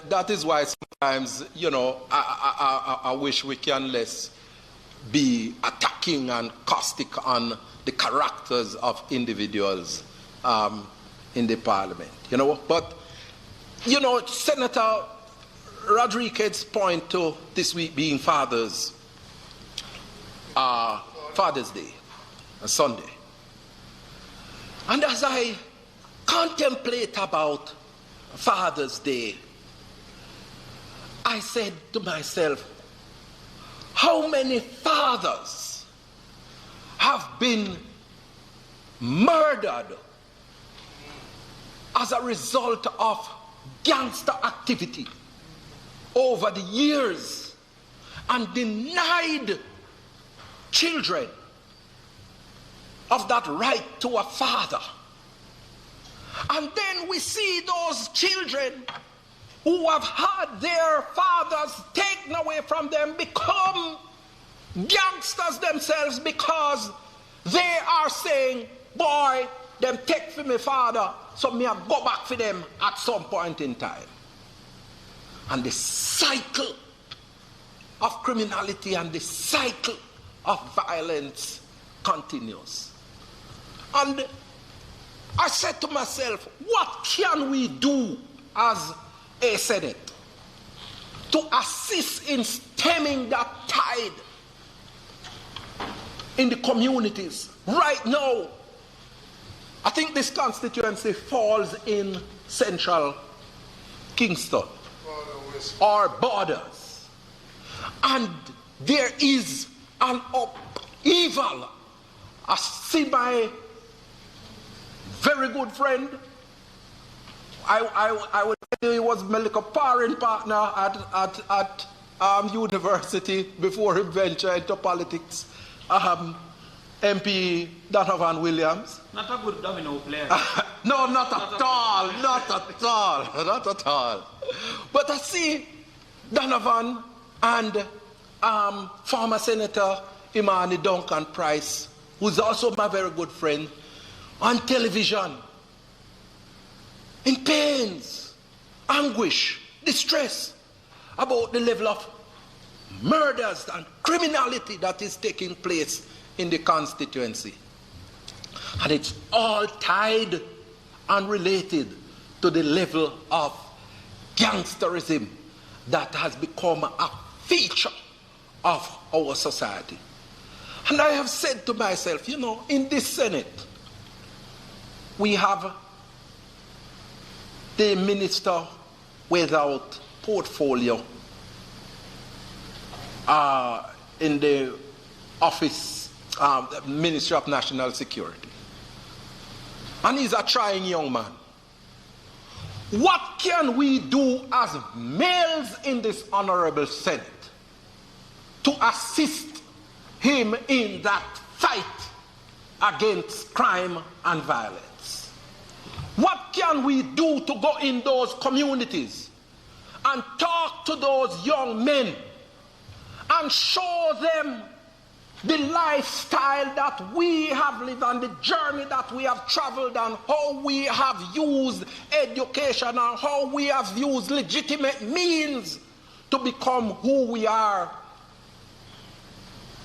that is why sometimes, I wish we can less be attacking and caustic on the characters of individuals in the parliament. But Senator Rodriguez point to this week being Father's Day, a Sunday. And as I contemplate about Father's Day, I said to myself, how many fathers have been murdered as a result of gangster activity over the years and denied children of that right to a father? And then we see those children who have had their fathers taken away from them become gangsters themselves, because they are saying, boy, them take for my father, so me I go back for them at some point in time. And the cycle of criminality and the cycle of violence continues. And I said to myself, what can we do as a Senate to assist in stemming that tide in the communities? Right now, I think this constituency falls in central Kingston or borders. And there is an upheaval. I see my very good friend, I would say he was my little sparring partner at university before he ventured into politics. MP Donovan Williams. Not a good domino player. No, not at all. Not at all. Not at all. But I see Donovan and former Senator Imani Duncan Price, who's also my very good friend, on television, in pains, anguish, distress about the level of murders and criminality that is taking place in the constituency. And it's all tied and related to the level of gangsterism that has become a feature of our society. And I have said to myself, you know, in this Senate, we have the minister without portfolio in the office, the Ministry of National Security. And he's a trying young man. What can we do as males in this honorable Senate to assist him in that fight against crime and violence? What can we do to go in those communities and talk to those young men and show them the lifestyle that we have lived and the journey that we have traveled and how we have used education and how we have used legitimate means to become who we are?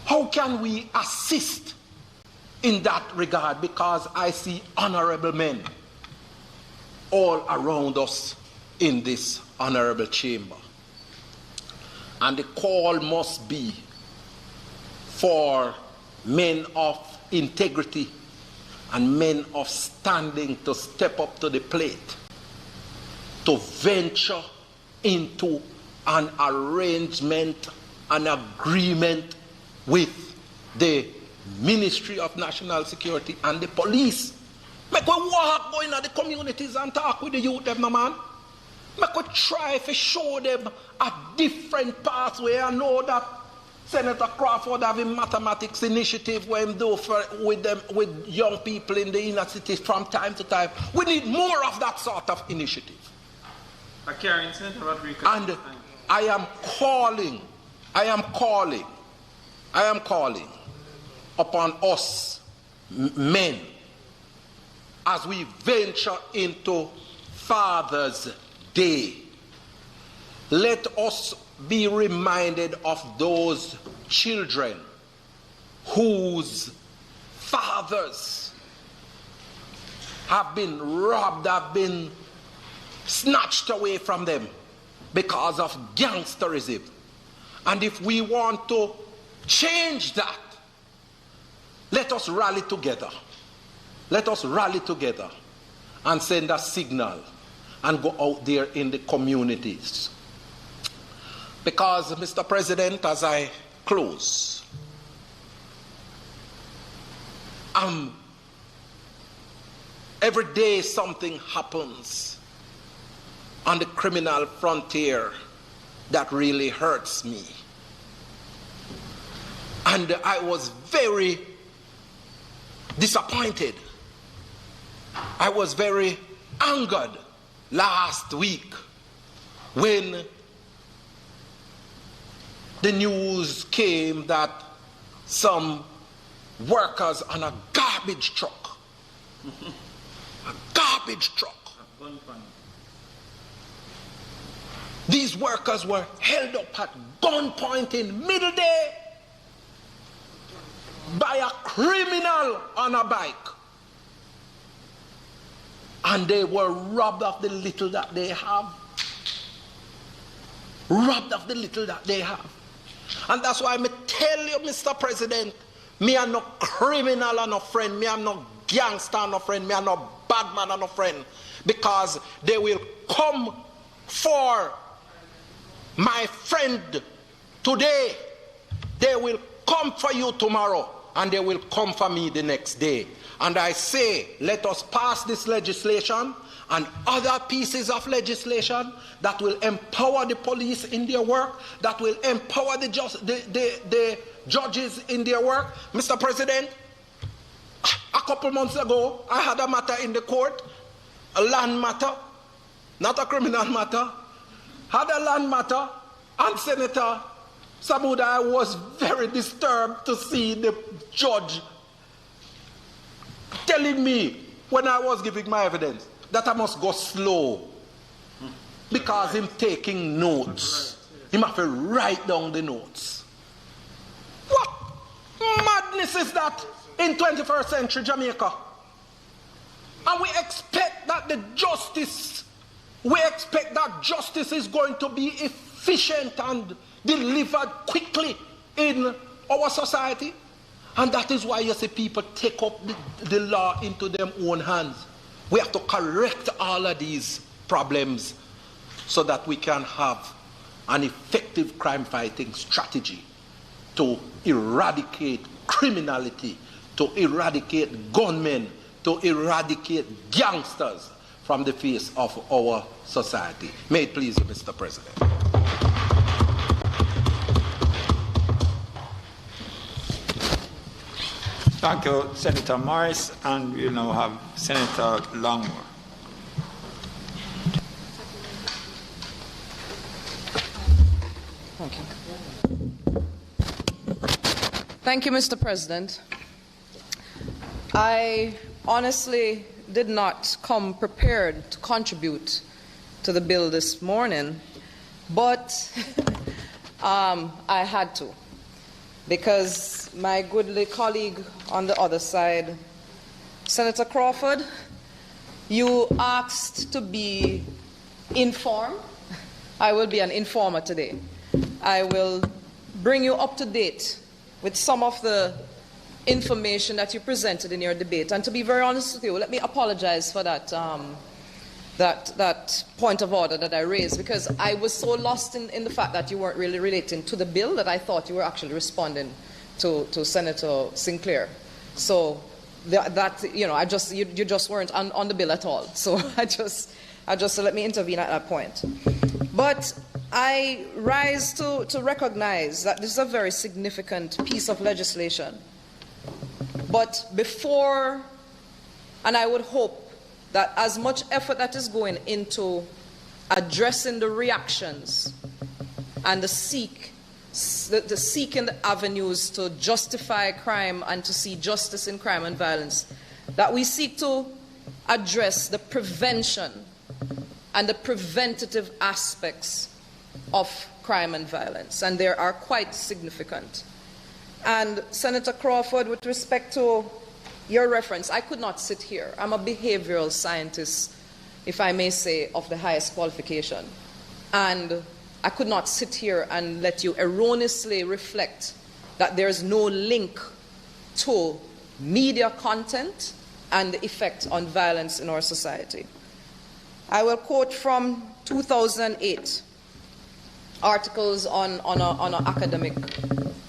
How can we assist in that regard? Because I see honorable men all around us in this honorable chamber. And the call must be for men of integrity and men of standing to step up to the plate, to venture into an arrangement, an agreement with the Ministry of National Security and the police. Make we walk, go into the communities and talk with the youth, them, no man. Make we try to show them a different pathway. I know that Senator Crawford have a mathematics initiative where he do with young people in the inner cities from time to time. We need more of that sort of initiative. And I am calling upon us men as we venture into Father's Day. Let us be reminded of those children whose fathers have been robbed, have been snatched away from them because of gangsterism. And if we want to change that, let us rally together. Let us rally together and send a signal and go out there in the communities. Because, Mr. President, as I close, every day something happens on the criminal frontier that really hurts me. And I was very disappointed. I was very angered last week when the news came that some workers on a garbage truck, these workers were held up at gunpoint in middle day by a criminal on a bike. And they were robbed of the little that they have. Robbed of the little that they have. And that's why I tell you, Mr. President, me are no criminal and no friend, me are no gangster and no friend, me are no bad man and no friend. Because they will come for my friend today, they will come for you tomorrow, and they will come for me the next day. And I say, let us pass this legislation and other pieces of legislation that will empower the police in their work, that will empower the judges in their work. Mr. President, a couple months ago, I had a matter in the court, a land matter, not a criminal matter, had a land matter, and Senator Sabuda, I was very disturbed to see the judge telling me when I was giving my evidence that I must go slow because him taking notes. He must write down the notes. What madness is that in 21st century Jamaica? And we expect that justice is going to be efficient and delivered quickly in our society. And that is why you see people take up the law into their own hands. We have to correct all of these problems so that we can have an effective crime-fighting strategy to eradicate criminality, to eradicate gunmen, to eradicate gangsters from the face of our society. May it please you, Mr. President. Thank you, Senator Morris, and we now have Senator Longmore. Thank you. Thank you, Mr. President. I honestly did not come prepared to contribute to the bill this morning, but I had to, because my goodly colleague on the other side, Senator Crawford, you asked to be informed. I will be an informer today. I will bring you up to date with some of the information that you presented in your debate. And to be very honest with you, let me apologize for that that point of order that I raised, because I was so lost in the fact that you weren't really relating to the bill that I thought you were actually responding to Senator Sinclair. So you just weren't on the bill at all. So I just let me intervene at that point. But I rise to recognize that this is a very significant piece of legislation. But before, and I would hope that as much effort that is going into addressing the reactions and the seeking the avenues to justify crime and to see justice in crime and violence, that we seek to address the prevention and the preventative aspects of crime and violence, and they are quite significant. And Senator Crawford, with respect to your reference, I could not sit here. I'm a behavioral scientist, if I may say, of the highest qualification. And I could not sit here and let you erroneously reflect that there's no link to media content and the effect on violence in our society. I will quote from 2008, articles on an academic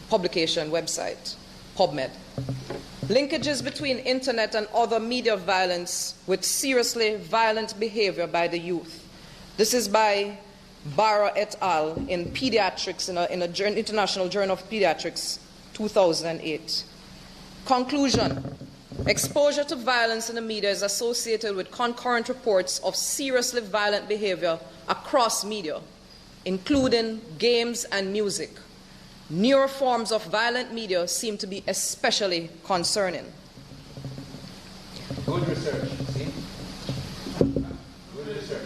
publication website, PubMed. Linkages between internet and other media violence with seriously violent behavior by the youth. This is by Barra et al. In Pediatrics, in a International Journal of Pediatrics, 2008. Conclusion: exposure to violence in the media is associated with concurrent reports of seriously violent behavior across media, including games and music. Newer forms of violent media seem to be especially concerning. Good research. See? Good research.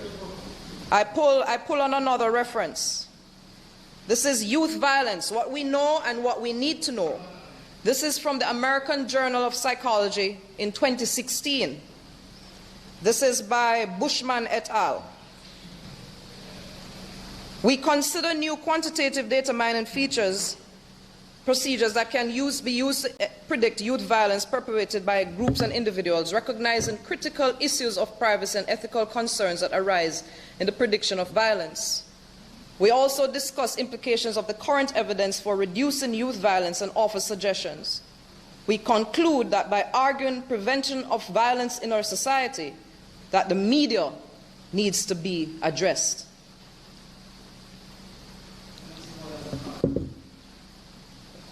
I pull on another reference. This is youth violence, what we know and what we need to know. This is from the American Journal of Psychology in 2016. This is by Bushman et al. We consider new quantitative data mining procedures that can be used to predict youth violence perpetrated by groups and individuals, recognizing critical issues of privacy and ethical concerns that arise in the prediction of violence. We also discuss implications of the current evidence for reducing youth violence and offer suggestions. We conclude that by arguing prevention of violence in our society, that the media needs to be addressed.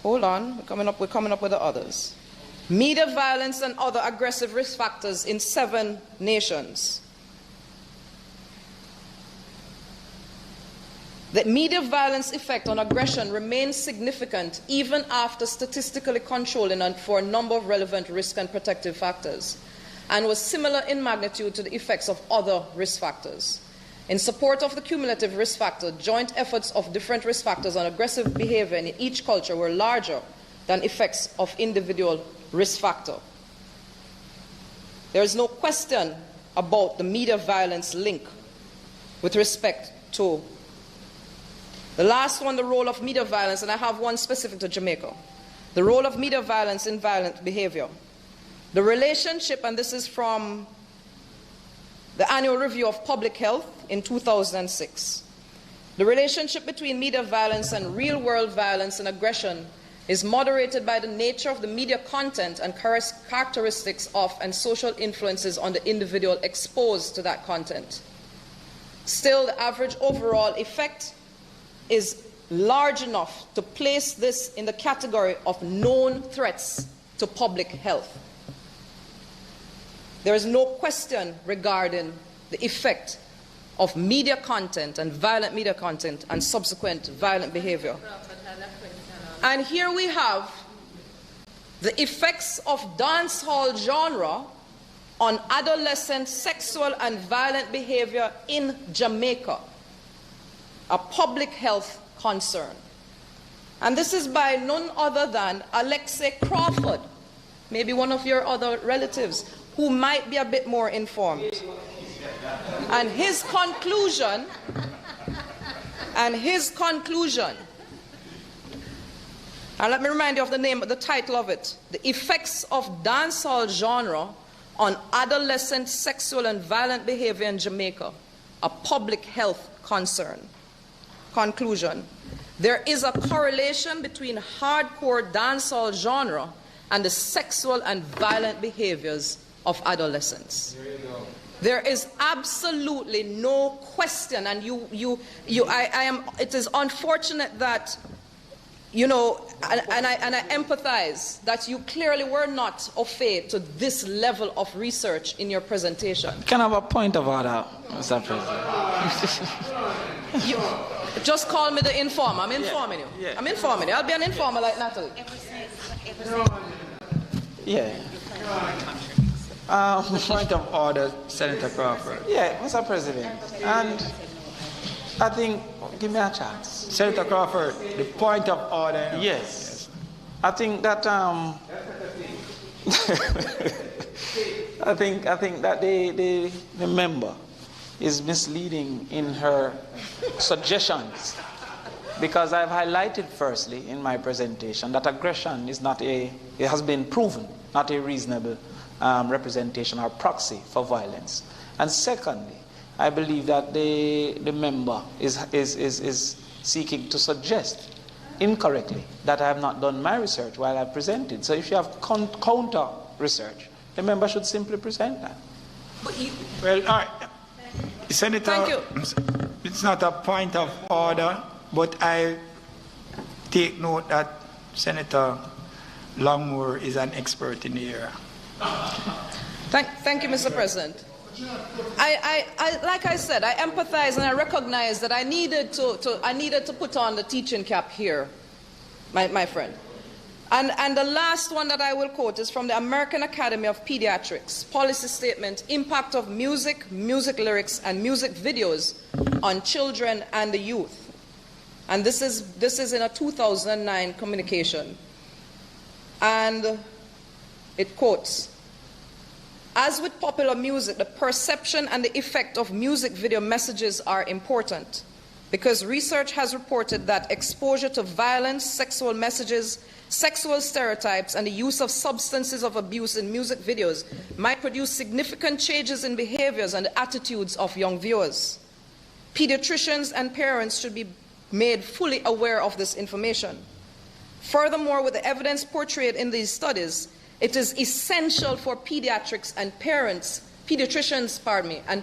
Hold on, we're coming up with the others. Media violence and other aggressive risk factors in 7 nations. The media violence effect on aggression remains significant even after statistically controlling for a number of relevant risk and protective factors, and was similar in magnitude to the effects of other risk factors. In support of the cumulative risk factor, joint efforts of different risk factors on aggressive behavior in each culture were larger than effects of individual risk factor. There is no question about the media violence link with respect to the last one, the role of media violence, and I have one specific to Jamaica. The role of media violence in violent behavior. The relationship, and this is from the annual review of public health in 2006. The relationship between media violence and real-world violence and aggression is moderated by the nature of the media content and characteristics of and social influences on the individual exposed to that content. Still, the average overall effect is large enough to place this in the category of known threats to public health. There is no question regarding the effect of media content and violent media content and subsequent violent behavior. And here we have the effects of dancehall genre on adolescent sexual and violent behavior in Jamaica, a public health concern. And this is by none other than Alexei Crawford, maybe one of your other relatives, who might be a bit more informed. And his conclusion, and let me remind you of the name, the title of it, The Effects of Dancehall Genre on Adolescent Sexual and Violent Behavior in Jamaica, a Public Health Concern. Conclusion: there is a correlation between hardcore dancehall genre and the sexual and violent behaviors of adolescents. There you go. There is absolutely no question, and it is unfortunate that, you know, and I empathize that you clearly were not au fait to this level of research in your presentation. Can I have a point of order, Mr. President? Just call me the informer. I'm informing you. Yeah. I'm informing you. I'll be an informer like Natalie. Yeah. Point of order, Senator Crawford. Yeah, Mr. President. And I think, give me a chance. Senator Crawford, the point of order. Yes. I think that I think that the member is misleading in her suggestions, because I've highlighted firstly in my presentation that aggression is not it has been proven not a reasonable representation or proxy for violence. And secondly, I believe that the member is seeking to suggest incorrectly that I have not done my research while I presented. So if you have counter research, the member should simply present that. Well, all right. Senator, thank you. It's not a point of order, but I take note that Senator Longmore is an expert in the area. Thank you, Mr. President. I like I said, I empathize and I recognize that I needed to put on the teaching cap here, my friend. And the last one that I will quote is from the American Academy of Pediatrics policy statement: impact of music, music lyrics, and music videos on children and the youth. And this is in a 2009 communication. And it quotes: as with popular music, the perception and the effect of music video messages are important, because research has reported that exposure to violence, sexual messages, sexual stereotypes, and the use of substances of abuse in music videos might produce significant changes in behaviors and attitudes of young viewers. Pediatricians and parents should be made fully aware of this information. Furthermore, with the evidence portrayed in these studies, it is essential for pediatricians and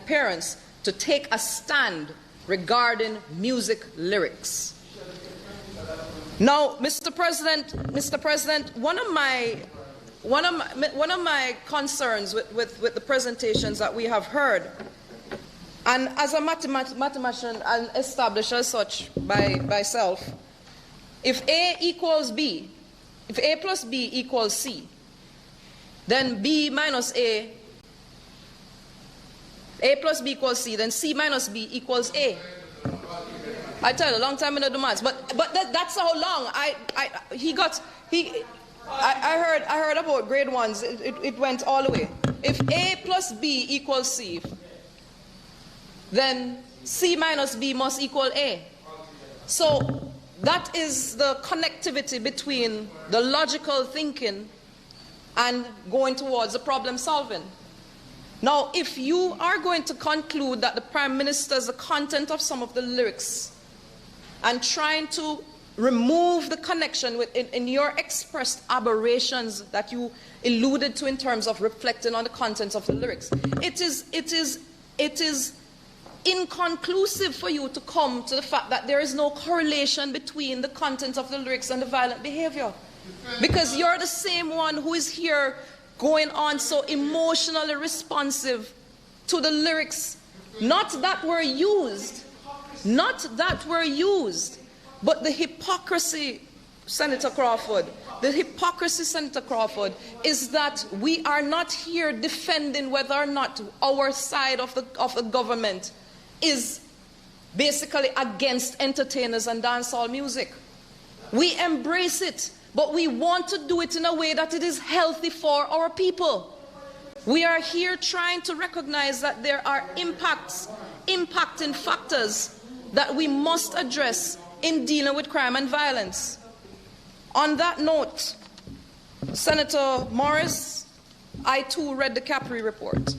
parents to take a stand regarding music lyrics. Now, Mr. President, one of my concerns with the presentations that we have heard, and as a mathematician and established as such by myself, if A equals B, if A plus B equals C, then B minus A plus B equals C, then C minus B equals A. I tell you, a long time in the maths, but that's how long I heard about grade ones. It went all the way. If A plus B equals C, then C minus B must equal A. So that is the connectivity between the logical thinking and going towards the problem solving. Now, if you are going to conclude that the Prime Minister's the content of some of the lyrics and trying to remove the connection in your expressed aberrations that you alluded to in terms of reflecting on the contents of the lyrics, it is inconclusive for you to come to the fact that there is no correlation between the content of the lyrics and the violent behavior. Because you're the same one who is here going on so emotionally responsive to the lyrics, not that were used, but the hypocrisy, Senator Crawford, is that we are not here defending whether or not our side of the government is basically against entertainers and dancehall music. We embrace it, but we want to do it in a way that it is healthy for our people. We are here trying to recognize that there are impacting factors that we must address in dealing with crime and violence. On that note, Senator Morris, I too read the Capri report,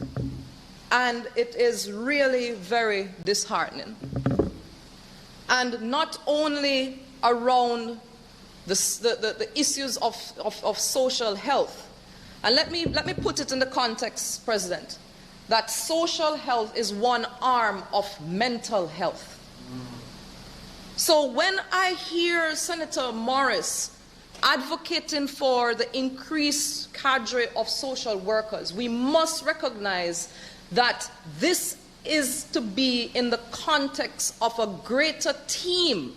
and it is really very disheartening. And not only around the issues of social health. And let me put it in the context, President, that social health is one arm of mental health. So when I hear Senator Morris advocating for the increased cadre of social workers, we must recognize that this is to be in the context of a greater team.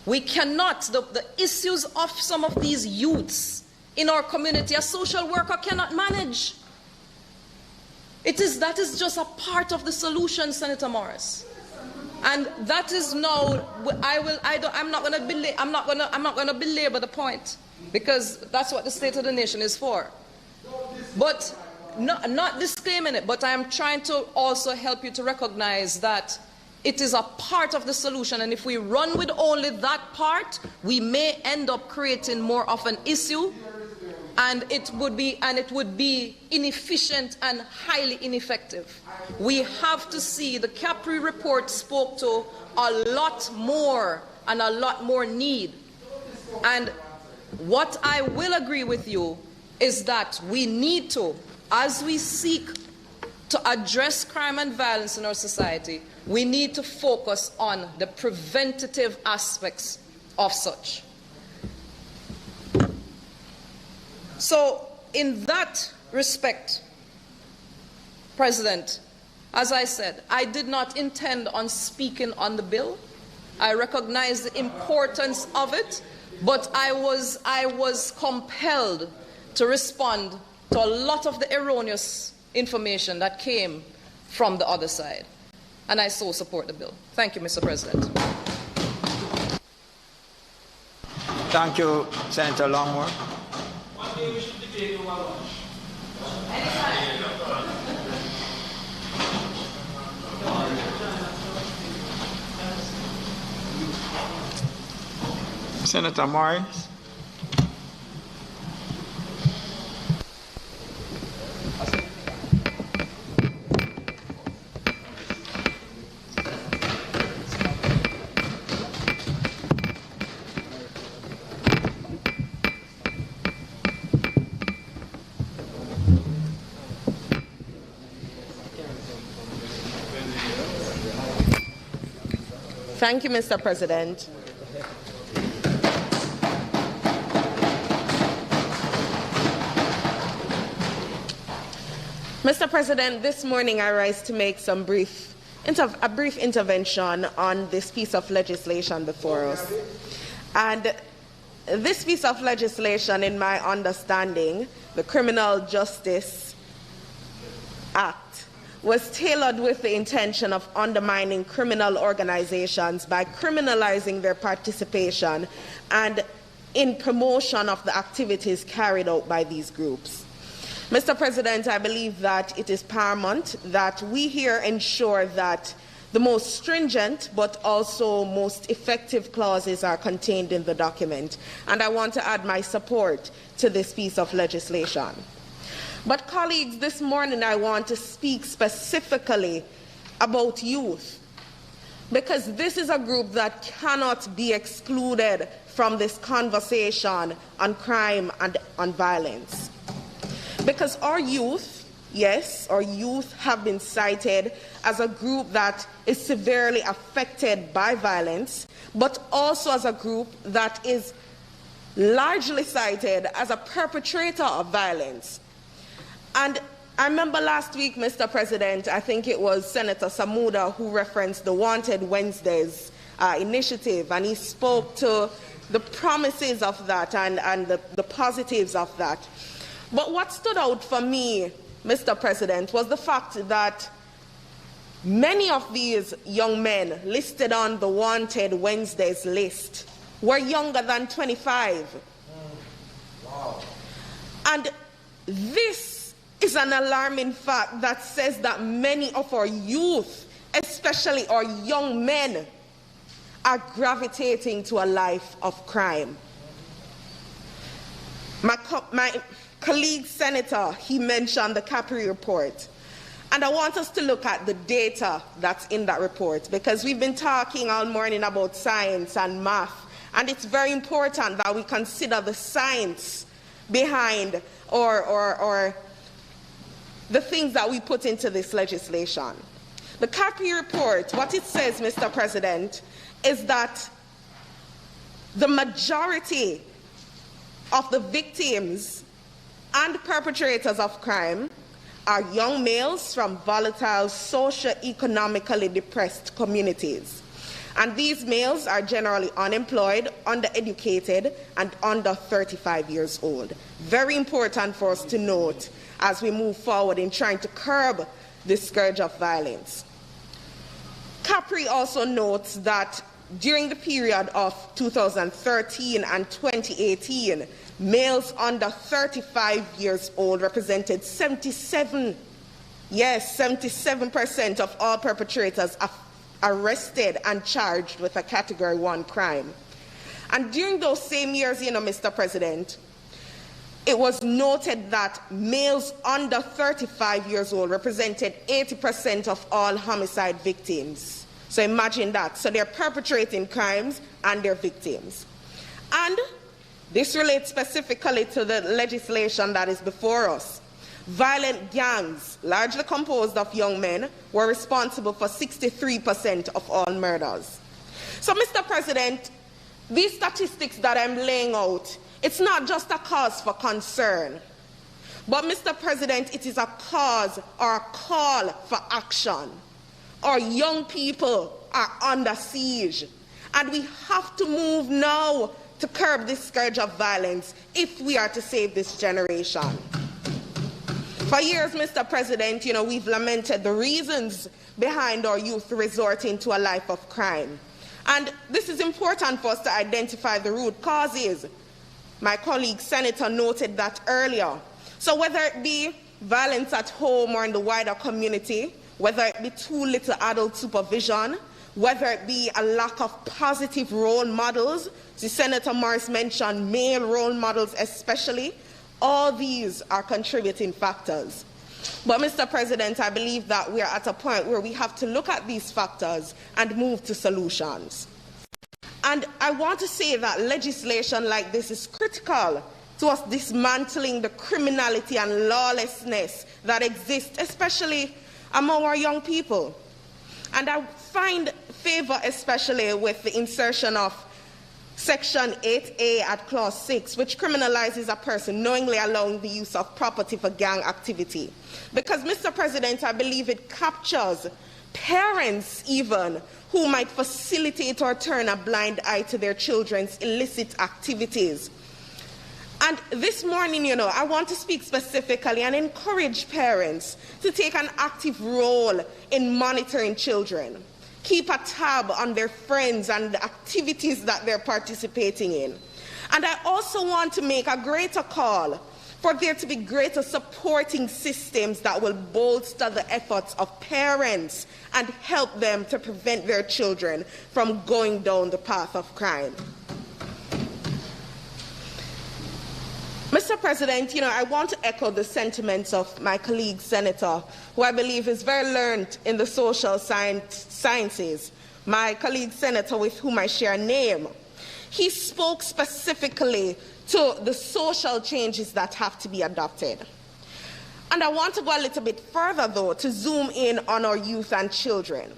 We cannot, the issues of some of these youths in our community, a social worker cannot manage. That is just a part of the solution, Senator Morris. And that is now, I'm not going to belabor the point, because that's what the State of the Nation is for. But not disclaiming it, but I am trying to also help you to recognize that it is a part of the solution, and if we run with only that part, we may end up creating more of an issue, and it would be inefficient and highly ineffective. We have to see, the Capri report spoke to a lot more and a lot more need. And what I will agree with you is that we need to, as we seek to address crime and violence in our society, we need to focus on the preventative aspects of such. So, in that respect, President, as I said, I did not intend on speaking on the bill. I recognize the importance of it, but I was compelled to respond to a lot of the erroneous information that came from the other side. And I so support the bill. Thank you, Mr. President. Thank you, Senator Longworth. One day we should debate over lunch. Senator Morris. Thank you, Mr. President. Mr. President, this morning I rise to make a brief intervention on this piece of legislation before us. And this piece of legislation, in my understanding, the Criminal Justice Act, was tailored with the intention of undermining criminal organizations by criminalizing their participation and in promotion of the activities carried out by these groups. Mr. President, I believe that it is paramount that we here ensure that the most stringent but also most effective clauses are contained in the document, and I want to add my support to this piece of legislation. But colleagues, this morning I want to speak specifically about youth, because this is a group that cannot be excluded from this conversation on crime and on violence. Because our youth, yes, our youth have been cited as a group that is severely affected by violence, but also as a group that is largely cited as a perpetrator of violence. And I remember last week, Mr. President, I think it was Senator Samuda who referenced the Wanted Wednesdays initiative, and he spoke to the promises of that and the positives of that. But what stood out for me, Mr. President, was the fact that many of these young men listed on the Wanted Wednesdays list were younger than 25. Wow. And this is an alarming fact that says that many of our youth, especially our young men, are gravitating to a life of crime. My colleague senator, he mentioned the Capri report. And I want us to look at the data that's in that report, because we've been talking all morning about science and math, and it's very important that we consider the science behind or the things that we put into this legislation. The Capri report, what it says, Mr. President, is that the majority of the victims and perpetrators of crime are young males from volatile, socio-economically depressed communities. And these males are generally unemployed, undereducated, and under 35 years old. Very important for us to note as we move forward in trying to curb this scourge of violence. Capri also notes that during the period of 2013 and 2018, males under 35 years old represented 77% of all perpetrators arrested and charged with a Category 1 crime. And during those same years, Mr. President, it was noted that males under 35 years old represented 80% of all homicide victims. So imagine that. So they're perpetrating crimes and they're victims. And this relates specifically to the legislation that is before us. Violent gangs, largely composed of young men, were responsible for 63% of all murders. So, Mr. President, these statistics that I'm laying out, it's not just a cause for concern, but, Mr. President, it is a cause or a call for action. Our young people are under siege, and we have to move now to curb this scourge of violence if we are to save this generation. For years, Mr. President, we've lamented the reasons behind our youth resorting to a life of crime. And this is important for us to identify the root causes. My colleague senator noted that earlier. So whether it be violence at home or in the wider community, whether it be too little adult supervision, whether it be a lack of positive role models, as Senator Morris mentioned, male role models especially, all these are contributing factors. But, Mr. President, I believe that we are at a point where we have to look at these factors and move to solutions. And I want to say that legislation like this is critical to us dismantling the criminality and lawlessness that exists, especially among our young people. And I find favor especially with the insertion of Section 8A at Clause 6, which criminalizes a person knowingly allowing the use of property for gang activity. Because, Mr. President, I believe it captures parents even who might facilitate or turn a blind eye to their children's illicit activities. And this morning, I want to speak specifically and encourage parents to take an active role in monitoring children. Keep a tab on their friends and the activities that they're participating in. And I also want to make a greater call for there to be greater supporting systems that will bolster the efforts of parents and help them to prevent their children from going down the path of crime. Mr. President, I want to echo the sentiments of my colleague Senator, who I believe is very learned in the social sciences, my colleague Senator with whom I share a name. He spoke specifically to the social changes that have to be adopted. And I want to go a little bit further, though, to zoom in on our youth and children.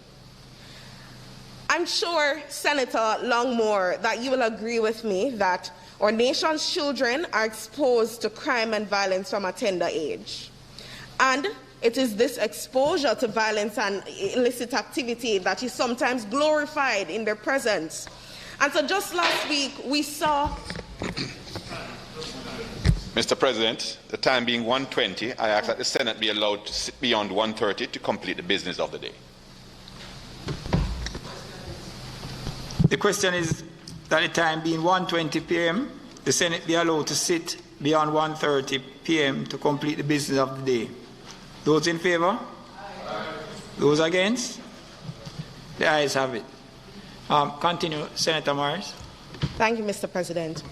I'm sure, Senator Longmore, that you will agree with me that our nation's children are exposed to crime and violence from a tender age. And it is this exposure to violence and illicit activity that is sometimes glorified in their presence. And so just last week, we saw... Mr. President, the time being 1:20, I ask that the Senate be allowed to sit beyond 1:30 to complete the business of the day. The question is that the time being 1:20 p.m., the Senate be allowed to sit beyond 1:30 p.m. to complete the business of the day. Those in favor? Aye. Those against? The ayes have it. Continue, Senator Morris. Thank you, Mr. President.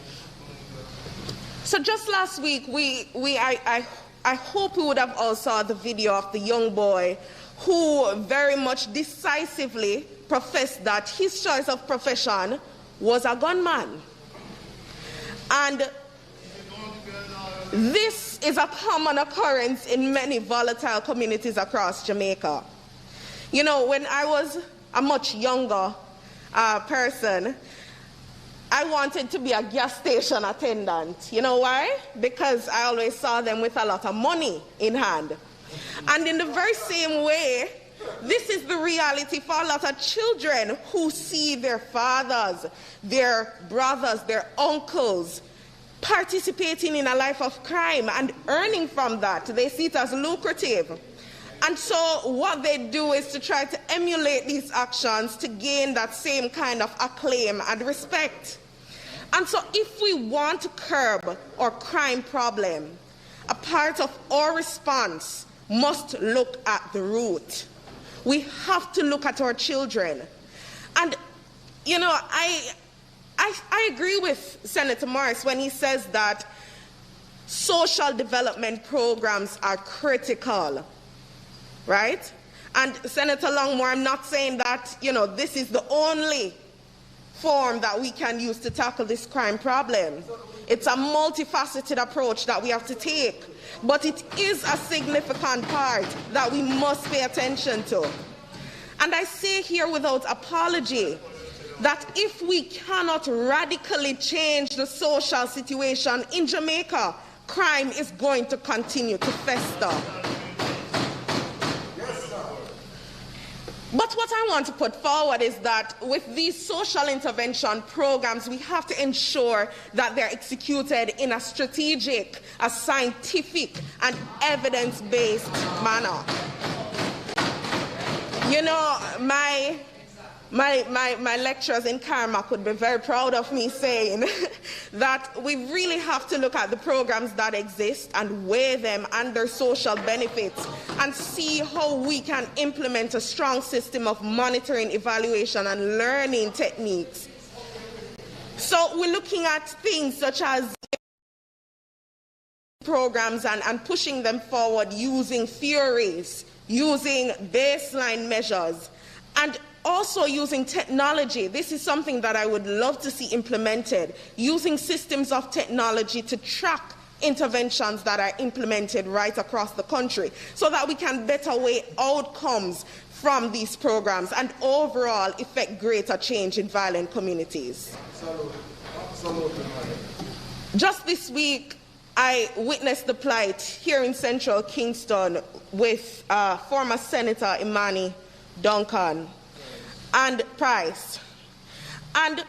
So just last week, I hope we would have all saw the video of the young boy who very much decisively professed that his choice of profession was a gunman. And this is a common occurrence in many volatile communities across Jamaica. When I was a much younger person, I wanted to be a gas station attendant. You know why? Because I always saw them with a lot of money in hand. And in the very same way, this is the reality for a lot of children who see their fathers, their brothers, their uncles participating in a life of crime and earning from that. They see it as lucrative. And so what they do is to try to emulate these actions to gain that same kind of acclaim and respect. And so if we want to curb our crime problem, a part of our response must look at the root. We have to look at our children. And, I agree with Senator Morris when he says that social development programs are critical, right? And Senator Longmore, I'm not saying that, this is the only form that we can use to tackle this crime problem. It's a multifaceted approach that we have to take, but it is a significant part that we must pay attention to. And I say here without apology that if we cannot radically change the social situation in Jamaica, crime is going to continue to fester. But what I want to put forward is that with these social intervention programs, we have to ensure that they're executed in a strategic, a scientific, and evidence-based manner. My lecturers in Karma could be very proud of me saying that we really have to look at the programs that exist and weigh them and their social benefits and see how we can implement a strong system of monitoring, evaluation, and learning techniques. So we're looking at things such as programs and pushing them forward using theories, using baseline measures, and also using technology. This is something that I would love to see implemented, using systems of technology to track interventions that are implemented right across the country so that we can better weigh outcomes from these programs and overall effect greater change in violent communities. Just this week, I witnessed the plight here in central Kingston with former Senator Imani Duncan and Price. And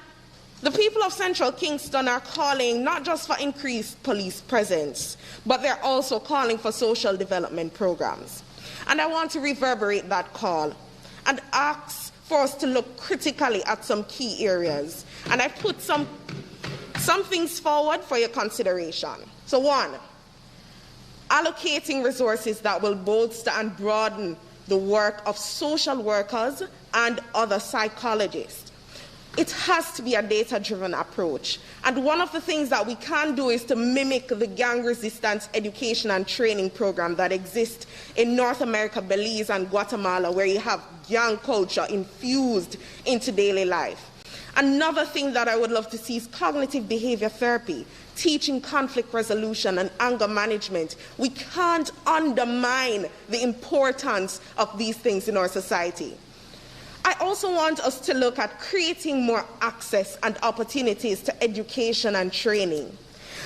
the people of central Kingston are calling not just for increased police presence, but they're also calling for social development programs. And I want to reverberate that call and ask for us to look critically at some key areas. And I've put some things forward for your consideration. So 1, allocating resources that will bolster and broaden the work of social workers and other psychologists. It has to be a data-driven approach. And one of the things that we can do is to mimic the gang resistance education and training program that exists in North America, Belize, and Guatemala, where you have gang culture infused into daily life. Another thing that I would love to see is cognitive behavior therapy, teaching conflict resolution and anger management. We can't undermine the importance of these things in our society. I also want us to look at creating more access and opportunities to education and training.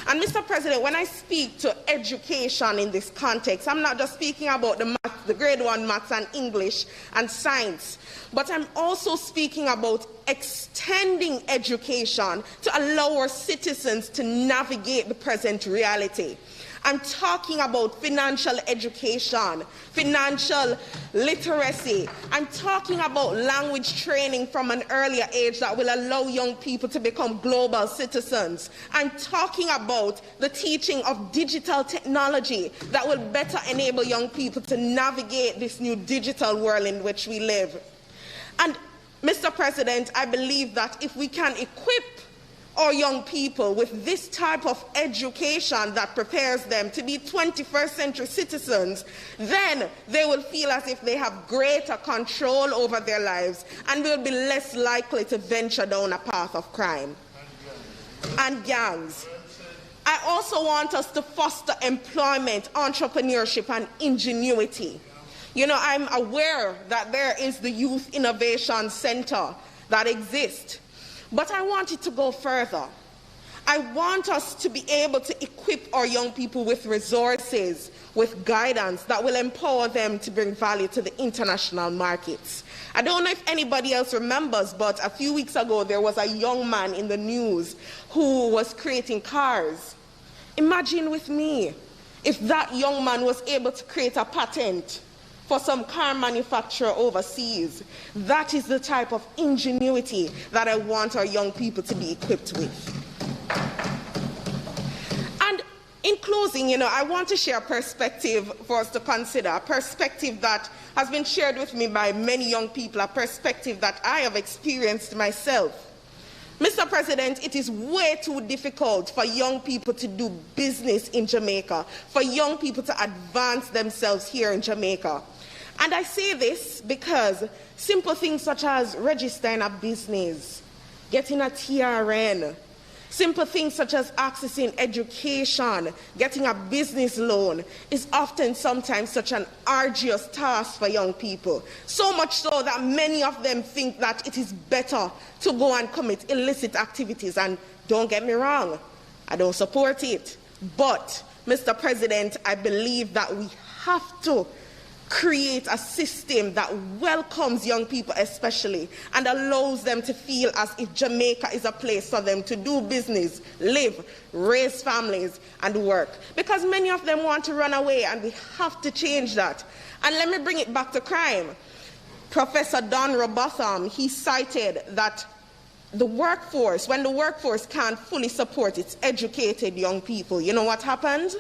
And Mr. President, when I speak to education in this context, I'm not just speaking about the grade 1 maths and English and science, but I'm also speaking about extending education to allow our citizens to navigate the present reality. I'm talking about financial education, financial literacy. I'm talking about language training from an earlier age that will allow young people to become global citizens. I'm talking about the teaching of digital technology that will better enable young people to navigate this new digital world in which we live. And Mr. President, I believe that if we can equip our young people with this type of education that prepares them to be 21st century citizens, then they will feel as if they have greater control over their lives and will be less likely to venture down a path of crime and gangs. I also want us to foster employment, entrepreneurship, and ingenuity. You know, I'm aware that there is the Youth Innovation Center that exists. But I want it to go further. I want us to be able to equip our young people with resources, with guidance that will empower them to bring value to the international markets. I don't know if anybody else remembers, but a few weeks ago there was a young man in the news who was creating cars. Imagine with me if that young man was able to create a patent for some car manufacturer overseas. That is the type of ingenuity that I want our young people to be equipped with. And in closing, I want to share a perspective for us to consider, a perspective that has been shared with me by many young people, a perspective that I have experienced myself. Mr. President, it is way too difficult for young people to do business in Jamaica, for young people to advance themselves here in Jamaica. And I say this because simple things such as registering a business, getting a TRN, simple things such as accessing education, getting a business loan is often sometimes such an arduous task for young people. So much so that many of them think that it is better to go and commit illicit activities. And don't get me wrong, I don't support it. But, Mr. President, I believe that we have to create a system that welcomes young people especially and allows them to feel as if Jamaica is a place for them to do business, live, raise families, and work. Because many of them want to run away, and we have to change that. And let me bring it back to crime. Professor Don Robotham, he cited that the workforce, when the workforce can't fully support its educated young people, you know what happens?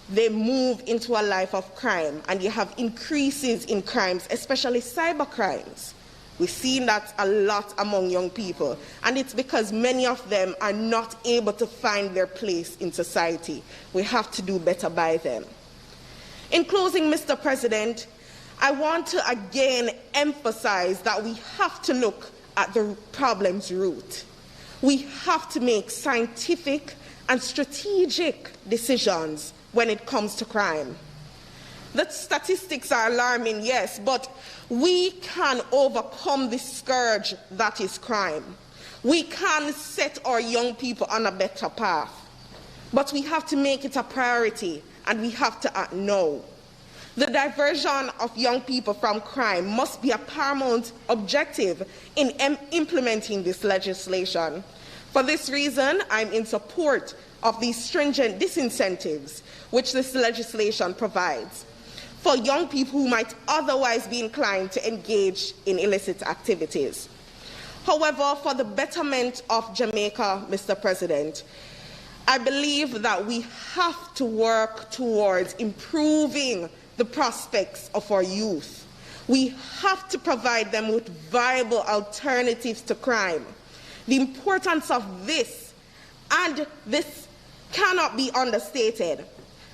They move into a life of crime, and you have increases in crimes, especially cyber crimes. We've seen that a lot among young people, and it's because many of them are not able to find their place in society. We have to do better by them. In closing, Mr. President, I want to again emphasize that we have to look at the problem's root. We have to make scientific and strategic decisions when it comes to crime. The statistics are alarming, yes, but we can overcome the scourge that is crime. We can set our young people on a better path. But we have to make it a priority, and we have to act now. The diversion of young people from crime must be a paramount objective in implementing this legislation. For this reason, I'm in support of these stringent disincentives which this legislation provides for young people who might otherwise be inclined to engage in illicit activities. However, for the betterment of Jamaica, Mr. President, I believe that we have to work towards improving the prospects of our youth. We have to provide them with viable alternatives to crime. The importance of this, and this cannot be understated,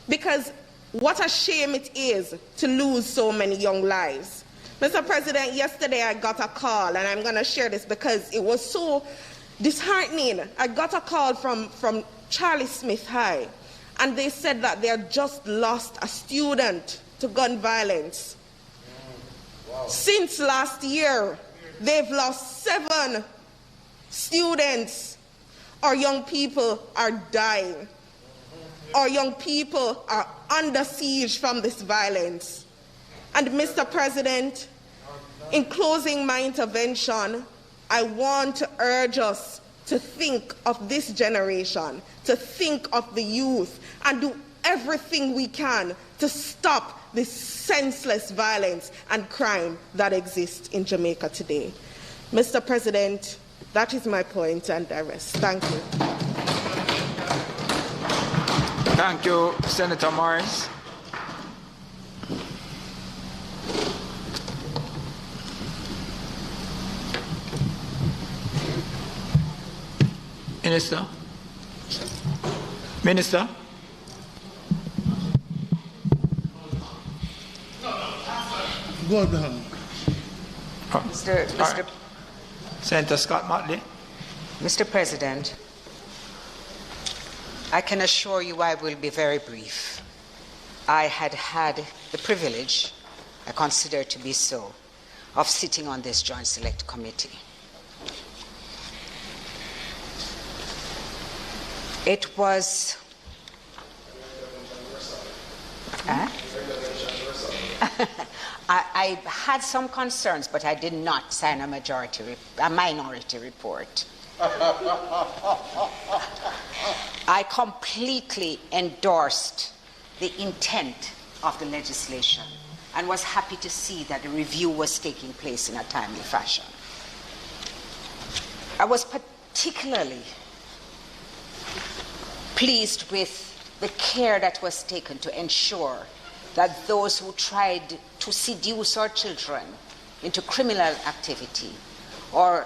because what a shame it is to lose so many young lives. Mr. President, yesterday I got a call, and I'm going to share this because it was so disheartening. I got a call from Charlie Smith High, and they said that they had just lost a student to gun violence. Wow. Since last year, they've lost 7 students. Our young people are dying. Our young people are under siege from this violence. And Mr. President, in closing my intervention, I want to urge us to think of this generation, to think of the youth, and do everything we can to stop this senseless violence and crime that exists in Jamaica today. Mr. President, that is my point, and I rest. Thank you. Thank you, Senator Morris. Minister? Minister? Go ahead. Mr. Senator Scott Motley. Mr. President, I can assure you I will be very brief. I had the privilege, I consider to be so, of sitting on this Joint Select Committee. It was... I had some concerns, but I did not sign a minority report. I completely endorsed the intent of the legislation and was happy to see that the review was taking place in a timely fashion. I was particularly pleased with the care that was taken to ensure that those who tried to seduce our children into criminal activity or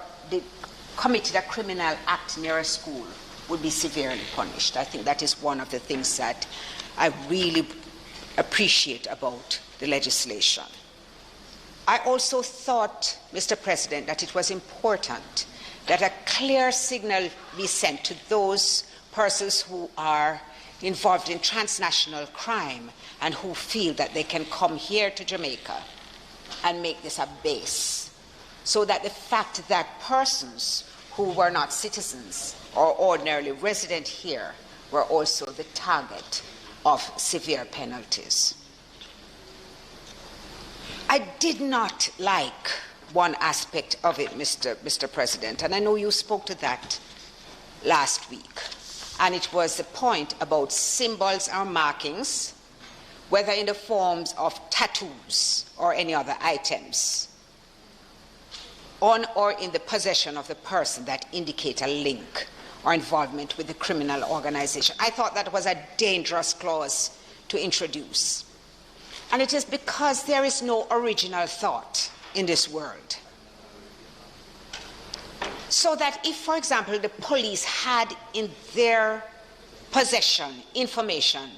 committed a criminal act near a school would be severely punished. I think that is one of the things that I really appreciate about the legislation. I also thought, Mr. President, that it was important that a clear signal be sent to those persons who are involved in transnational crime and who feel that they can come here to Jamaica and make this a base, so that the fact that persons who were not citizens or ordinarily resident here were also the target of severe penalties. I did not like one aspect of it, Mr. President, and I know you spoke to that last week, and it was the point about symbols or markings, whether in the forms of tattoos or any other items, on or in the possession of the person that indicate a link or involvement with the criminal organization. I thought that was a dangerous clause to introduce. And it is because there is no original thought in this world. So that if, for example, the police had in their possession information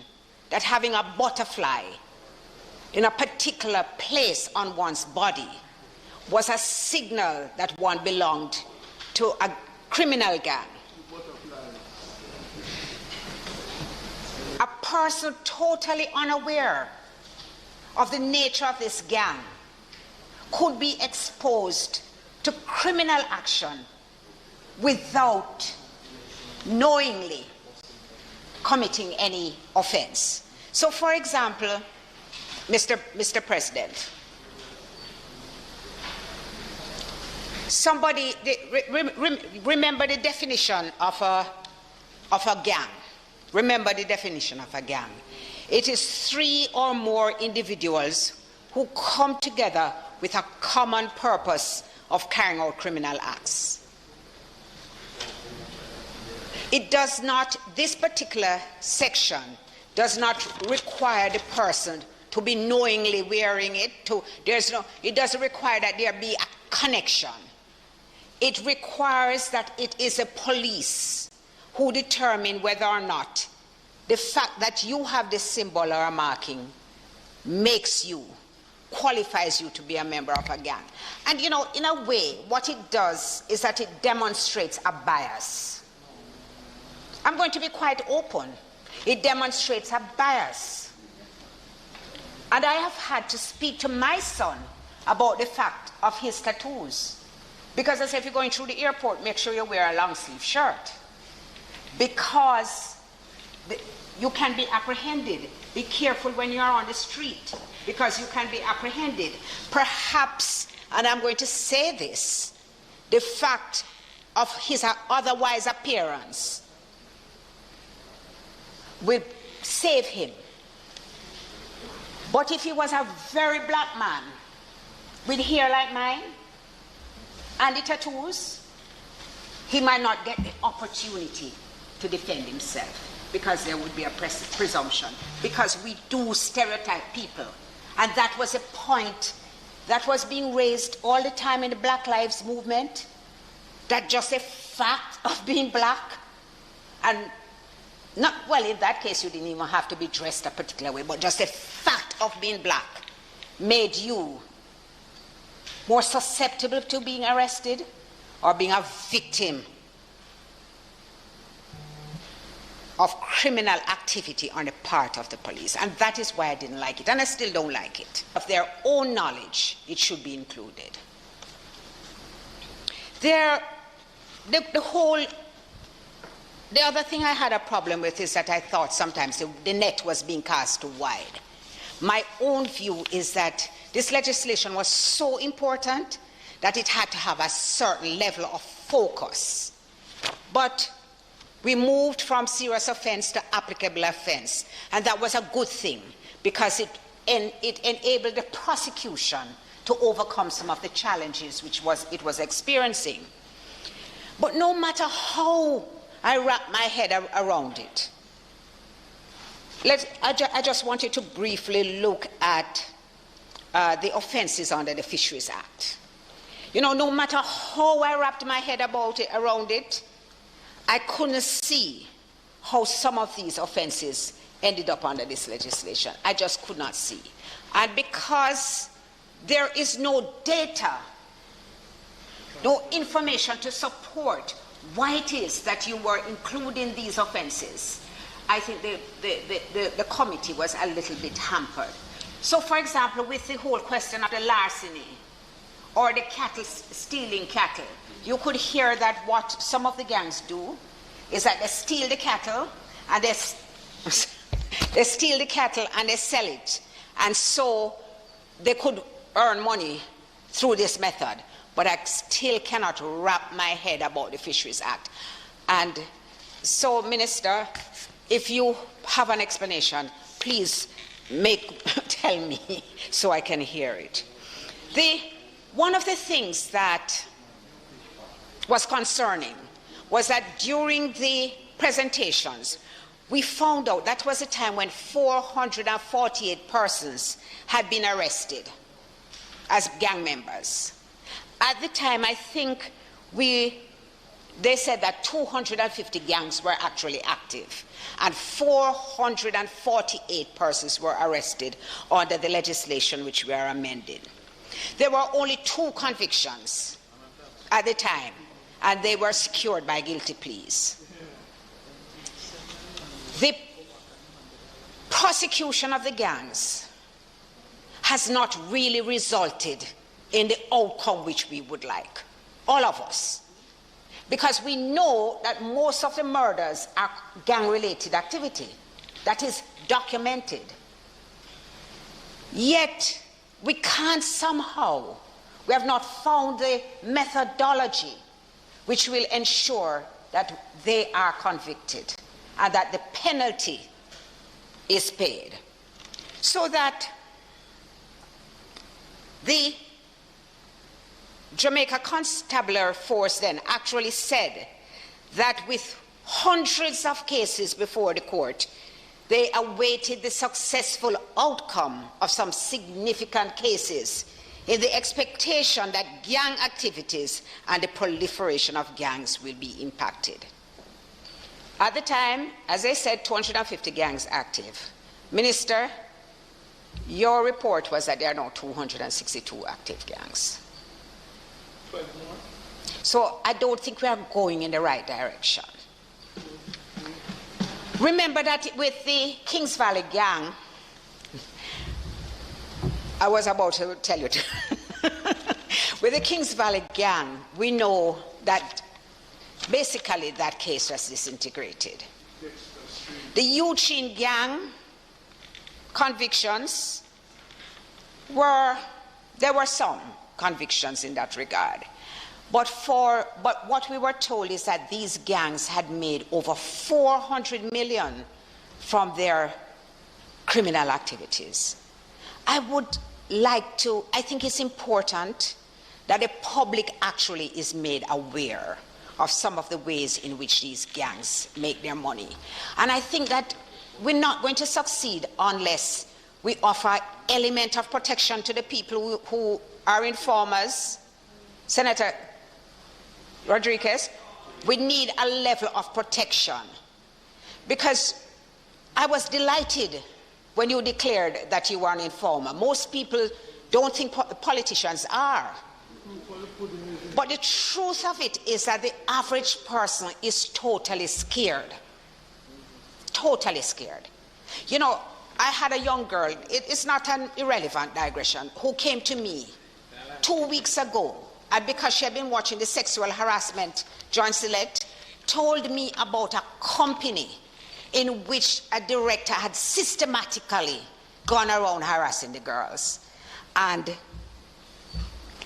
that having a butterfly in a particular place on one's body was a signal that one belonged to a criminal gang, a person totally unaware of the nature of this gang could be exposed to criminal action without knowingly committing any offense. So, for example, Mr. President, somebody, remember the definition of a gang. Remember the definition of a gang. It is 3 or more individuals who come together with a common purpose of carrying out criminal acts. It does not, this particular section does not require the person to be knowingly wearing it. It doesn't require that there be a connection. It requires that it is a police who determine whether or not the fact that you have this symbol or a marking qualifies you to be a member of a gang. And you know, in a way, what it does is that it demonstrates a bias. I'm going to be quite open. It demonstrates a bias. And I have had to speak to my son about the fact of his tattoos. Because I said, if you're going through the airport, make sure you wear a long sleeve shirt. Because you can be apprehended. Be careful when you're on the street, because you can be apprehended. Perhaps, and I'm going to say this, the fact of his otherwise appearance will save him. But if he was a very black man with hair like mine and the tattoos, he might not get the opportunity to defend himself, because there would be a presumption, because we do stereotype people. And that was a point that was being raised all the time in the Black Lives Movement, that just a fact of being black, and not, well, in that case you didn't even have to be dressed a particular way, but just a fact of being black made you more susceptible to being arrested or being a victim of criminal activity on the part of the police. And that is why I didn't like it, and I still don't like it. Of their own knowledge, it should be included. The other thing I had a problem with is that I thought sometimes the net was being cast too wide. My own view is that this legislation was so important that it had to have a certain level of focus. But we moved from serious offense to applicable offense, and that was a good thing, because it enabled the prosecution to overcome some of the challenges which it was experiencing. But no matter how I wrap my head around it, I just wanted to briefly look at the offenses under the Fisheries Act. You know, no matter how I wrapped my head around it, I couldn't see how some of these offenses ended up under this legislation. I just could not see. And because there is no data, no information to support why it is that you were including these offenses, I think the committee was a little bit hampered. So, for example, with the whole question of the larceny or the cattle, stealing cattle, you could hear that what some of the gangs do is that they steal the cattle and they steal the cattle and they sell it, and so they could earn money through this method. But I still cannot wrap my head about the Fisheries Act. And so, Minister, if you have an explanation, please tell me so I can hear it. One of the things that was concerning was that during the presentations, we found out that was a time when 448 persons had been arrested as gang members. At the time, I think they said that 250 gangs were actually active, and 448 persons were arrested under the legislation which we are amending. There were only 2 convictions at the time, and they were secured by guilty pleas. The prosecution of the gangs has not really resulted in the outcome which we would like, all of us. Because we know that most of the murders are gang-related activity. That is documented. Yet, we can't somehow, we have not found the methodology which will ensure that they are convicted and that the penalty is paid. So that the Jamaica Constabulary Force then actually said that with hundreds of cases before the court, they awaited the successful outcome of some significant cases in the expectation that gang activities and the proliferation of gangs will be impacted. At the time, as I said, 250 gangs active. Minister, your report was that there are now 262 active gangs. So I don't think we are going in the right direction. Remember that with the Kings Valley gang, I was about to tell you. With the Kings Valley gang, we know that basically that case was disintegrated. The Eugene gang convictions there were some convictions in that regard. But what we were told is that these gangs had made over 400 million from their criminal activities. I think it's important that the public actually is made aware of some of the ways in which these gangs make their money. And I think that we're not going to succeed unless we offer element of protection to the people who are informers. Senator Rodriguez, we need a level of protection, because I was delighted when you declared that you were an informer. Most people don't think politicians are. But the truth of it is that the average person is totally scared. Totally scared. You know, I had a young girl, it's not an irrelevant digression, who came to me 2 weeks ago, and because she had been watching the sexual harassment Joint Select, told me about a company in which a director had systematically gone around harassing the girls. And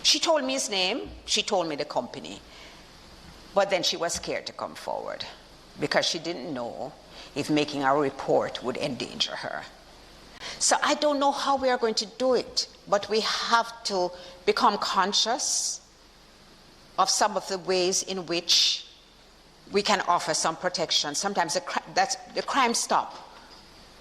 she told me his name, she told me the company, but then she was scared to come forward because she didn't know if making a report would endanger her. So I don't know how we are going to do it, but we have to become conscious of some of the ways in which we can offer some protection. Sometimes the Crime Stop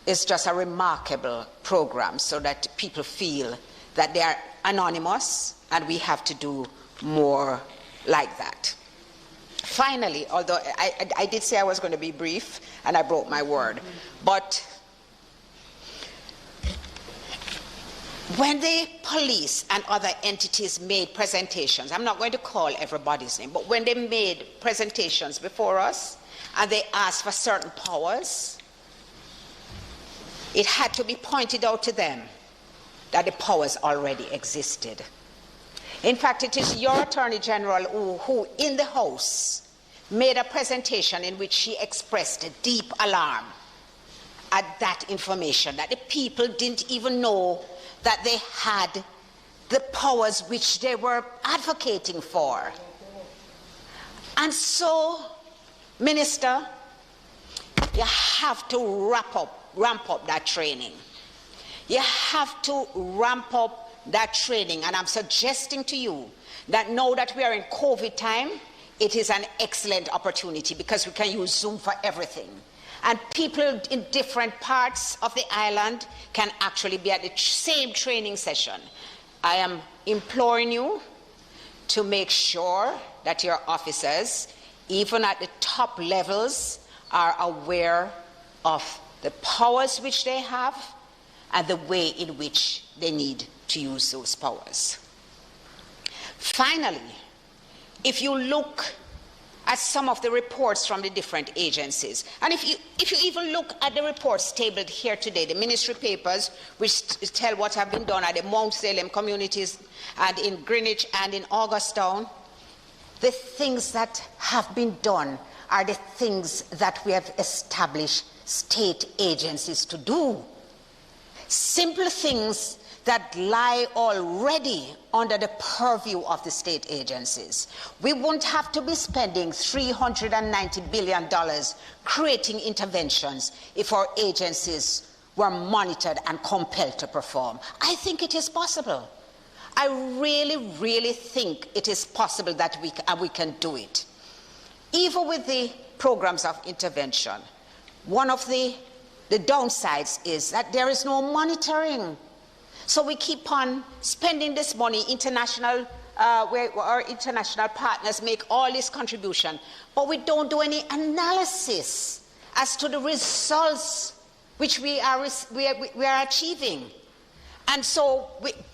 is just a remarkable program so that people feel that they are anonymous, and we have to do more like that. Finally, although I did say I was going to be brief, and I broke my word, but when the police and other entities made presentations, I'm not going to call everybody's name, but when they made presentations before us and they asked for certain powers, it had to be pointed out to them that the powers already existed. In fact, it is your Attorney General who in the House made a presentation in which she expressed a deep alarm at that information, that the people didn't even know that they had the powers which they were advocating for. And so, Minister, you have to ramp up that training. You have to ramp up that training. And I'm suggesting to you that now that we are in COVID time, it is an excellent opportunity because we can use Zoom for everything. And people in different parts of the island can actually be at the same training session. I am imploring you to make sure that your officers, even at the top levels, are aware of the powers which they have and the way in which they need to use those powers. Finally, if you look at some of the reports from the different agencies. And if you even look at the reports tabled here today, the ministry papers, which tell what have been done at the Mount Salem communities and in Greenwich and in Augustown, the things that have been done are the things that we have established state agencies to do. Simple things that lie already under the purview of the state agencies. We won't have to be spending $390 billion creating interventions if our agencies were monitored and compelled to perform. I think it is possible. I really, really think it is possible that we can do it. Even with the programs of intervention, one of the downsides is that there is no monitoring. So we keep on spending this money, where our international partners make all this contribution, but we don't do any analysis as to the results which we are achieving. And so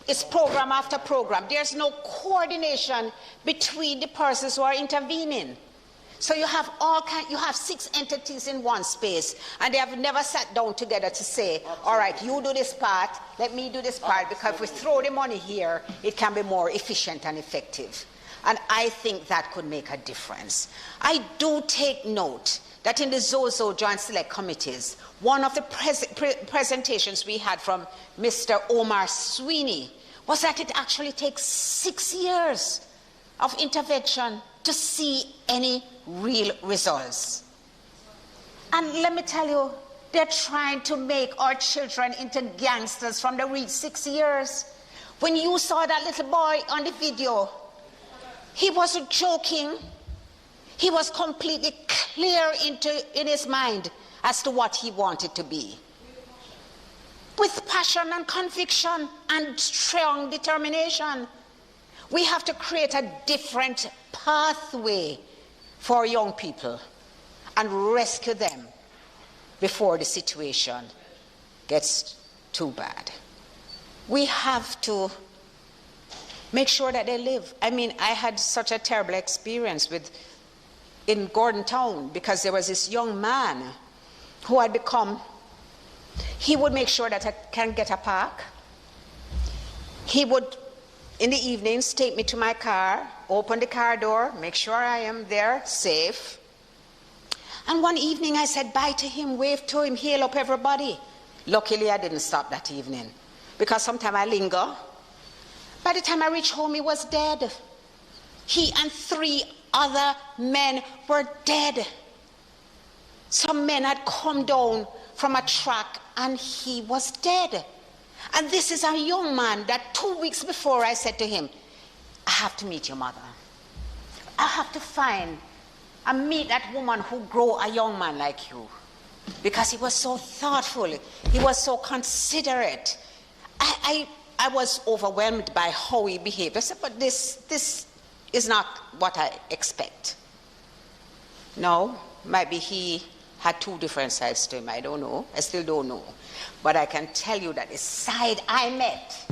it's program after program. There's no coordination between the persons who are intervening. So you have you have 6 entities in one space, and they have never sat down together to say, all right, you do this part, let me do this part, because if we throw the money here, it can be more efficient and effective. And I think that could make a difference. I do take note that in the Zozo Joint Select Committees, one of the presentations we had from Mr. Omar Sweeney was that it actually takes 6 years of intervention to see any real results. And let me tell you, they're trying to make our children into gangsters from the reach 6 years. When you saw that little boy on the video, he wasn't joking. He was completely clear in his mind as to what he wanted to be. With passion and conviction and strong determination. We have to create a different pathway for young people and rescue them before the situation gets too bad. We have to make sure that they live. I mean, I had such a terrible experience in Gordon Town, because there was this young man who had he would make sure that I can get a park. He would, in the evenings, take me to my car, open the car door, make sure I am there, safe. And one evening I said bye to him, waved to him, hail up everybody. Luckily I didn't stop that evening, because sometimes I linger. By the time I reached home, he was dead. He and 3 other men were dead. Some men had come down from a track and he was dead. And this is a young man that 2 weeks before I said to him, I have to meet your mother. I have to find and meet that woman who grew a young man like you. Because he was so thoughtful. He was so considerate. I was overwhelmed by how he behaved. I said, but this is not what I expect. No, maybe he had 2 different sides to him. I don't know. I still don't know. But I can tell you that the side I met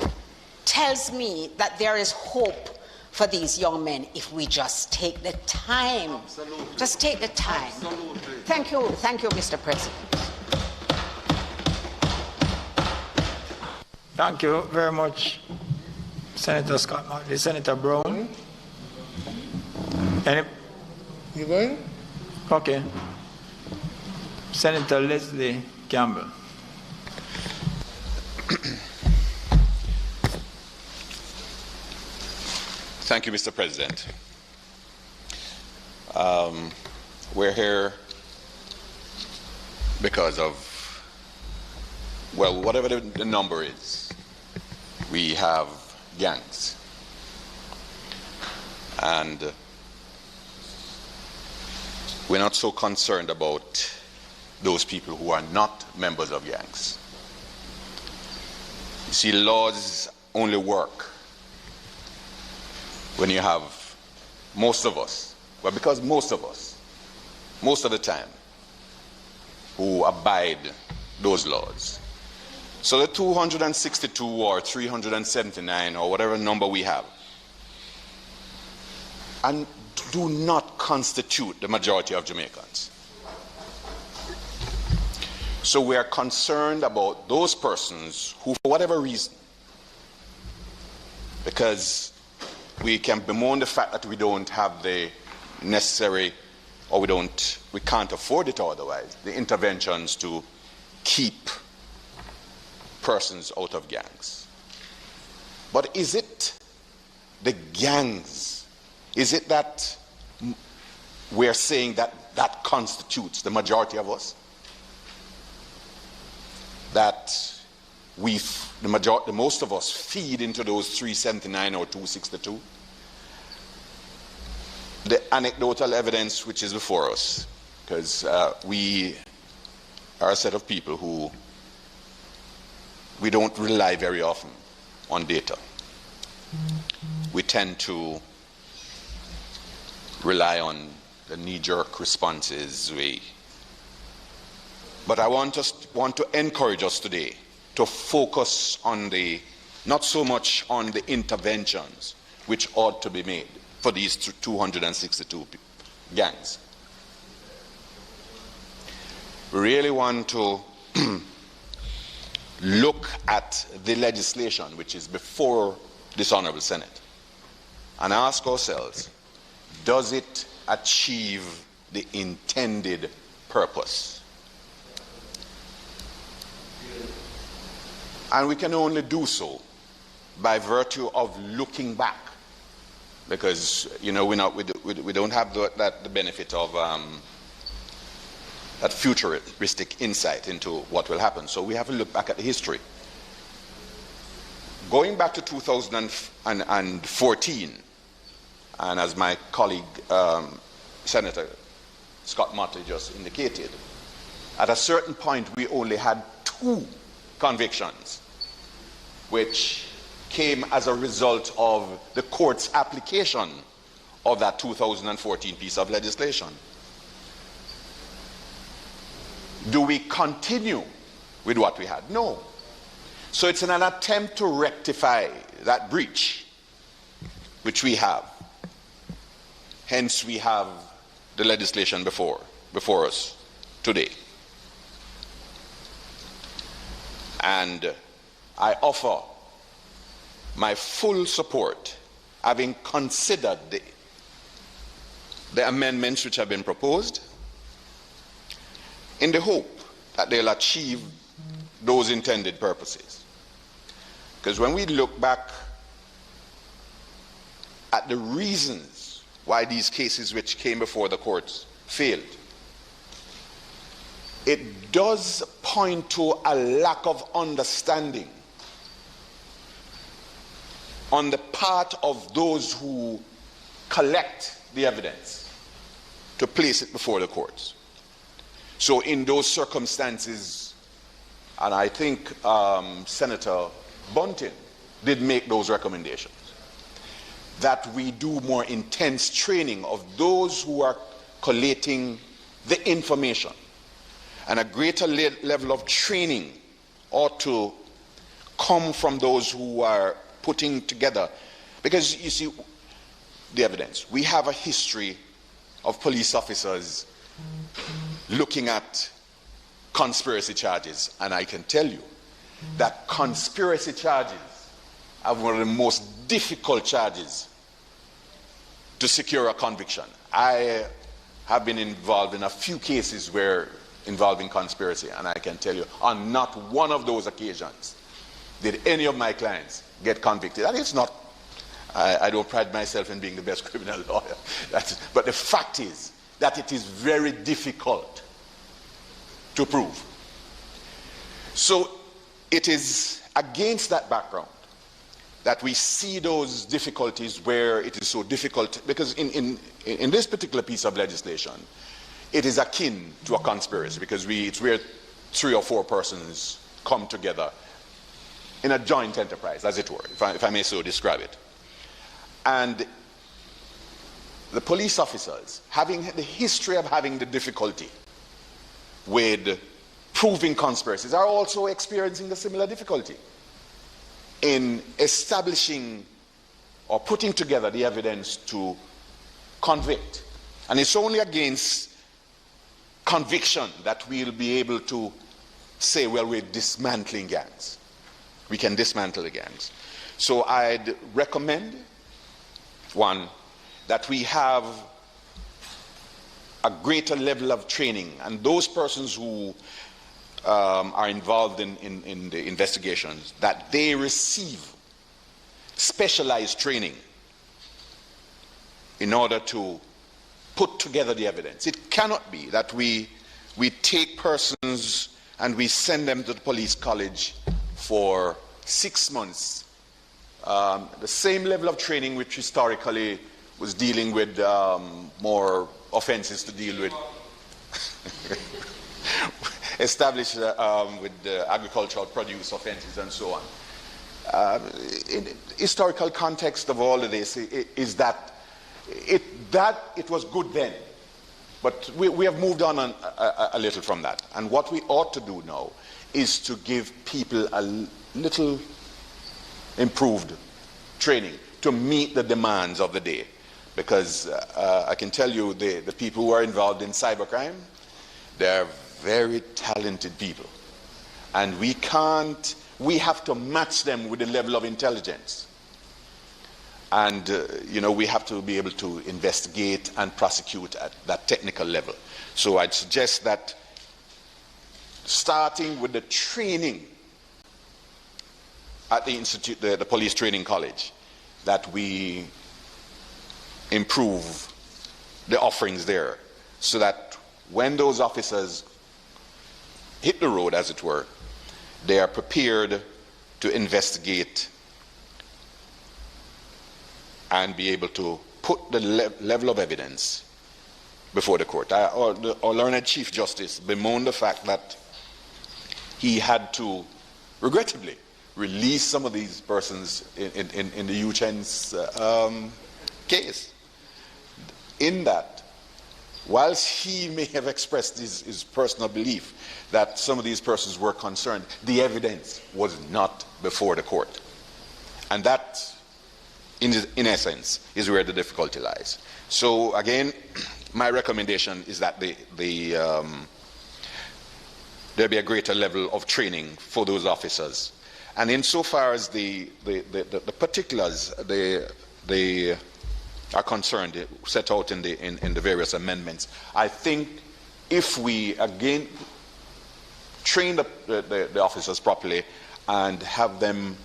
tells me that there is hope for these young men if we just take the time. Absolutely. Just take the time. Absolutely. Thank you, Mr. President. Thank you very much, Senator Scott Martley. Senator Brown. You going? Okay. Senator Leslie Campbell. Thank you, Mr. President. We're here because of, well, whatever the number is, we have gangs. And we're not so concerned about those people who are not members of gangs. You see, laws only work when you have most of us, well, because most of us, most of the time, who abide those laws. So the 262 or 379 or whatever number we have, and do not constitute the majority of Jamaicans. So we are concerned about those persons who, for whatever reason, because we can bemoan the fact that we don't have the necessary, or we can't afford it otherwise, the interventions to keep persons out of gangs. But is it the gangs? Is it that we're saying that that constitutes the majority of us? That most of us feed into those 379 or 262? The anecdotal evidence which is before us, because we are a set of people who we don't rely very often on data. We tend to rely on the knee-jerk responses. But I want to encourage us today to focus on not so much on the interventions which ought to be made for these 262 gangs. We really want to look at the legislation which is before this Honorable Senate and ask ourselves, does it achieve the intended purpose? And we can only do so by virtue of looking back, because we don't have the benefit of that futuristic insight into what will happen. So we have to look back at the history. Going back to 2014, and as my colleague Senator Scott Motley just indicated, at a certain point we only had 2 convictions which came as a result of the court's application of that 2014 piece of legislation. Do we continue with what we had? No. So it's an attempt to rectify that breach which we have. Hence we have the legislation before us today. And I offer my full support, having considered the amendments which have been proposed, in the hope that they'll achieve those intended purposes. Because when we look back at the reasons why these cases which came before the courts failed, it does point to a lack of understanding on the part of those who collect the evidence to place it before the courts. So in those circumstances, and I think Senator Bunting did make those recommendations, that we do more intense training of those who are collating the information. And a greater level of training ought to come from those who are putting together. Because you see, the evidence. We have a history of police officers looking at conspiracy charges. And I can tell you that conspiracy charges are one of the most difficult charges to secure a conviction. I have been involved in a few cases involving conspiracy, and I can tell you, on not one of those occasions did any of my clients get convicted. And it's not, I don't pride myself in being the best criminal lawyer, but the fact is that it is very difficult to prove. So it is against that background that we see those difficulties where it is so difficult, because in this particular piece of legislation, it is akin to a conspiracy, because it's where 3 or 4 persons come together in a joint enterprise, as it were, if I may so describe it. And the police officers, having the history of having the difficulty with proving conspiracies, are also experiencing a similar difficulty in establishing or putting together the evidence to convict. And it's only against conviction that we'll be able to say, well, we're dismantling gangs. We can dismantle the gangs. So I'd recommend, one, that we have a greater level of training, and those persons who are involved in the investigations, that they receive specialized training in order to put together the evidence. It cannot be that we take persons and we send them to the police college for 6 months. The same level of training which historically was dealing with more offenses to deal with, established with agricultural produce offenses and so on. In historical context of all of this is that it was good then, but we have moved on a little from that. And what we ought to do now is to give people a little improved training to meet the demands of the day. Because I can tell you the people who are involved in cybercrime, they're very talented people. And we have to match them with the level of intelligence. And, we have to be able to investigate and prosecute at that technical level. So I'd suggest that starting with the training at the institute, the police training college, that we improve the offerings there, so that when those officers hit the road, as it were, they are prepared to investigate and be able to put the level of evidence before the court. Our learned Chief Justice bemoaned the fact that he had to, regrettably, release some of these persons in the Uchen's case. In that, whilst he may have expressed his personal belief that some of these persons were concerned, the evidence was not before the court. And that, in essence, is where the difficulty lies. So again, my recommendation is that there be a greater level of training for those officers. And insofar as the particulars they are concerned, set out in the various amendments, I think if we again train the officers properly and have them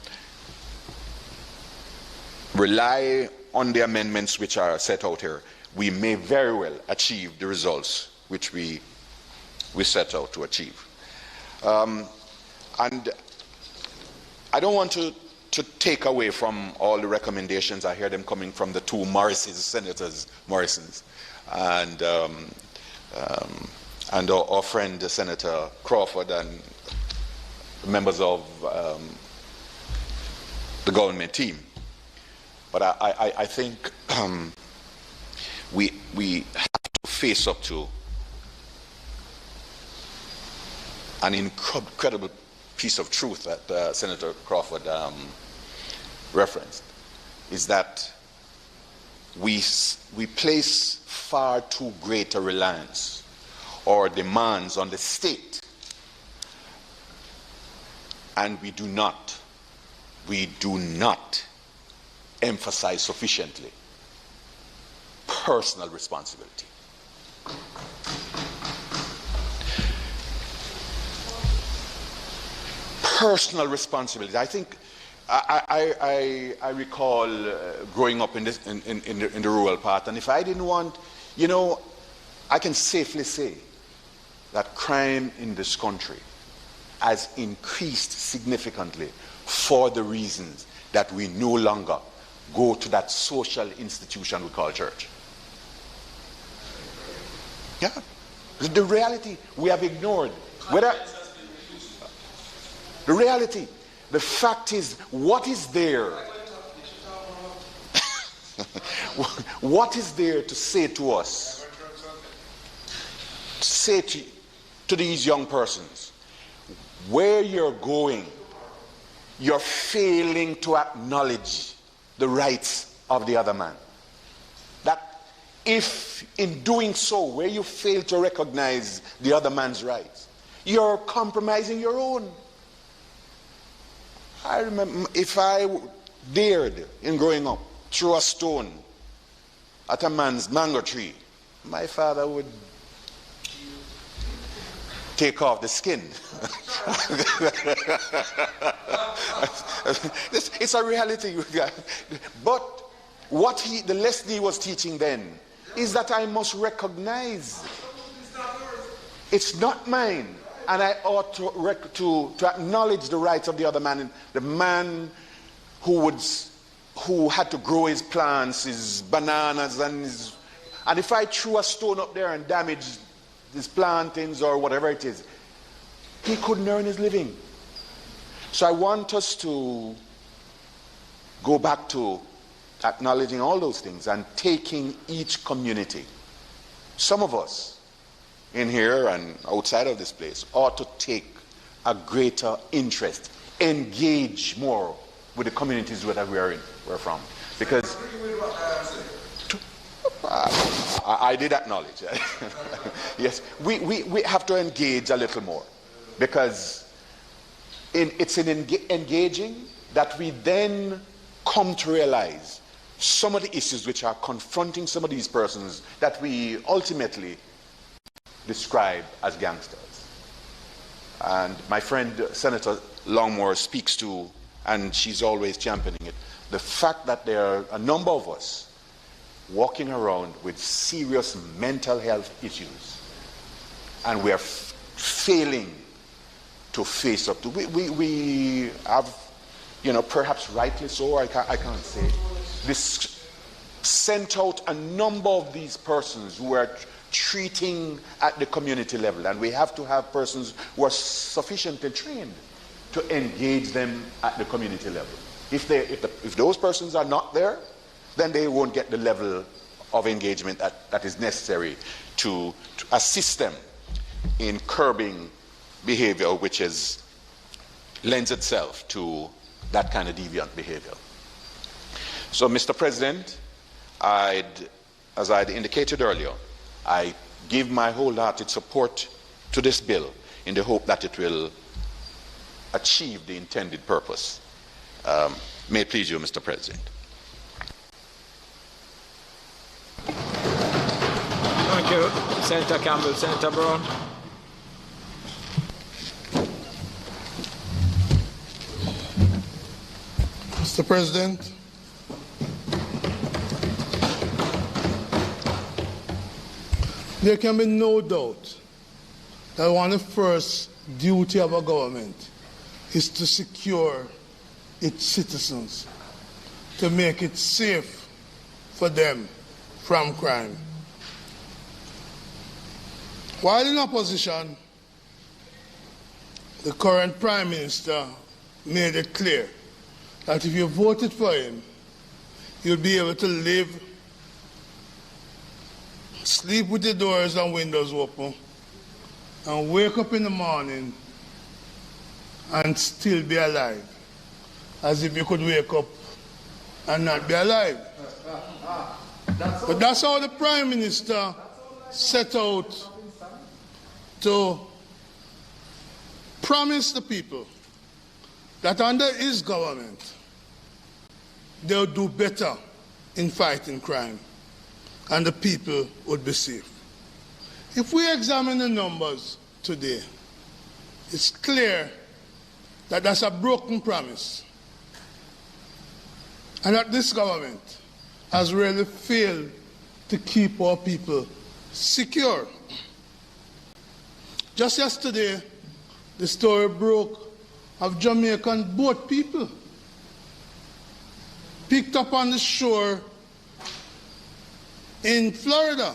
rely on the amendments which are set out here, we may very well achieve the results which we set out to achieve. And I don't want to take away from all the recommendations. I hear them coming from the two Senators Morrisons, and our friend Senator Crawford and members of the government team. But I think we have to face up to an incredible piece of truth that Senator Crawford referenced, is that we place far too great a reliance or demands on the state, and we do not emphasize sufficiently personal responsibility. Personal responsibility. I think I recall growing up in the rural part, and if I didn't want, I can safely say that crime in this country has increased significantly for the reasons that we no longer go to that social institution we call church. Yeah. The reality we have ignored. The reality, the fact is, what is there? What is there to say to us? To say to these young persons, where you're going, you're failing to acknowledge the rights of the other man. That if in doing so, where you fail to recognize the other man's rights, you're compromising your own. I remember if I dared in growing up throw a stone at a man's mango tree, my father would take off the skin. It's a reality. But what the lesson he was teaching then is that I must recognize it's not mine, and I ought to acknowledge the rights of the other man, the man who had to grow his plants, his bananas, and if I threw a stone up there and damaged his plantings or whatever it is, he couldn't earn his living. So I want us to go back to acknowledging all those things and taking each community. Some of us in here and outside of this place ought to take a greater interest, engage more with the communities that we're from. Because I did acknowledge that. Yes, we have to engage a little more, because it's in engaging that we then come to realize some of the issues which are confronting some of these persons that we ultimately describe as gangsters. And my friend Senator Longmore speaks to, and she's always championing it, the fact that there are a number of us walking around with serious mental health issues, and we are failing to face up to. We have, perhaps rightly so, I can't say, this sent out a number of these persons who are treating at the community level, and we have to have persons who are sufficiently trained to engage them at the community level. If those persons are not there, then they won't get the level of engagement that is necessary to assist them in curbing behavior which lends itself to that kind of deviant behavior. So, Mr. President, as I'd indicated earlier, I give my wholehearted support to this bill in the hope that it will achieve the intended purpose. May it please you, Mr. President. Thank you, Senator Campbell. Senator Brown. Mr. President, there can be no doubt that one of the first duty of a government is to secure its citizens, to make it safe for them from crime. While in opposition, the current Prime Minister made it clear that if you voted for him, you'll be able to live, sleep with the doors and windows open, and wake up in the morning and still be alive, as if you could wake up and not be alive. But that's how the Prime Minister set out to promise the people that under his government, they'll do better in fighting crime, and the people would be safe. If we examine the numbers today, it's clear that that's a broken promise, and that this government has really failed to keep our people secure. Just yesterday, the story broke of Jamaican boat people picked up on the shore in Florida.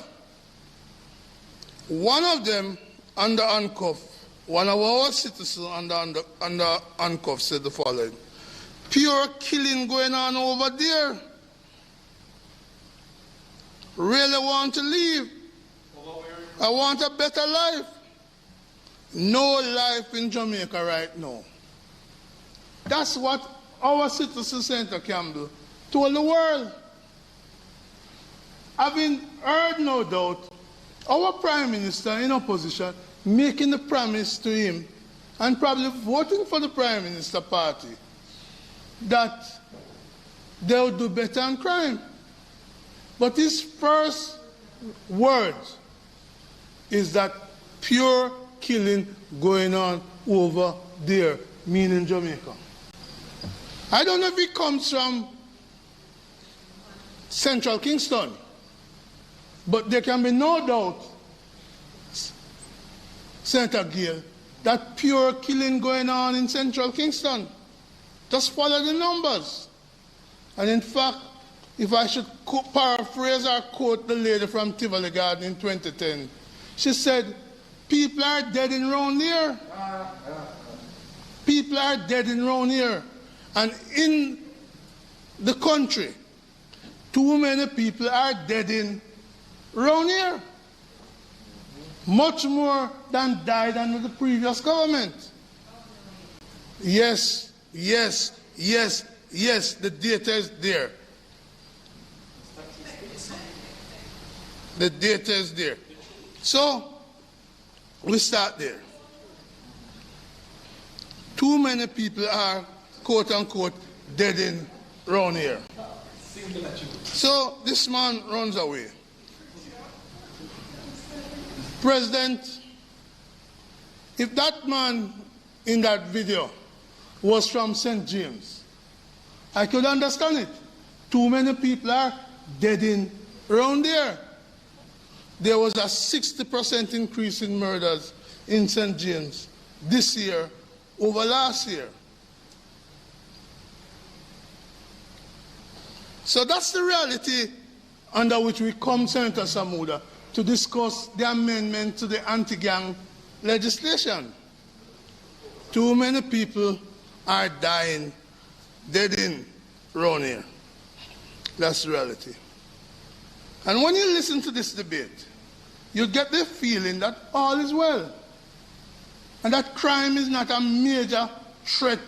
One of them under handcuff, one of our citizens under handcuff said the following: pure killing going on over there. Really want to leave. I want a better life. No life in Jamaica right now. That's what our citizen, Senator Campbell, told the world. Having heard, no doubt, our Prime Minister in opposition making the promise to him and probably voting for the Prime Minister party that they'll do better on crime. But his first words is that pure killing going on over there, meaning Jamaica. I don't know if it comes from Central Kingston, but there can be no doubt, Senator Gill, that pure killing going on in Central Kingston. Just follow the numbers. And in fact, if I should paraphrase or quote the lady from Tivoli Garden in 2010, she said, people are dead in round here. People are dead in round here. And in the country, too many people are dead in round here. Much more than died under the previous government. Yes, yes, yes, yes, the data is there. The data is there. So, we start there. Too many people are, quote unquote, dead in round here. So, this man runs away. President, if that man in that video was from St. James, I could understand it. Too many people are dead in around there. There was a 60% increase in murders in St. James this year over last year. So that's the reality under which we come, Senator Samuda, to discuss the amendment to the anti-gang legislation. Too many people are dying, dead in around here. That's the reality. And when you listen to this debate, you get the feeling that all is well, and that crime is not a major threat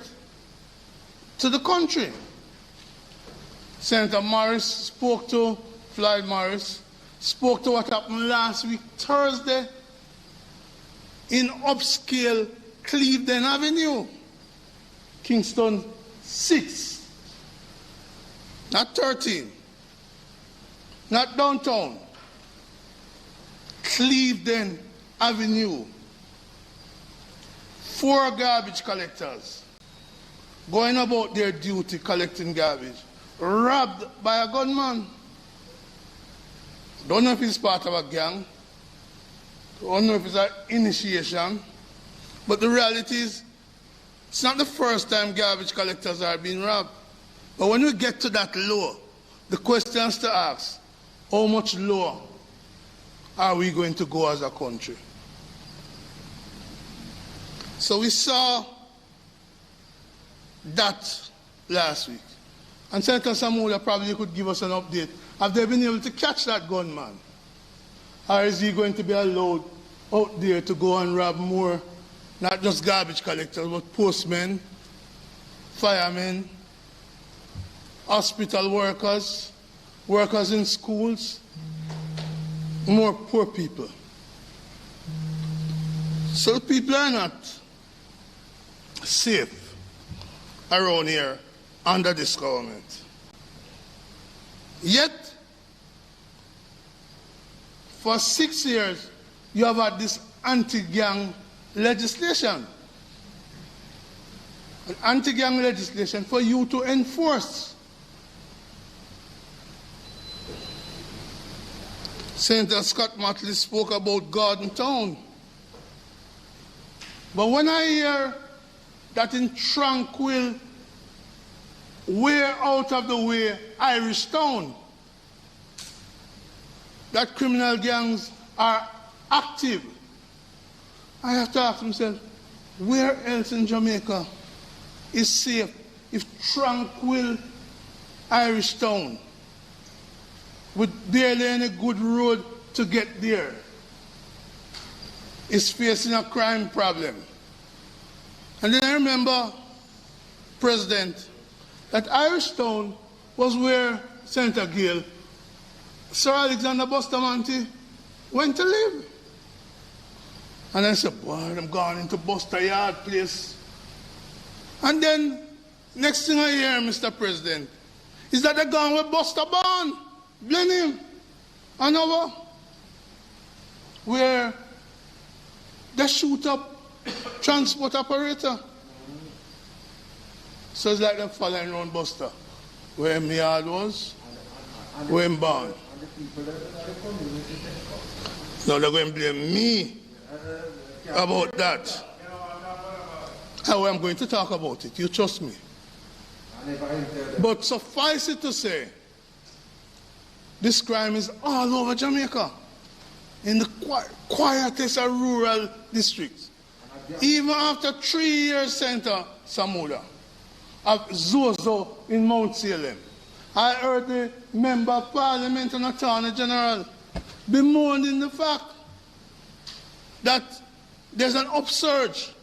to the country. Senator Morris spoke to, Floyd Morris, spoke to what happened last week, Thursday, in upscale Cleveland Avenue, Kingston 6, not 13, not downtown, Cleveland Avenue. 4 garbage collectors going about their duty collecting garbage, robbed by a gunman. Don't know if he's part of a gang, don't know if it's an initiation, but the reality is, it's not the first time garbage collectors are being robbed. But when we get to that low, the question is to ask, how much lower are we going to go as a country? So we saw that last week. And Senator Samuda probably could give us an update. Have they been able to catch that gunman? Or is he going to be allowed out there to go and rob more, not just garbage collectors, but postmen, firemen, hospital workers, workers in schools, more poor people? So people are not safe around here under this government. Yet, for 6 years, you have had this anti-gang legislation. An anti-gang legislation for you to enforce. Senator Scott Motley spoke about Garden Town. But when I hear that in tranquil, way out of the way Irish Town, that criminal gangs are active, I have to ask myself, where else in Jamaica is safe if tranquil Irish Town, with barely any good road to get there, is facing a crime problem? And then I remember, President, that Irish Town was where Senator Gill Sir Alexander Bustamante went to live. And I said, boy, I'm going into Buster Yard place. And then, next thing I hear, Mr. President, is that they're gone with Buster Bond, blame him, and over, where they shoot up transport operator. So it's like they're following around Buster, where my yard was, where I'm born. Now they're going to blame me about that. How I'm going to talk about it, you trust me. But suffice it to say, this crime is all over Jamaica, in the quietest of rural districts. Even after 3 years, Senator Samuda, of Zozo in Mount Salem, I heard the Member of Parliament and Attorney General bemoaning the fact that there's an upsurge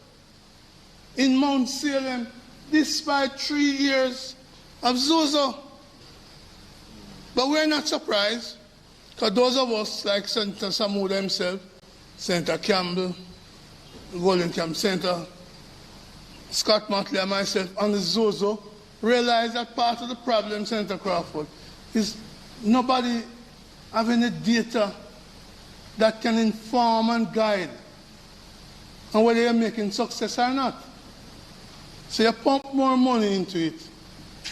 in Mount Salem despite 3 years of Zozo. But we're not surprised, because those of us, like Senator Samuda himself, Senator Campbell, Golden Camp Senator Scott Motley and myself on the Zozo, realize that part of the problem, Senator Crawford, is nobody have any data that can inform and guide on whether you're making success or not. So you pump more money into it,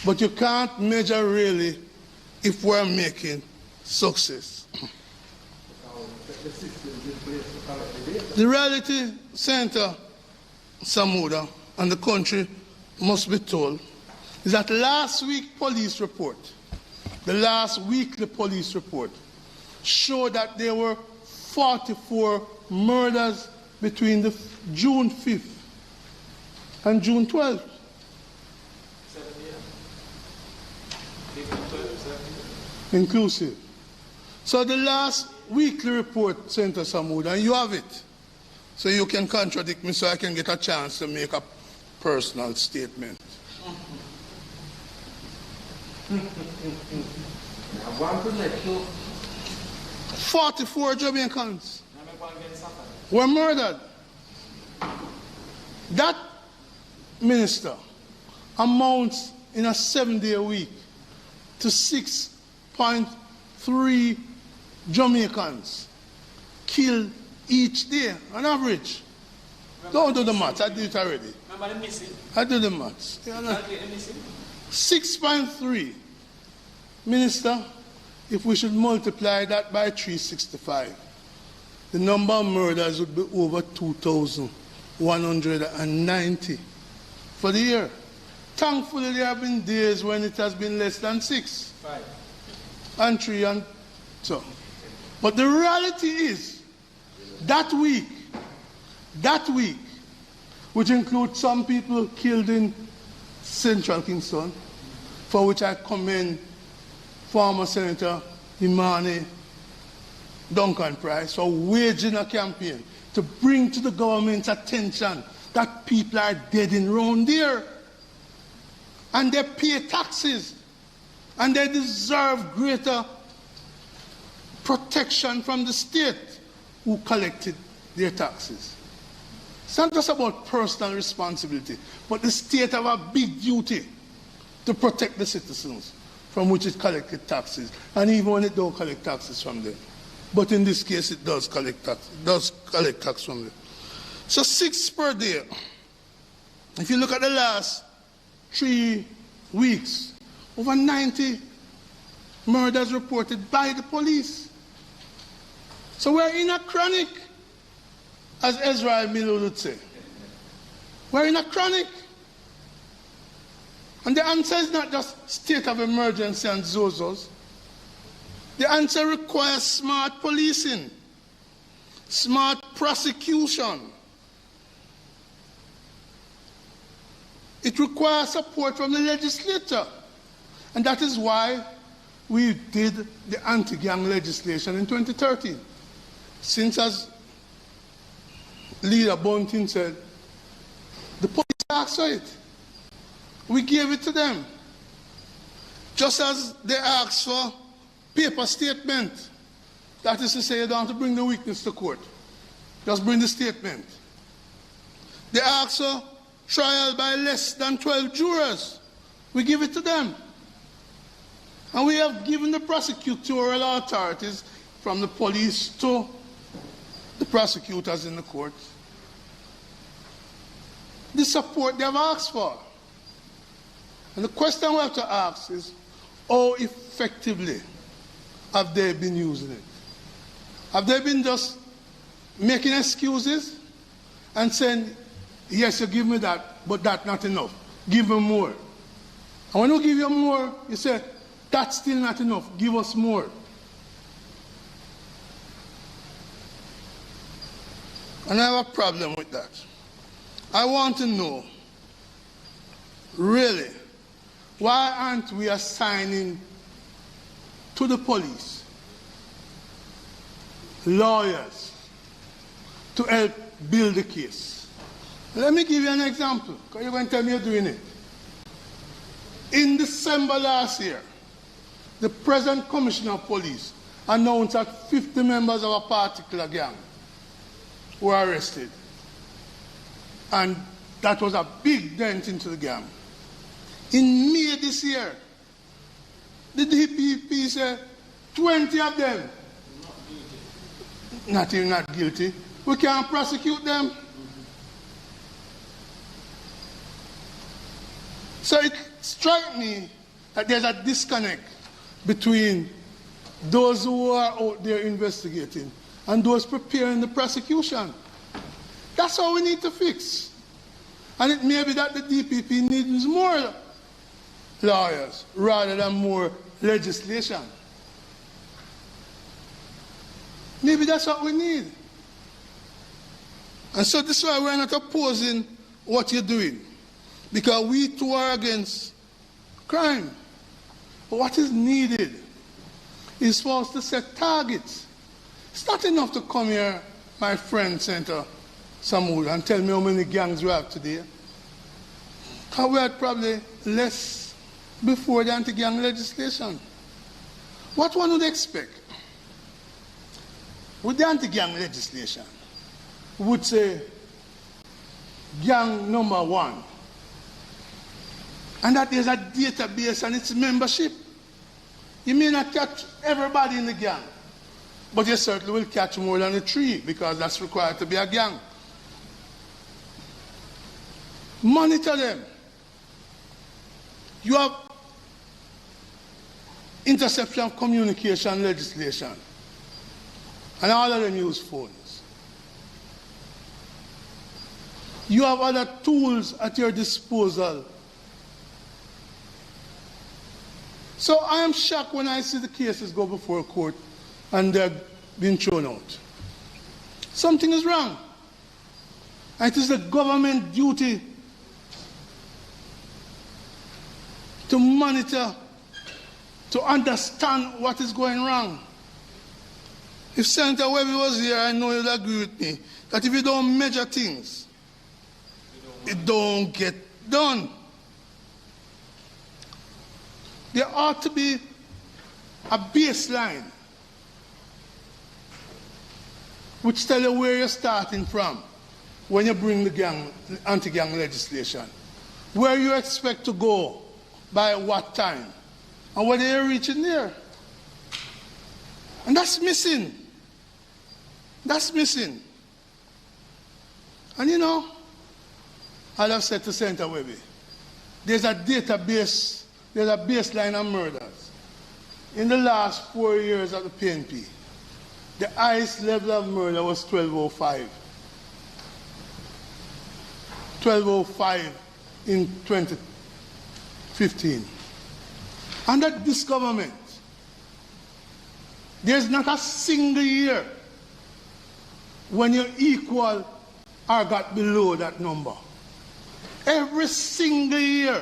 but you can't measure really if we're making success. The reality, Senator Samuda, and the country must be told, is that last week's police report, the last weekly police report, showed that there were 44 murders between the June 5th and June 12th. Inclusive. So the last weekly report, Senator Samuda, and you have it. So you can contradict me so I can get a chance to make a personal statement. 44 Jamaicans were murdered. That, Minister, amounts in a 7-day week to 6.3 Jamaicans killed each day on average. Don't do the maths, I did it already. I did the maths. 6.3. Minister, if we should multiply that by 365, the number of murders would be over 2,190 for the year. Thankfully, there have been days when it has been less than 6. 5. And 3 and so. But the reality is, that week, which includes some people killed in Central Kingston, for which I commend former Senator Imani Duncan Price for waging a campaign to bring to the government's attention that people are dead in round there. And they pay taxes. And they deserve greater protection from the state who collected their taxes. It's not just about personal responsibility, but the state have a big duty to protect the citizens from which it collected taxes, and even when it don't collect taxes from them. But in this case, it does collect tax. It does collect tax from them. So 6 per day. If you look at the last 3 weeks, over 90 murders reported by the police. So we're in a chronic, as Ezra Miller would say. We're in a chronic. And the answer is not just state of emergency and Zozos. The answer requires smart policing, smart prosecution. It requires support from the legislature. And that is why we did the anti-gang legislation in 2013. Since, as Leader Bunting said, the police asked for it. We gave it to them. Just as they asked for paper statement. That is to say, you don't have to bring the witness to court. Just bring the statement. They ask for trial by less than 12 jurors. We give it to them. And we have given the prosecutorial authorities, from the police to the prosecutors in the court, the support they have asked for. And the question we have to ask is, how effectively have they been using it? Have they been just making excuses and saying, yes, you give me that, but that's not enough. Give me more. And when we give you more, you say, that's still not enough. Give us more. And I have a problem with that. I want to know, really, why aren't we assigning to the police lawyers to help build the case? Let me give you an example, because you're going to tell me you're doing it. In December last year, the present Commissioner of Police announced that 50 members of a particular gang were arrested. And that was a big dent into the gang. In May this year, the DPP said 20 of them not even not guilty. We can't prosecute them. So it strikes me that there's a disconnect between those who are out there investigating and those preparing the prosecution. That's what we need to fix. And it may be that the DPP needs more lawyers rather than more legislation. Maybe that's what we need. And so this is why we're not opposing what you're doing, because we too are against crime. But what is needed is for us to set targets. It's not enough to come here, my friend Senator Samul, and tell me how many gangs we have today. Because we had probably less before the anti-gang legislation. What one would expect with the anti-gang legislation would say gang number 1, and that there's a database and its membership. You may not catch everybody in the gang, but you certainly will catch more than the 3, because that's required to be a gang. Monitor them. You have interception of communication legislation, and all of them use phones. You have other tools at your disposal. So I am shocked when I see the cases go before court and they're being thrown out. Something is wrong. And it is the government duty to monitor, to understand what is going wrong. If Senator Webby was here, I know he'll agree with me that if you don't measure things, it don't get done. There ought to be a baseline which tells you where you're starting from when you bring the anti-gang legislation, where you expect to go by what time, and whether you're reaching there. And that's missing. That's missing. And you know, as I've said to Senator Webby, there's a database, there's a baseline of murders. In the last 4 years of the PNP, the highest level of murder was 1205. 1205 in 2015. Under this government, there's not a single year when you equal or got below that number. Every single year,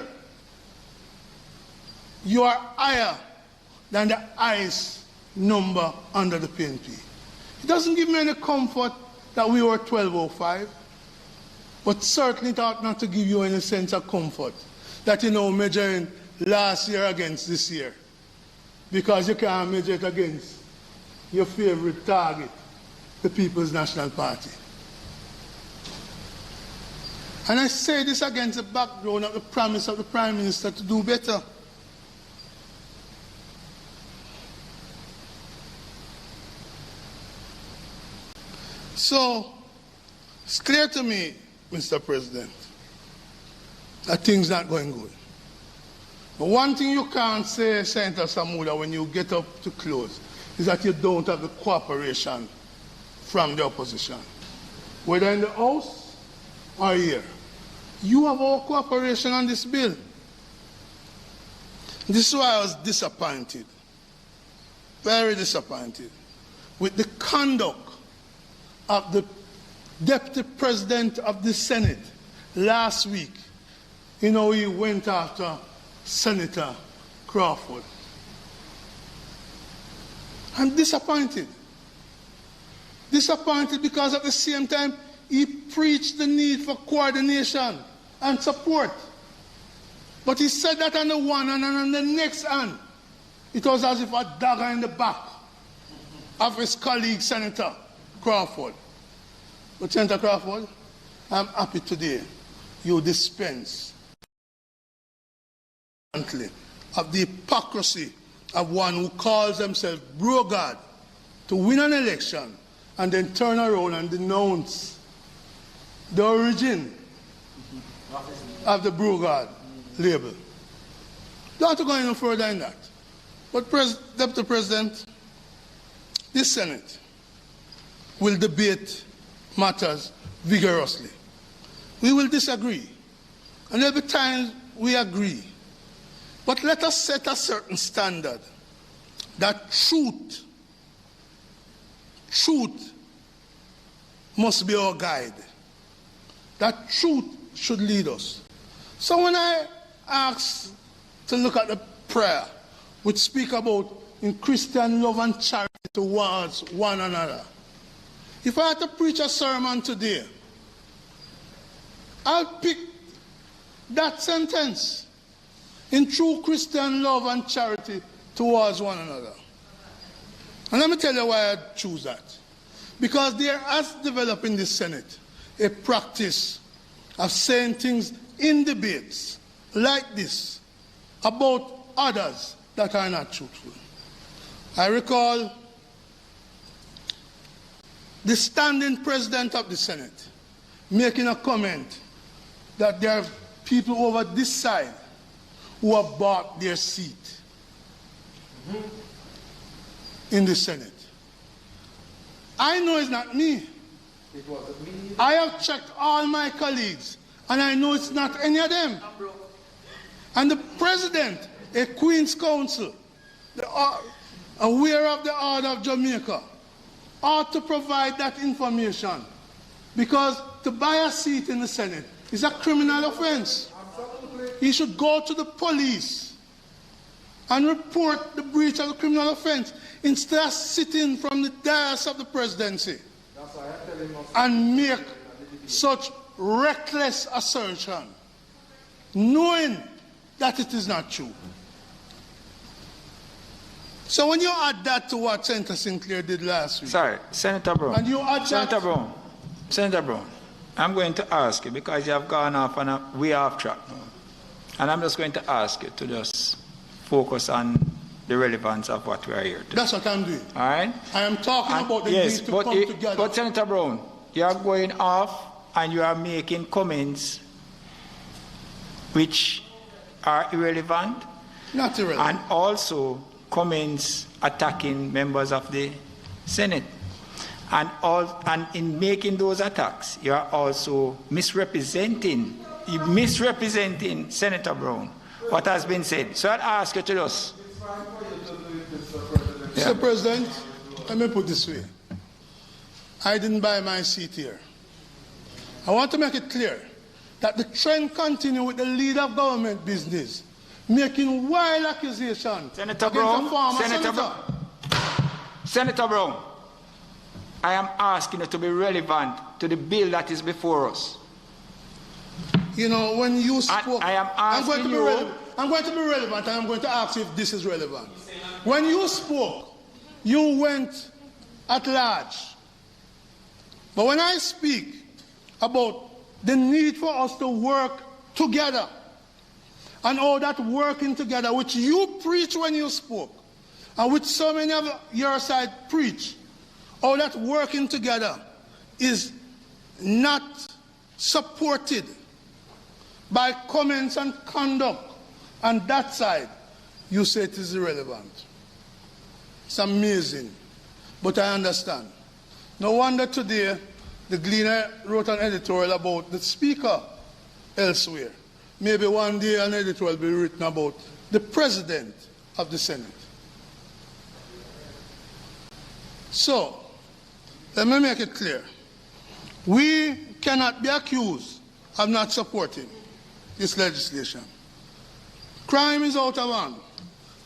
you are higher than the highest number under the PNP. It doesn't give me any comfort that we were 1205, but certainly it ought not to give you any sense of comfort that, you know, measuring last year against this year. because you can't measure it against your favorite target, the People's National Party. And I say this against the background of the promise of the Prime Minister to do better. So, it's clear to me, Mr. President, that things not going good. But one thing you can't say, Senator Samuda, when you get up to close, is that you don't have the cooperation from the opposition. Whether in the House or here. You have our cooperation on this bill. This is why I was disappointed, very disappointed, with the conduct of the Deputy President of the Senate last week. You know, he went after Senator Crawford. I'm disappointed. Disappointed because at the same time, he preached the need for coordination and support. But he said that on the one hand, and on the next hand, it was as if a dagger in the back of his colleague, Senator Crawford. But Senator Crawford, I'm happy today you dispense of the hypocrisy of one who calls himself Brogard to win an election and then turn around and denounce the origin of the Brogard label. Don't have to go any further than that. But Deputy President, this Senate will debate matters vigorously. We will disagree. And every time we agree. But let us set a certain standard that truth must be our guide. That truth should lead us. So when I ask to look at the prayer, which speak about in Christian love and charity towards one another, if I had to preach a sermon today, I'll pick that sentence. In true Christian love and charity towards one another. And let me tell you why I choose that. Because there has developed in the Senate a practice of saying things in debates like this about others that are not truthful. I recall the standing president of the Senate making a comment that there are people over this side who have bought their seat in the Senate. I know it's not me. I have checked all my colleagues, and I know it's not any of them. And the president, a Queen's Counsel, aware of the order of Jamaica, ought to provide that information, because to buy a seat in the Senate is a criminal offense. He should go to the police and report the breach of the criminal offense instead of sitting from the dais of the presidency and make such reckless assertion, knowing that it is not true. So when you add that to what Senator Sinclair did last week... Sorry, Senator Brown. And you add Senator Brown, I'm going to ask you, because you have gone off on a way off track now. And I'm just going to ask you to just focus on the relevance of what we are here today. That's what I'm doing. All right? I am talking about the need to come together. But Senator Brown, you are going off and you are making comments which are irrelevant. Not irrelevant. And also comments attacking members of the Senate. And in making those attacks, you are also misrepresenting Senator Brown, what has been said. So I'd ask you to just... Mr. President, let me put it this way. I didn't buy my seat here. I want to make it clear that the trend continues with the leader of government business making wild accusations Senator Brown, Senator Brown, I am asking you to be relevant to the bill that is before us. You know, when you spoke, I'm I'm going to be relevant, and I'm going to ask you if this is relevant. When you spoke, you went at large. But when I speak about the need for us to work together, and all that working together, which you preach when you spoke, and which so many of your side preach, all that working together is not supported by comments and conduct on that side, you say it is irrelevant. It's amazing, but I understand. No wonder today the Gleaner wrote an editorial about the speaker elsewhere. Maybe one day an editorial will be written about the president of the Senate. So, let me make it clear. We cannot be accused of not supporting this legislation. Crime is out of hand.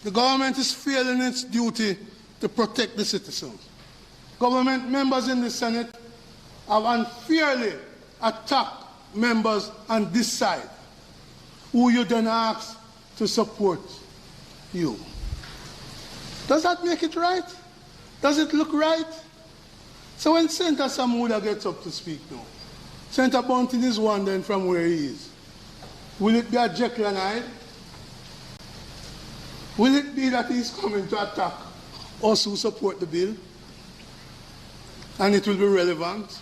The government is failing its duty to protect the citizens. Government members in the Senate have unfairly attacked members on this side, who you then ask to support you. Does that make it right? Does it look right? So when Senator Samuda gets up to speak now, Senator Bunting is wondering from where he is. Will it be a Jekyll and Hyde? Will it be that he's coming to attack us who support the bill? And it will be relevant?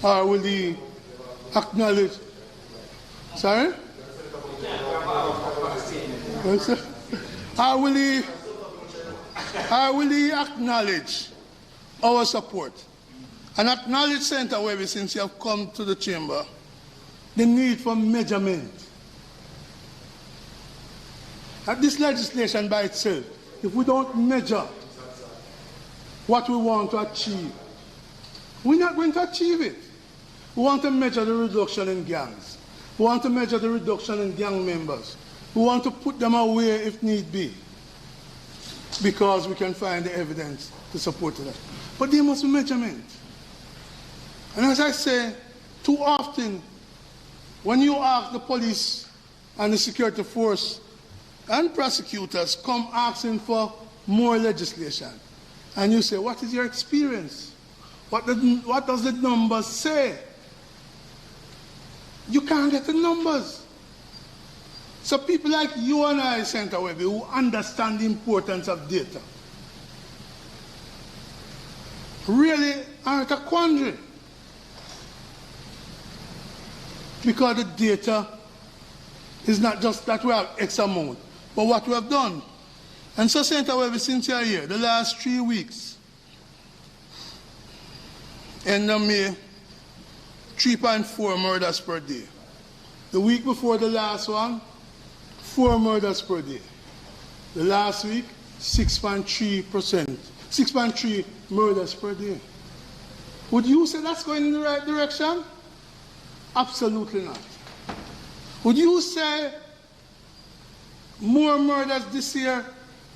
Or will he acknowledge? Sorry? Or will he acknowledge our support? And acknowledge, Senator Webby, since you have come to the chamber, the need for measurement. That this legislation by itself, if we don't measure what we want to achieve, we're not going to achieve it. We want to measure the reduction in gangs. We want to measure the reduction in gang members. We want to put them away if need be, because we can find the evidence to support that. But there must be measurement. And as I say, too often, when you ask the police and the security force and prosecutors come asking for more legislation, and you say, what is your experience? What does the numbers say? You can't get the numbers. So people like you and I, Senator Webby, who understand the importance of data, really are at a quandary. Because the data is not just that we have X amount, but what we have done. And so, Senator Webby, since you are here, the last 3 weeks, end of May, 3.4 murders per day. The week before the last one, 4 murders per day. The last week, 6.3 murders per day. Would you say that's going in the right direction? Absolutely not. Would you say more murders this year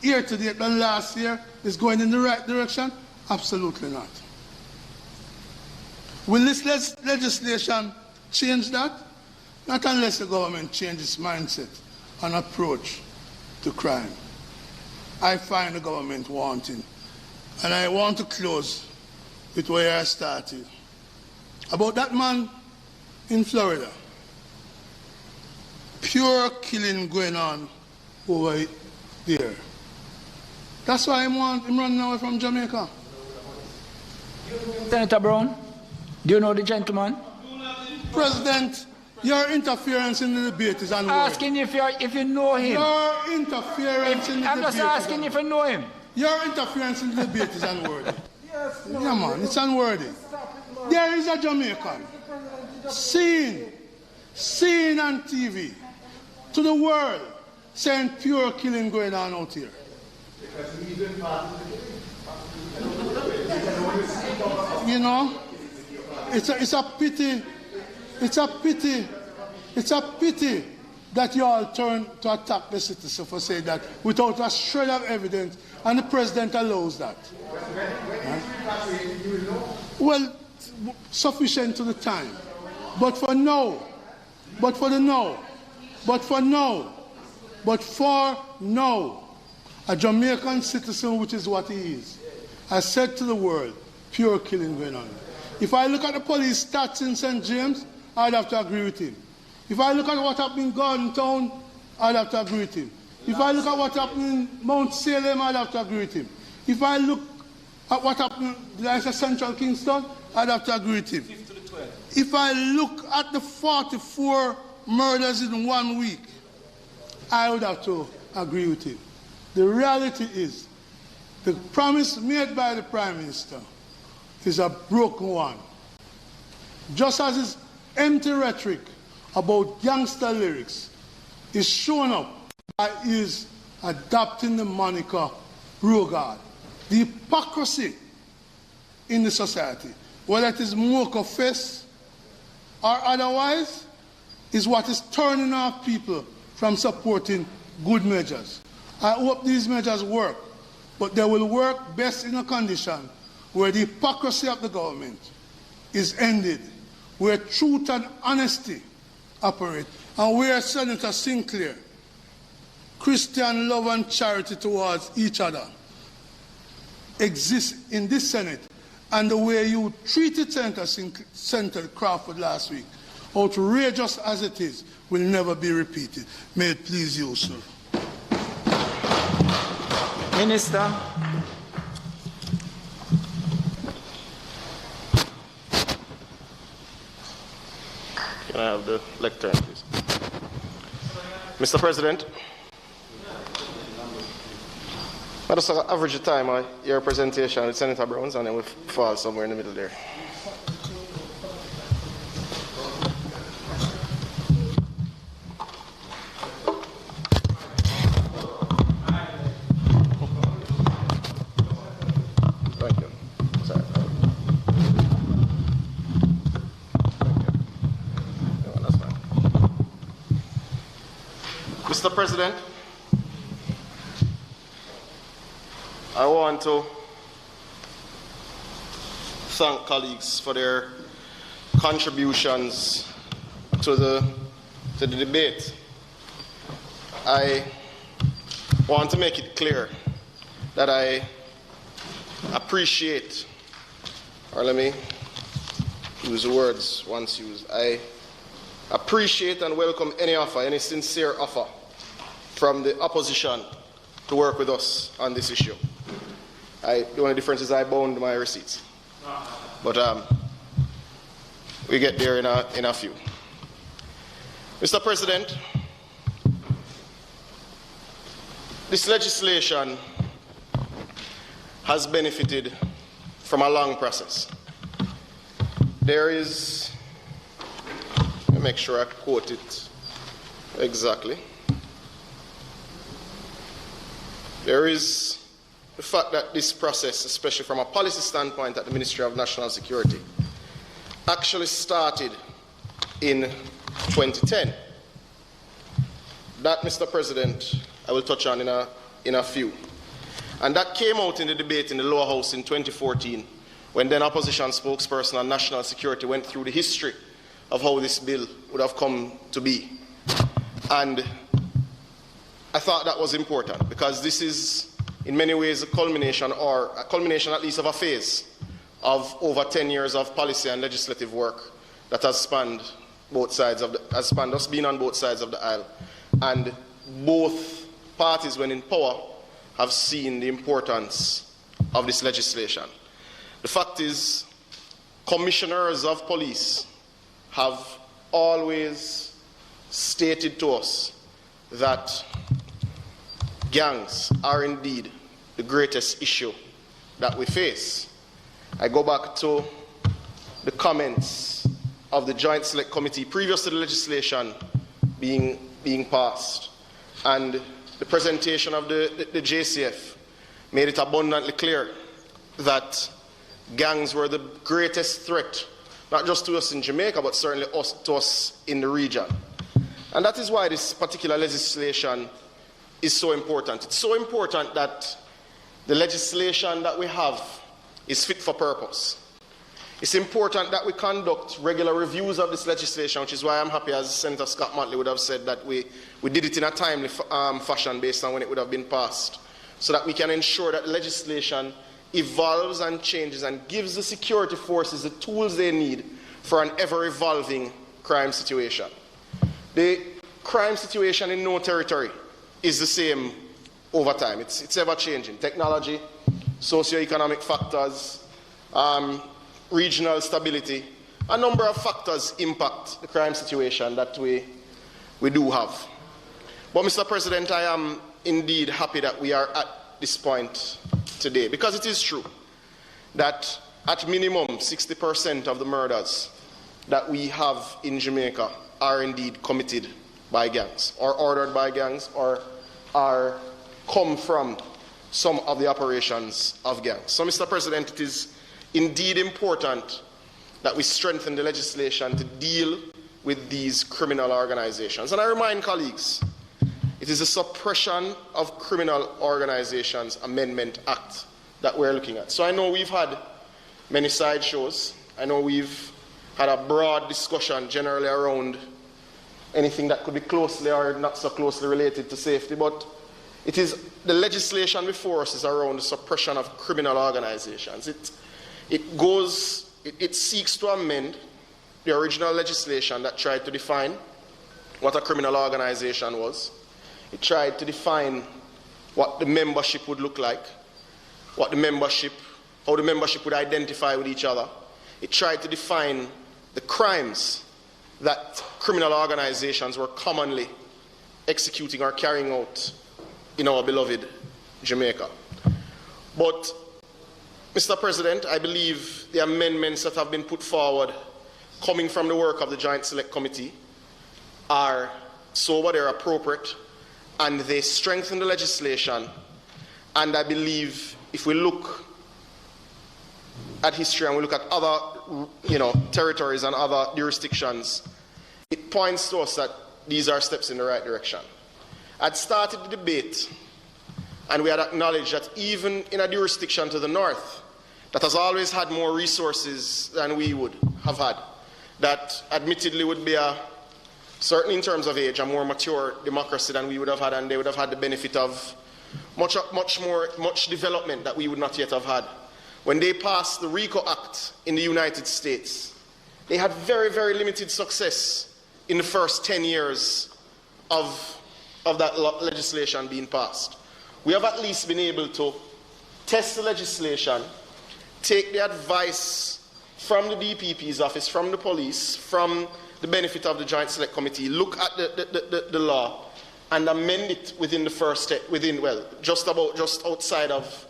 to date than last year is going in the right direction? Absolutely not. Will this legislation change that? Not unless the government changes mindset and approach to crime. I find the government wanting. And I want to close with where I started. About that man in Florida. Pure killing going on over there. That's why I'm running away from Jamaica. Senator Brown, do you know the gentleman? President, your interference in the debate is unworthy. Asking if you know him. Your interference in the debate. I'm just asking if you know him. Your interference in the debate is unworthy. Yeah, man, it's unworthy. There is a Jamaican seen on TV to the world saying pure killing going on out here. You know, it's a pity that you all turn to attack the citizen for saying that without a shred of evidence, and the president allows that. Right? Well, sufficient to the time. But for now, But for now, a Jamaican citizen, which is what he is, has said to the world, pure killing going on. If I look at the police stats in St. James, I'd have to agree with him. If I look at what happened in Garden Town, I'd have to agree with him. If I look at what happened in Mount Salem, I'd have to agree with him. If I look at what happened in Central Kingston, I'd have to agree with him. If I look at the 44 murders in 1 week, I would have to agree with him. The reality is, the promise made by the Prime Minister is a broken one. Just as his empty rhetoric about gangster lyrics is shown up by his adopting the moniker Brogard. The hypocrisy in the society, whether it is Mocha Fest or otherwise, is what is turning off people from supporting good measures. I hope these measures work, but they will work best in a condition where the hypocrisy of the government is ended, where truth and honesty operate, and where Senator Sinclair, Christian love and charity towards each other exists in this Senate, and the way you treated Senator Crawford last week, outrageous as it is, will never be repeated. May it please you, sir. Minister. Can I have the lectern, please? Mr. President, I just average the time of your presentation with Senator Browns, and then we fall somewhere in the middle there. Thank you. Sorry. That's fine. Mr. President, I want to thank colleagues for their contributions to the debate. I want to make it clear that I appreciate, or let me use the words once used, I appreciate and welcome any offer, any sincere offer from the opposition to work with us on this issue. The only difference is I bound my receipts. But we get there in a few. Mr. President, this legislation has benefited from a long process. There is, let me make sure I quote it exactly. There is the fact that this process, especially from a policy standpoint at the Ministry of National Security, actually started in 2010. That, Mr. President, I will touch on in a few. And that came out in the debate in the lower house in 2014, when then opposition spokesperson on national security went through the history of how this bill would have come to be. And I thought that was important, because this is in many ways a culmination at least of a phase of over 10 years of policy and legislative work that has spanned us being on both sides of the aisle. And both parties, when in power, have seen the importance of this legislation. The fact is, commissioners of police have always stated to us that gangs are indeed the greatest issue that we face. I go back to the comments of the Joint Select Committee previous to the legislation being passed, and the presentation of the JCF made it abundantly clear that gangs were the greatest threat, not just to us in Jamaica, but certainly to us in the region. And that is why this particular legislation is so important. It's so important that the legislation that we have is fit for purpose. It's important that we conduct regular reviews of this legislation, which is why I'm happy, as Senator Scott Motley would have said, that we did it in a timely fashion based on when it would have been passed, so that we can ensure that legislation evolves and changes and gives the security forces the tools they need for an ever-evolving crime situation. The crime situation in no territory is the same over time. It's ever-changing. Technology, socio-economic factors, regional stability, a number of factors impact the crime situation that we do have. But, Mr. President, I am indeed happy that we are at this point today, because it is true that at minimum 60% of the murders that we have in Jamaica are indeed committed by gangs, or ordered by gangs, or come from some of the operations of gangs. So, Mr. President, it is indeed important that we strengthen the legislation to deal with these criminal organizations. And I remind colleagues, it is the Suppression of Criminal Organizations Amendment Act that we're looking at. So I know we've had many sideshows. I know we've had a broad discussion generally around anything that could be closely or not so closely related to safety, but it is the legislation before us is around the suppression of criminal organizations. It seeks to amend the original legislation that tried to define what a criminal organization was. It tried to define what the membership would look like, how the membership would identify with each other. It tried to define the crimes that criminal organizations were commonly executing or carrying out in our beloved Jamaica. But, Mr. President, I believe the amendments that have been put forward coming from the work of the Joint Select Committee are sober, they're appropriate, and they strengthen the legislation. And I believe if we look at history and we look at other territories and other jurisdictions, it points to us that these are steps in the right direction. I'd started the debate and we had acknowledged that even in a jurisdiction to the north that has always had more resources than we would have had, that admittedly would be certainly in terms of age, a more mature democracy than we would have had, and they would have had the benefit of much development that we would not yet have had. When they passed the RICO Act in the United States, they had very, very limited success in the first 10 years of that legislation being passed. We have at least been able to test the legislation, take the advice from the DPP's office, from the police, from the benefit of the Joint Select Committee, look at the law and amend it within the first step, just outside of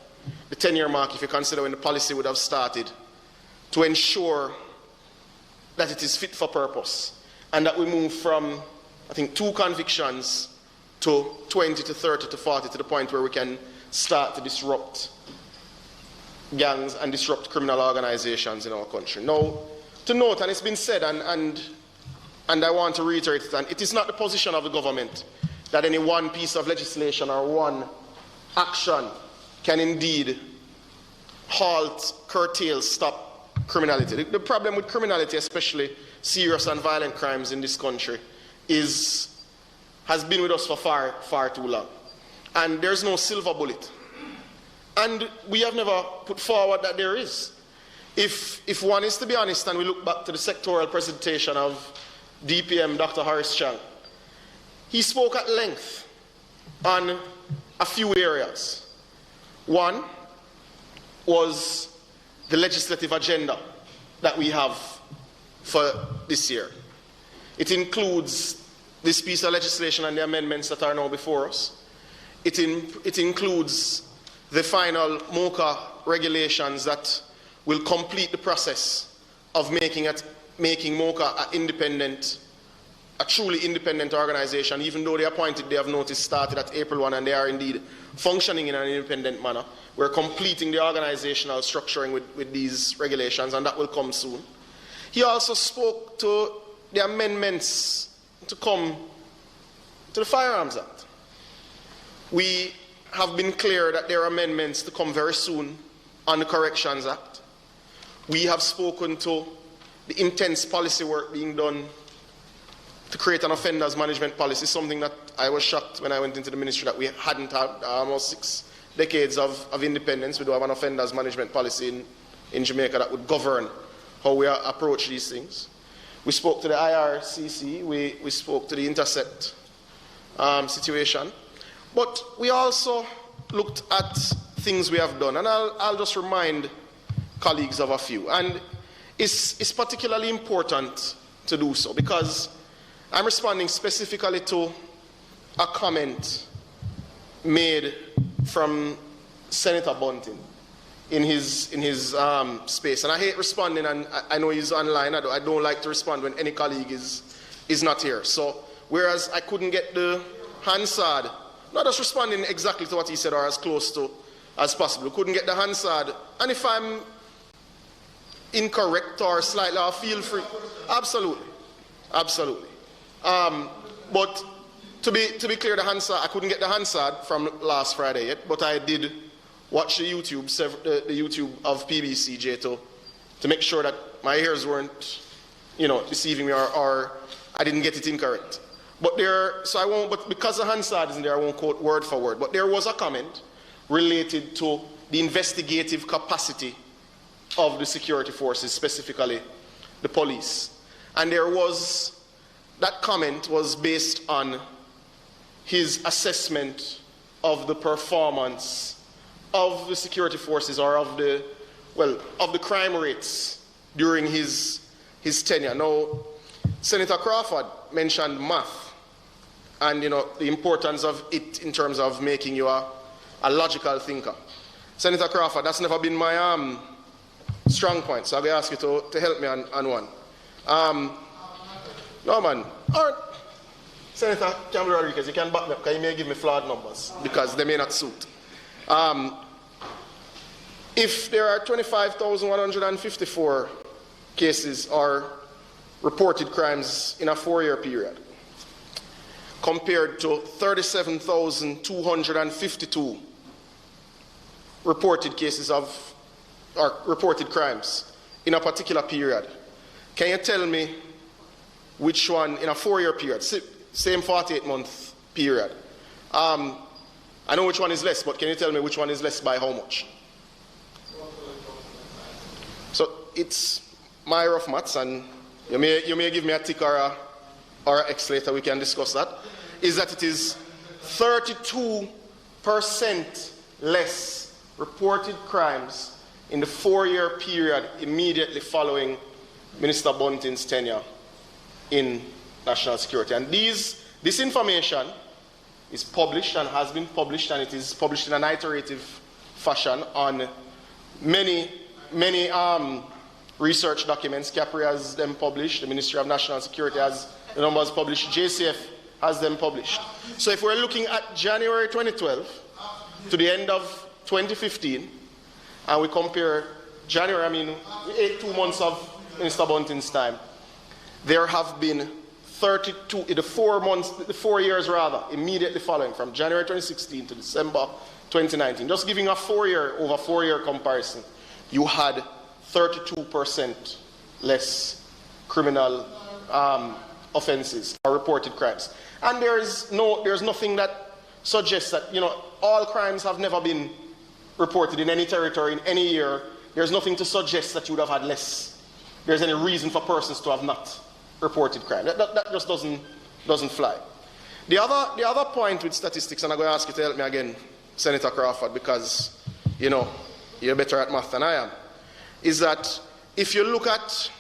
the 10-year mark, if you consider when the policy would have started, to ensure that it is fit for purpose and that we move from, I think, 2 convictions to 20 to 30 to 40 to the point where we can start to disrupt gangs and disrupt criminal organizations in our country. Now, to note, and it's been said, and I want to reiterate it, and it is not the position of the government that any one piece of legislation or one action can indeed halt, curtail, stop criminality. The problem with criminality, especially serious and violent crimes in this country, has been with us for far, far too long. And there's no silver bullet. And we have never put forward that there is. If one is to be honest, and we look back to the sectoral presentation of DPM Dr. Horace Chang, he spoke at length on a few areas. One was the legislative agenda that we have for this year. It includes this piece of legislation and the amendments that are now before us. It includes the final MOCA regulations that will complete the process of making MOCA a truly independent organization. Even though they appointed, they have notice started at April 1 and they are indeed functioning in an independent manner. We're completing the organizational structuring with these regulations, and that will come soon. He also spoke to the amendments to come to the Firearms Act. We have been clear that there are amendments to come very soon on the Corrections Act. We have spoken to the intense policy work being done to create an offenders management policy, something that I was shocked when I went into the ministry that we hadn't had almost 6 decades of independence. We do have an offenders management policy in Jamaica that would govern how we approach these things. We spoke to the IRCC, we spoke to the Intercept situation, but we also looked at things we have done, and I'll just remind colleagues of a few. And it's particularly important to do so because I'm responding specifically to a comment made from Senator Bunting in his space. And I hate responding, and I know he's online. I don't like to respond when any colleague is not here. So whereas I couldn't get the Hansard, not just responding exactly to what he said or as close to as possible, couldn't get the Hansard. And if I'm incorrect or slightly, I'll feel free. Absolutely. Absolutely. But to be clear, the Hansard, I couldn't get the Hansard from last Friday yet, but I did watch the YouTube of PBCJ to make sure that my ears weren't, deceiving me or I didn't get it incorrect. But but because the Hansard isn't there, I won't quote word for word. But there was a comment related to the investigative capacity of the security forces, specifically the police. And that comment was based on his assessment of the performance of the security forces or of the crime rates during his tenure. Now, Senator Crawford mentioned math and the importance of it in terms of making you a logical thinker. Senator Crawford, that's never been my strong point, so I'm going to ask you to help me on one. No, man. All right. Senator Campbell Rodriguez, you can back me up because you may give me flawed numbers because they may not suit. If there are 25,154 cases or reported crimes in a 4-year period, compared to 37,252 reported cases or reported crimes in a particular period, can you tell me which one in a 4-year period, same 48-month period? I know which one is less, but can you tell me which one is less by how much? So it's my rough maths, and you may give me a tick or a X later, we can discuss that, is that it is 32% less reported crimes in the 4-year period immediately following Minister Bunting's tenure in national security. And this information is published and has been published, and it is published in an iterative fashion on many research documents. CAPRI has them published, the Ministry of National Security has the numbers published, JCF has them published. So if we're looking at January 2012 to the end of 2015, and we compare January, 2 months of Minister Bunting's time, there have been 32, the 4 years rather, immediately following, from January 2016 to December 2019, just giving a 4-year comparison, you had 32% less criminal offenses or reported crimes. And there's nothing that suggests that, all crimes have never been reported in any territory in any year. There's nothing to suggest that you would have had less. There's any reason for persons to have not reported crime. That just doesn't fly. The other point with statistics, and I'm going to ask you to help me again, Senator Crawford, because you're better at math than I am, is that if you look at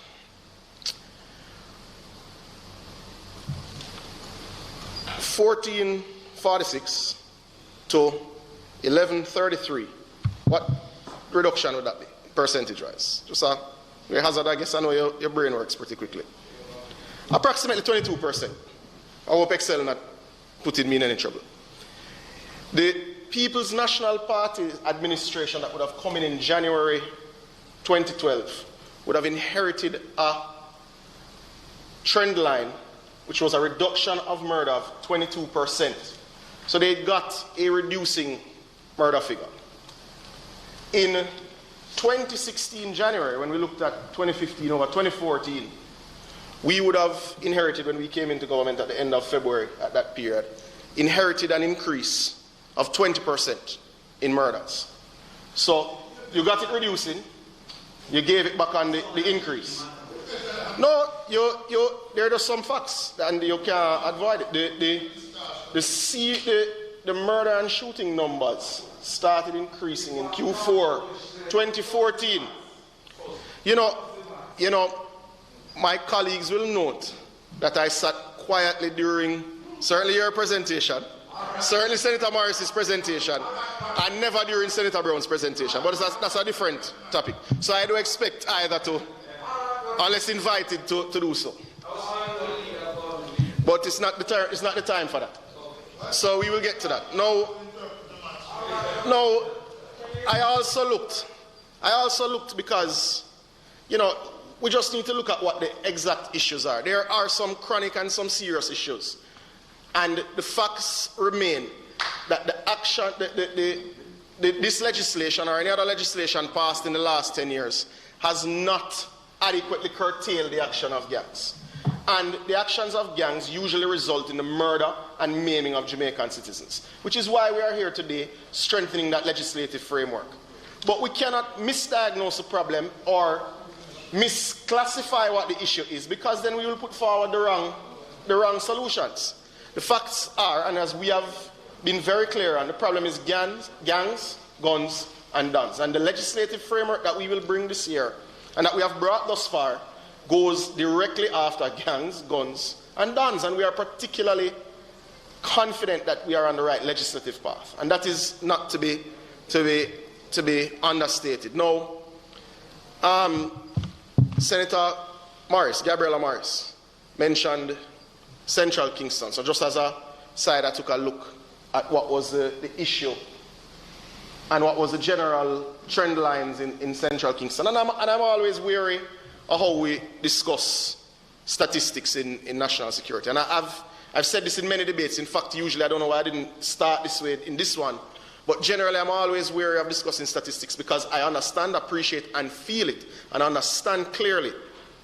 $14.46 to $11.33, what reduction would that be, percentage-wise? Just a hazard, I guess. I know your brain works pretty quickly. Approximately 22%. I hope Excel not putting me in any trouble. The People's National Party administration that would have come in January 2012 would have inherited a trend line, which was a reduction of murder of 22%. So they got a reducing murder figure. In 2016 January, when we looked at 2015 over 2014, we would have inherited, when we came into government at the end of February at that period, inherited an increase of 20% in murders. So you got it reducing, you gave it back on the increase. No, there are some facts, and you can't avoid it. The murder and shooting numbers started increasing in Q4 2014. You know, my colleagues will note that I sat quietly during certainly your presentation, certainly Senator Morris's presentation, and never during Senator Brown's presentation. But that's a different topic. So I do expect either to, unless invited to do so. But it's not the time for that. So we will get to that. No, I also looked because, we just need to look at what the exact issues are. There are some chronic and some serious issues. And the facts remain that the action, this legislation or any other legislation passed in the last 10 years has not adequately curtailed the action of gangs. And the actions of gangs usually result in the murder and maiming of Jamaican citizens, which is why we are here today strengthening that legislative framework. But we cannot misdiagnose the problem or misclassify what the issue is, because then we will put forward the wrong solutions. The facts are, and as we have been very clear on, the problem is gangs, guns, and guns. And the legislative framework that we will bring this year and that we have brought thus far goes directly after gangs, guns, and guns. And we are particularly confident that we are on the right legislative path. And that is not to be understated. Now, Senator Gabriela Morris, mentioned Central Kingston. So just as a side, I took a look at what was the issue and what was the general trend lines in Central Kingston. And I'm always wary of how we discuss statistics in national security. And I've said this in many debates. In fact, usually I don't know why I didn't start this way in this one. But generally, I'm always wary of discussing statistics because I understand, appreciate, and feel it, and understand clearly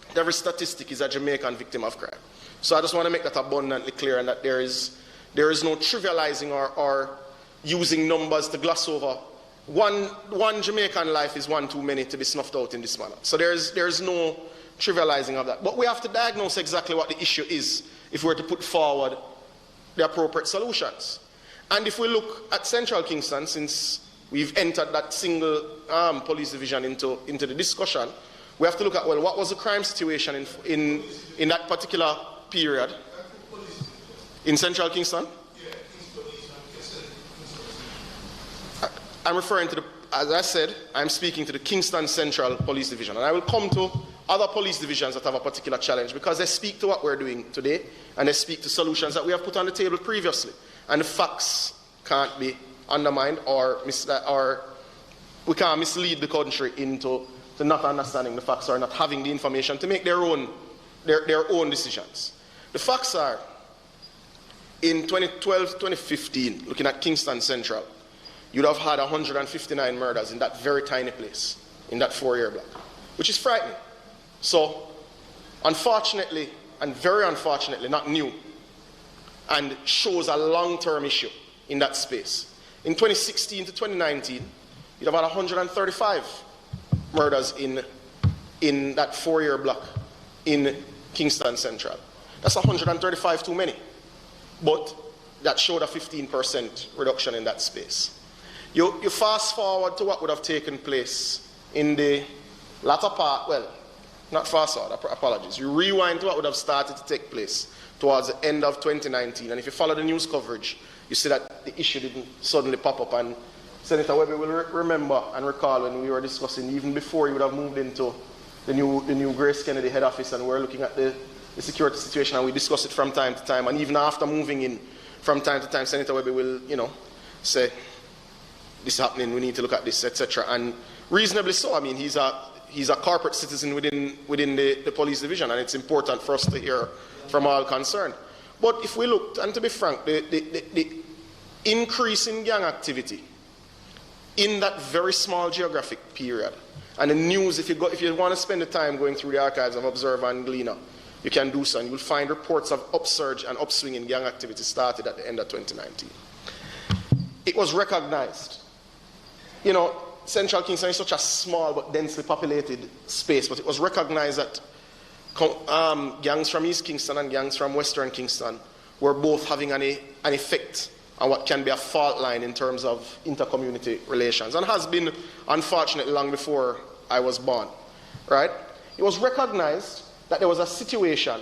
that every statistic is a Jamaican victim of crime. So I just want to make that abundantly clear, and that there is no trivializing or using numbers to gloss over. One Jamaican life is one too many to be snuffed out in this manner. So there is no trivializing of that. But we have to diagnose exactly what the issue is if we're to put forward the appropriate solutions. And if we look at Central Kingston, since we've entered that single police division into the discussion, we have to look at, well, what was the crime situation in that particular period in Central Kingston? I'm referring to as I said, I'm speaking to the Kingston Central Police Division. And I will come to other police divisions that have a particular challenge because they speak to what we're doing today and they speak to solutions that we have put on the table previously. And the facts can't be undermined or we can't mislead the country into not understanding the facts or not having the information to make their own decisions. The facts are, in 2012 to 2015, looking at Kingston Central, you'd have had 159 murders in that very tiny place, in that 4-year block, which is frightening. So, unfortunately, and very unfortunately, not new, and shows a long-term issue in that space. In 2016 to 2019, you'd have had 135 murders in that 4-year block in Kingston Central. That's 135 too many. But that showed a 15% reduction in that space. You fast forward to what would have taken place in the latter part, well, not fast forward, apologies. You rewind to what would have started to take place towards the end of 2019. And if you follow the news coverage, you see that the issue didn't suddenly pop up. And Senator Webber will remember and recall when we were discussing, even before he would have moved into the new Grace Kennedy head office, and we're looking at the security situation, and we discuss it from time to time. And even after moving in, from time to time, Senator Webber will, say, this is happening, we need to look at this, etc. And reasonably so. I mean, he's a corporate citizen within the police division, and it's important for us to hear from all concerned. But if we look, and to be frank, the increase in gang activity in that very small geographic period And the news, if you want to spend the time going through the archives of Observer and Gleaner, you can do so, and you'll find reports of upsurge and upswing in gang activity started at the end of 2019. It was recognized. You know, Central Kingston is such a small but densely populated space, but it was recognized that gangs from East Kingston and gangs from Western Kingston were both having an effect on what can be a fault line in terms of inter-community relations, and has been, unfortunately, long before I was born, right? It was recognized that there was a situation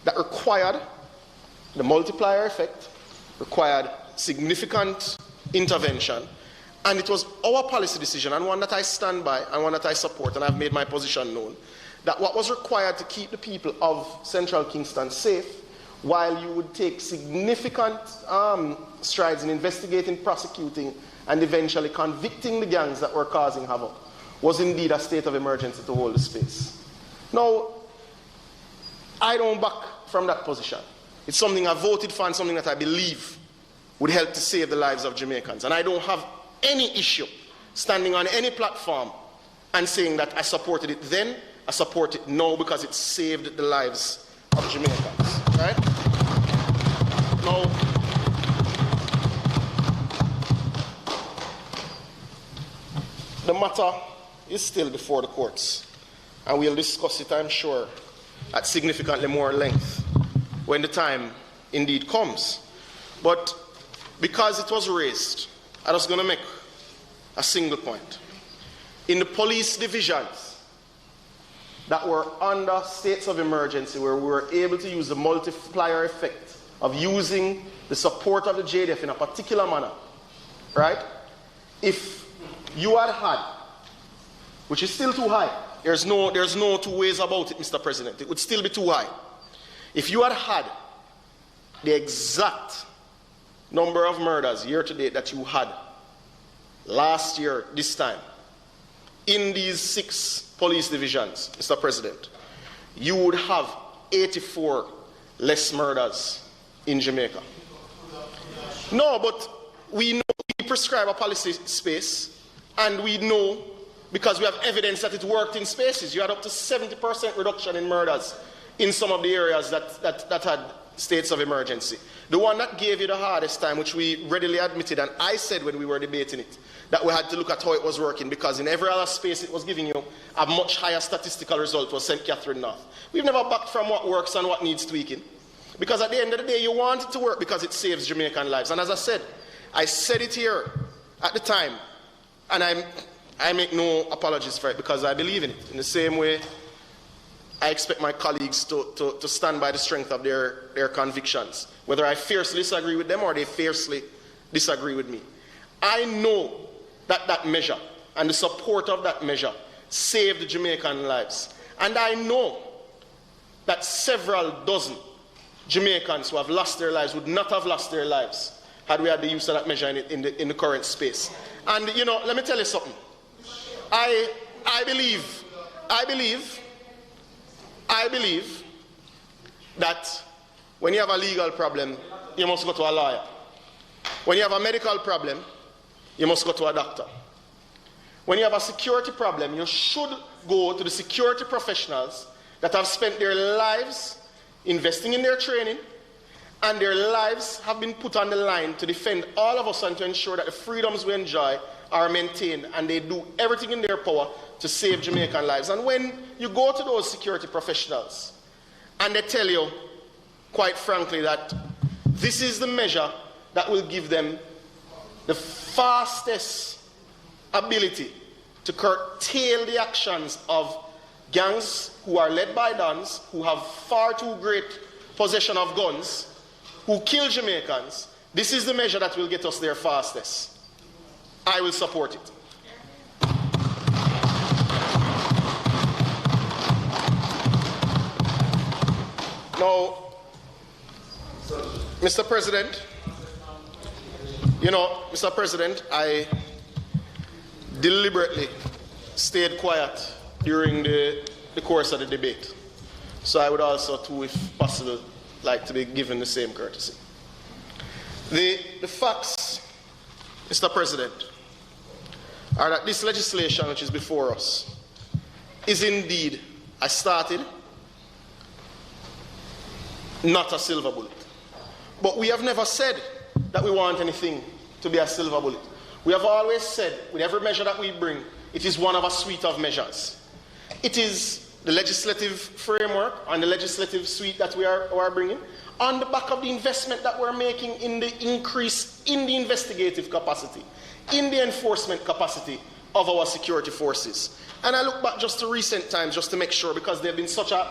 that required the multiplier effect, required significant intervention, and it was our policy decision, and one that I stand by, and one that I support, and I've made my position known, that what was required to keep the people of Central Kingston safe, while you would take significant strides in investigating, prosecuting, and eventually convicting the gangs that were causing havoc, was indeed a state of emergency to hold the space. Now, I don't back from that position. It's something I voted for and something that I believe would help to save the lives of Jamaicans. And I don't have any issue standing on any platform and saying that I supported it then, I support it now because it saved the lives of Jamaicans, right? Now, the matter is still before the courts, and we'll discuss it, I'm sure, at significantly more length when the time indeed comes. But because it was raised, I'm just going to make a single point. In the police divisions that were under states of emergency, where we were able to use the multiplier effect of using the support of the JDF in a particular manner, right? If you had, which is still too high, there's no two ways about it, Mr. President, it would still be too high. If you had the exact number of murders year to date that you had last year, this time, in these 6 police divisions, Mr. President, you would have 84 less murders in Jamaica. No, but we know we prescribe a policy space, and we know because we have evidence that it worked in spaces. You had up to 70% reduction in murders in some of the areas that had states of emergency. The one that gave you the hardest time, which we readily admitted, and I said when we were debating it, that we had to look at how it was working, because in every other space it was giving you a much higher statistical result, was St. Catherine North. We've never backed from what works and what needs tweaking, because at the end of the day you want it to work because it saves Jamaican lives. And as I said it here at the time, and I make no apologies for it because I believe in it. In the same way, I expect my colleagues to stand by the strength of their convictions, whether I fiercely disagree with them or they fiercely disagree with me. I know that measure and the support of that measure saved Jamaican lives. And I know that several dozen Jamaicans who have lost their lives would not have lost their lives had we had the use of that measure in the current space. And, you know, let me tell you something. I believe that when you have a legal problem, you must go to a lawyer. When you have a medical problem, you must go to a doctor. When you have a security problem, you should go to the security professionals that have spent their lives investing in their training, and their lives have been put on the line to defend all of us and to ensure that the freedoms we enjoy are maintained, and they do everything in their power to save Jamaican lives. And when you go to those security professionals and they tell you, quite frankly, that this is the measure that will give them the fastest ability to curtail the actions of gangs who are led by dons, who have far too great possession of guns, who kill Jamaicans, this is the measure that will get us there fastest. I will support it. Now, Mr. President, Mr. President, I deliberately stayed quiet during the course of the debate. So I would also, too, if possible, like to be given the same courtesy. The facts, Mr. President, are that this legislation which is before us is indeed, I started, not a silver bullet. But we have never said that we want anything to be a silver bullet. We have always said, with every measure that we bring, it is one of a suite of measures. It is the legislative framework and the legislative suite that we are bringing on the back of the investment that we're making in the increase in the investigative capacity, in the enforcement capacity of our security forces. And I look back just to recent times just to make sure, because there have been such a,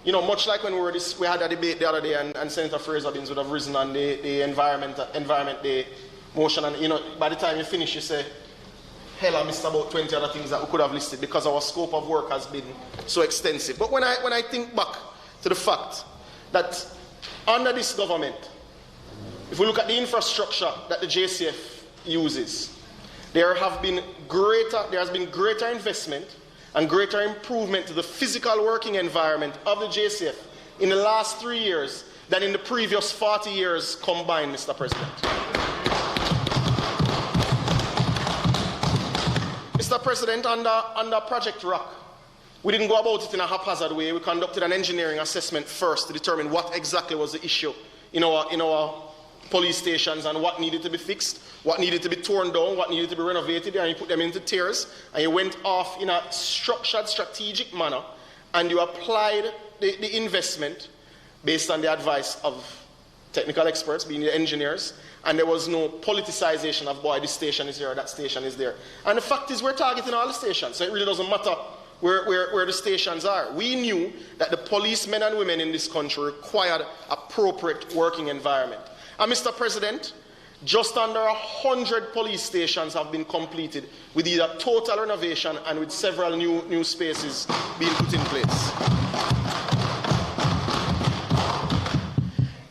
much like when we had a debate the other day and Senator Fraser-Binns would have risen on the Environment Day motion, and by the time you finish you say, hell, I missed about 20 other things that we could have listed because our scope of work has been so extensive. But when I think back to the fact that under this government, if we look at the infrastructure that the JCF uses, there has been greater investment and greater improvement to the physical working environment of the JCF in the last 3 years than in the previous 40 years combined, Mr. President. Mr. President, under Project Rock, we didn't go about it in a haphazard way. We conducted an engineering assessment first to determine what exactly was the issue in our police stations and what needed to be fixed, what needed to be torn down, what needed to be renovated, and you put them into tiers, and you went off in a structured, strategic manner, and you applied the investment based on the advice of technical experts, being the engineers, and there was no politicization of, boy, this station is here, that station is there. And the fact is, we're targeting all the stations, so it really doesn't matter where the stations are. We knew that the policemen and women in this country required appropriate working environment. And Mr. President, just under 100 police stations have been completed with either total renovation and with several new spaces being put in place.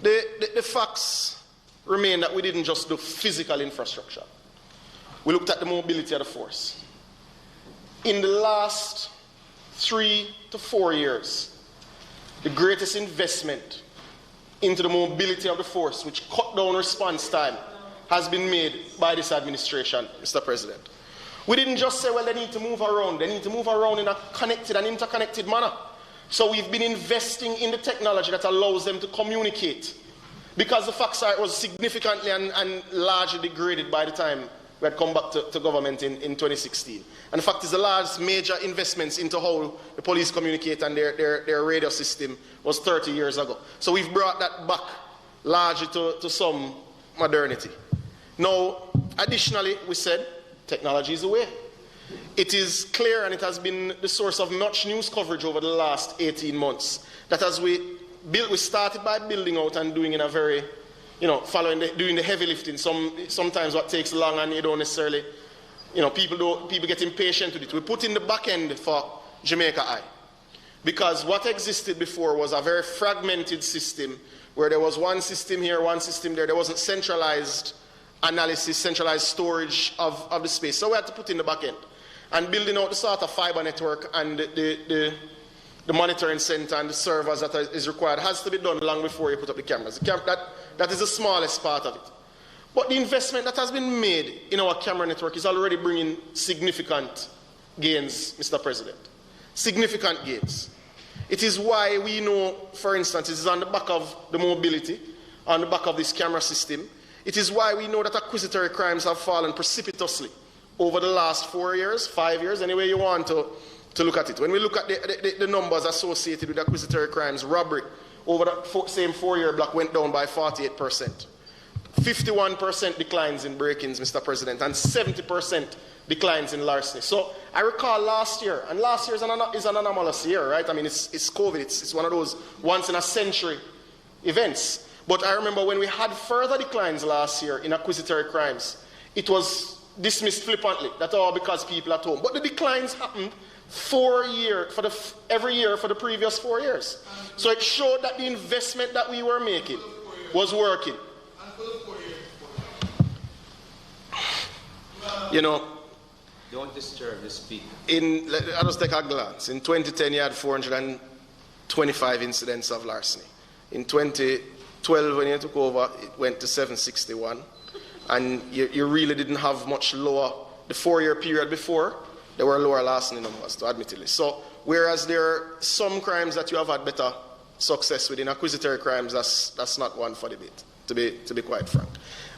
The facts remain that we didn't just do physical infrastructure. We looked at the mobility of the force. In the last 3 to 4 years, the greatest investment into the mobility of the force, which cut down response time, has been made by this administration, Mr. President. We didn't just say, well, they need to move around. They need to move around in a connected and interconnected manner. So we've been investing in the technology that allows them to communicate. Because the facts are, it was significantly and largely degraded by the time we had come back to government in 2016. And the fact is, the large major investments into how the police communicate and their radio system was 30 years ago. So we've brought that back largely to some modernity. Now, additionally, we said technology is the way. It is clear, and it has been the source of much news coverage over the last 18 months, that as we started by building out and doing in a very, doing the heavy lifting. Sometimes what takes long and you don't necessarily, people get impatient with it. We put in the back end for Jamaica Eye. Because what existed before was a very fragmented system where there was one system here, one system there. There wasn't centralized analysis, centralized storage of the space. So we had to put in the back end. And building out the sort of fiber network and the monitoring center and the servers that is required has to be done long before you put up the cameras. That is the smallest part of it. But the investment that has been made in our camera network is already bringing significant gains, Mr. President. Significant gains. It is why we know, for instance, it is on the back of the mobility, on the back of this camera system. It is why we know that accusatory crimes have fallen precipitously over the last 4 years, 5 years, any way you want to look at it. When we look at the numbers associated with accusatory crimes, robbery, over the same 4-year block went down by 48%. 51% declines in break-ins, Mr. President, and 70% declines in larceny. So I recall last year, and last year is an anomalous year, right? I mean, it's COVID. It's one of those once-in-a-century events. But I remember when we had further declines last year in accusatory crimes, it was dismissed flippantly. That's all because people at home. But the declines happened every year for the previous 4 years. So it showed that the investment that we were making was working. Don't disturb the speaker. I'll just take a glance. In 2010, you had 425 incidents of larceny. In 2012, when you took over, it went to 761. And you really didn't have much lower. The 4-year period before, there were lower larceny numbers, admittedly. So whereas there are some crimes that you have had better success with, in acquisitory crimes, that's not one for debate, to be quite frank.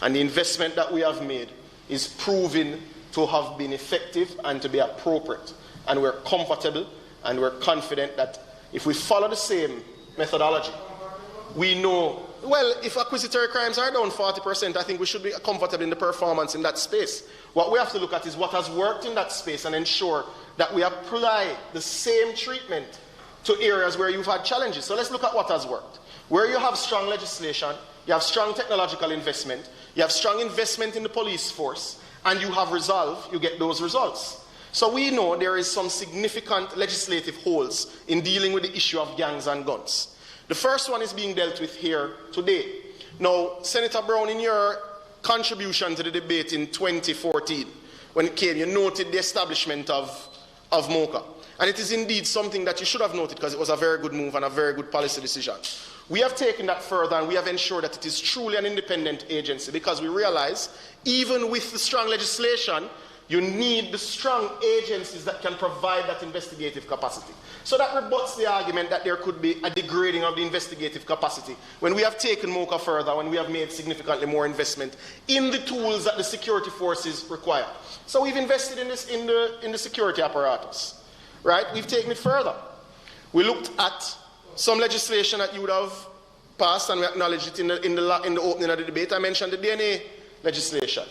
And the investment that we have made is proving to have been effective and to be appropriate. And we're comfortable and we're confident that if we follow the same methodology, we know, well, if acquisitory crimes are down 40%, I think we should be comfortable in the performance in that space. What we have to look at is what has worked in that space and ensure that we apply the same treatment to areas where you've had challenges. So let's look at what has worked. Where you have strong legislation, you have strong technological investment, you have strong investment in the police force, and you have resolve, you get those results. So we know there is some significant legislative holes in dealing with the issue of gangs and guns. The first one is being dealt with here today. Now, Senator Brown, in your contribution to the debate in 2014, when it came, you noted the establishment of MOCA. And it is indeed something that you should have noted because it was a very good move and a very good policy decision. We have taken that further and we have ensured that it is truly an independent agency because we realize even with the strong legislation, you need the strong agencies that can provide that investigative capacity. So that rebuts the argument that there could be a degrading of the investigative capacity when we have taken MOCA further, when we have made significantly more investment in the tools that the security forces require. So we've invested in this in the security apparatus, right? We've taken it further. We looked at some legislation that you would have passed, and we acknowledged it in the opening of the debate. I mentioned the DNA legislation.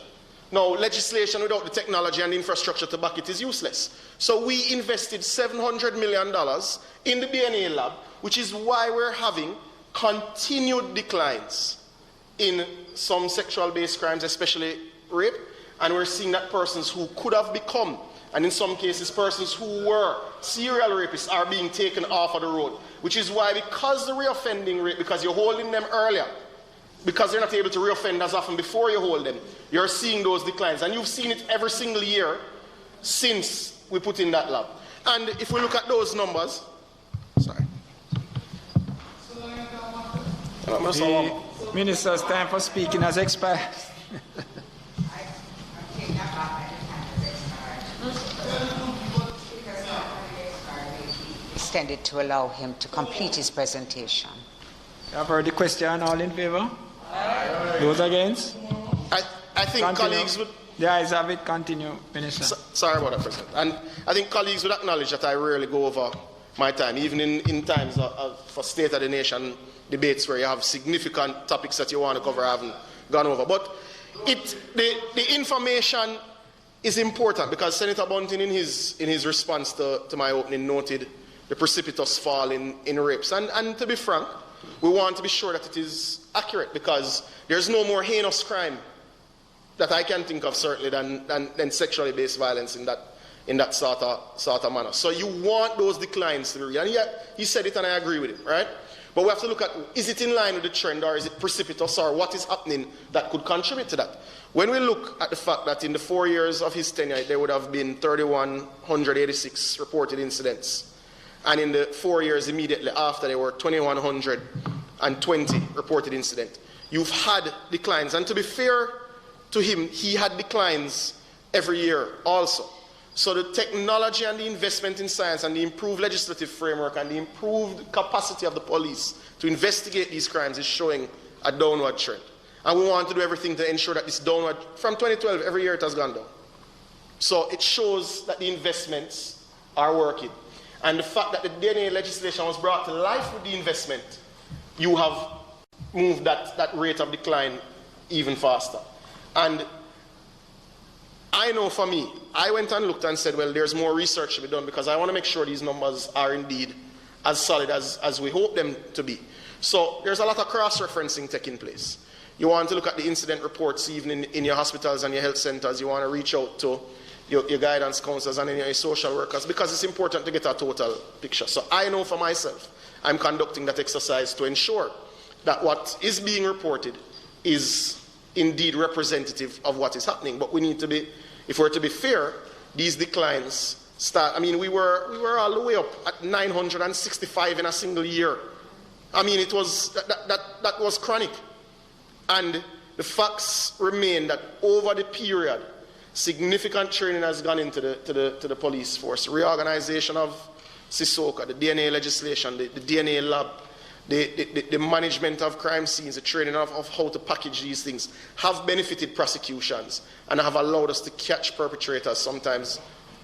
Now, legislation without the technology and the infrastructure to back it is useless. So we invested $700 million in the DNA lab, which is why we're having continued declines in some sexual-based crimes, especially rape, and we're seeing that persons who could have become, and in some cases persons who were serial rapists, are being taken off of the road, which is why, because the reoffending rate, because you're holding them earlier, because they're not able to reoffend as often before you hold them, you're seeing those declines. And you've seen it every single year since we put in that lab. And if we look at those numbers, sorry. The Minister's time for speaking has expired. Extended to allow him to complete his presentation. You have heard the question. All in favor? Those against? I think continue. Colleagues would... The ayes have it. Continue, Minister. Sorry about that, President. And I think colleagues would acknowledge that I rarely go over my time, even in times for State of the Nation debates where you have significant topics that you want to cover, I haven't gone over. But the information is important because Senator Bunting in his response to my opening noted the precipitous fall in rapes. And to be frank, we want to be sure that it is accurate because there's no more heinous crime that I can think of certainly than sexually based violence in that sort of manner. So you want those declines to be real. And yet he said it and I agree with him, right? But we have to look at, is it in line with the trend or is it precipitous or what is happening that could contribute to that? When we look at the fact that in the 4 years of his tenure there would have been 3,186 reported incidents, and in the 4 years immediately after there were 2,120 reported incidents, you've had declines. And to be fair to him, he had declines every year also. So the technology and the investment in science and the improved legislative framework and the improved capacity of the police to investigate these crimes is showing a downward trend. And we want to do everything to ensure that this downward, from 2012, every year it has gone down. So it shows that the investments are working. And the fact that the DNA legislation was brought to life with the investment, you have moved that rate of decline even faster. And I know for me, I went and looked and said, well, there's more research to be done because I want to make sure these numbers are indeed as solid as we hope them to be. So there's a lot of cross-referencing taking place. You want to look at the incident reports even in your hospitals and your health centers. You want to reach out to your guidance counselors and your social workers because it's important to get a total picture. So I know for myself, I'm conducting that exercise to ensure that what is being reported is indeed representative of what is happening. But we need to be, if we're to be fair, these declines start. I mean, we were all the way up at 965 in a single year. I mean, it was that was chronic. And the facts remain that over the period, significant training has gone into the police force, reorganization of Sissoko, the DNA legislation, the DNA lab, the management of crime scenes, the training of how to package these things, have benefited prosecutions and have allowed us to catch perpetrators sometimes,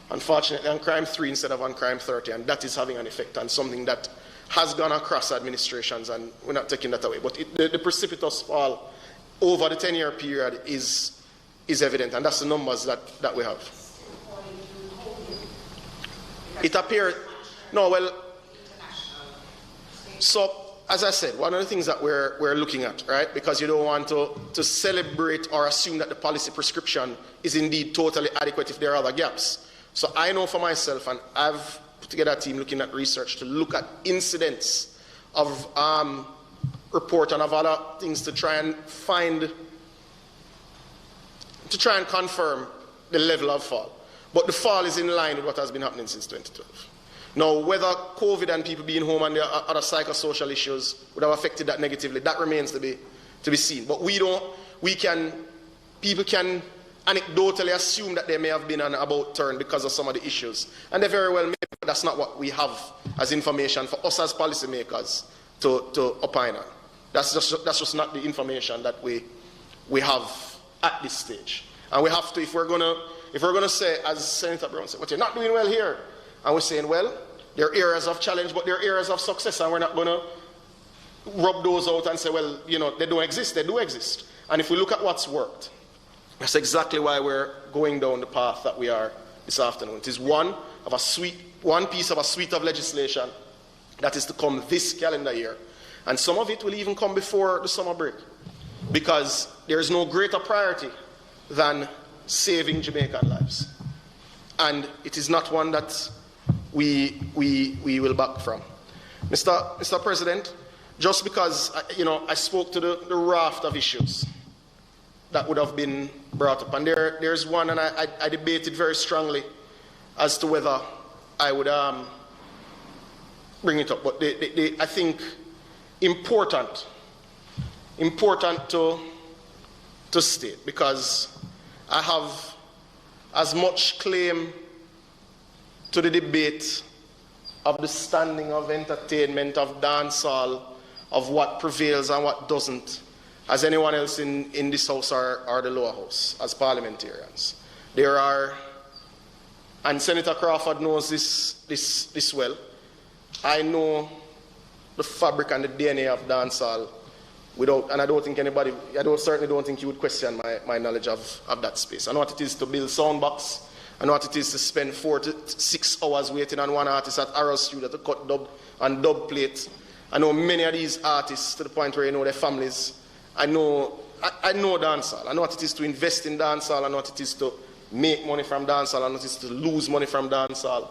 unfortunately, on crime 3 instead of on crime 30, and that is having an effect on something that has gone across administrations, and we're not taking that away. But the precipitous fall over the 10-year period is evident, and that's the numbers that we have. It appears, no, well, so as I said, one of the things that we're looking at, right, because you don't want to celebrate or assume that the policy prescription is indeed totally adequate if there are other gaps. So I know for myself, and I've put together a team looking at research to look at incidents of report and of other things to try and confirm the level of fall. But the fall is in line with what has been happening since 2012. Now, whether COVID and people being home and the other psychosocial issues would have affected that negatively, that remains to be seen. But people can anecdotally assume that there may have been an about turn because of some of the issues. And they very well may, but that's not what we have as information for us as policymakers to opine on. That's just not the information that we have at this stage. And we have to, if we're gonna say, as Senator Brown said, but you're not doing well here, and we're saying, well, there are areas of challenge, but there are areas of success, and we're not gonna rub those out and say, well, you know, they don't exist. They do exist. And if we look at what's worked, that's exactly why we're going down the path that we are this afternoon. It is one piece of a suite of legislation that is to come this calendar year. And some of it will even come before the summer break, because there is no greater priority than saving Jamaican lives. And it is not one that we will back from. Mr. President, just because I spoke to the raft of issues that would have been brought up, and there's one, and I debated very strongly as to whether I would bring it up. But I think important to state, because I have as much claim to the debate of the standing of entertainment, of dancehall, of what prevails and what doesn't, as anyone else in this house or the lower house, as parliamentarians. There are, and Senator Crawford knows this well, I know the fabric and the DNA of dancehall and I don't think certainly don't think you would question my knowledge of that space. I know what it is to build soundbox. I know what it is to spend 4 to 6 hours waiting on one artist at Arrow Studio to cut dub and dub plate. I know many of these artists to the point where their families. I know dancehall. I know what it is to invest in dancehall. I know what it is to make money from dancehall. I know what it is to lose money from dancehall.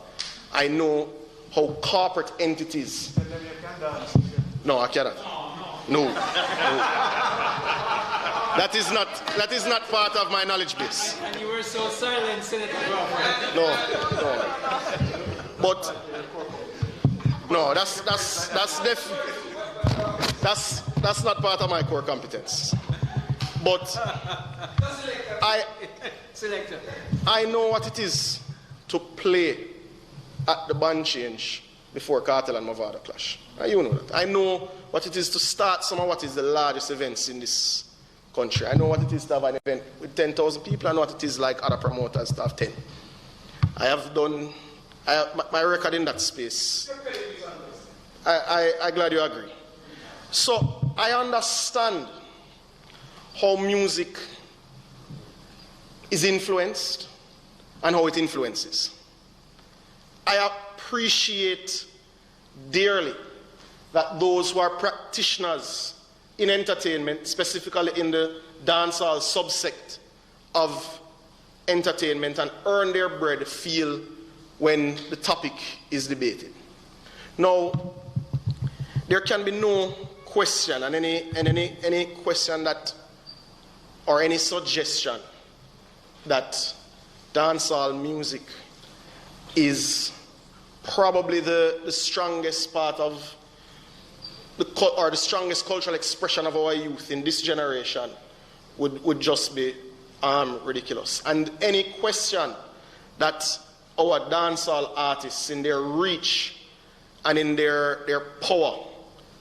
I know how corporate entities. No, I cannot. No. That is not part of my knowledge base. And you were so silent, Senator Crawford. No. But no, that's not part of my core competence. But I know what it is to play at the band change before Cartel and Movado clash. You know that. I know what it is to start some of what is the largest events in this country. I know what it is to have an event with 10,000 people. I know what it is like other promoters to have 10. My record in that space. I'm glad you agree. So I understand how music is influenced and how it influences. I appreciate dearly that those who are practitioners in entertainment, specifically in the dancehall subsect of entertainment, and earn their bread, feel when the topic is debated. Now, there can be no question, and any question that, or any suggestion that dancehall music is probably the strongest part of the strongest cultural expression of our youth in this generation would just be ridiculous. And any question that our dancehall artists, in their reach and in their power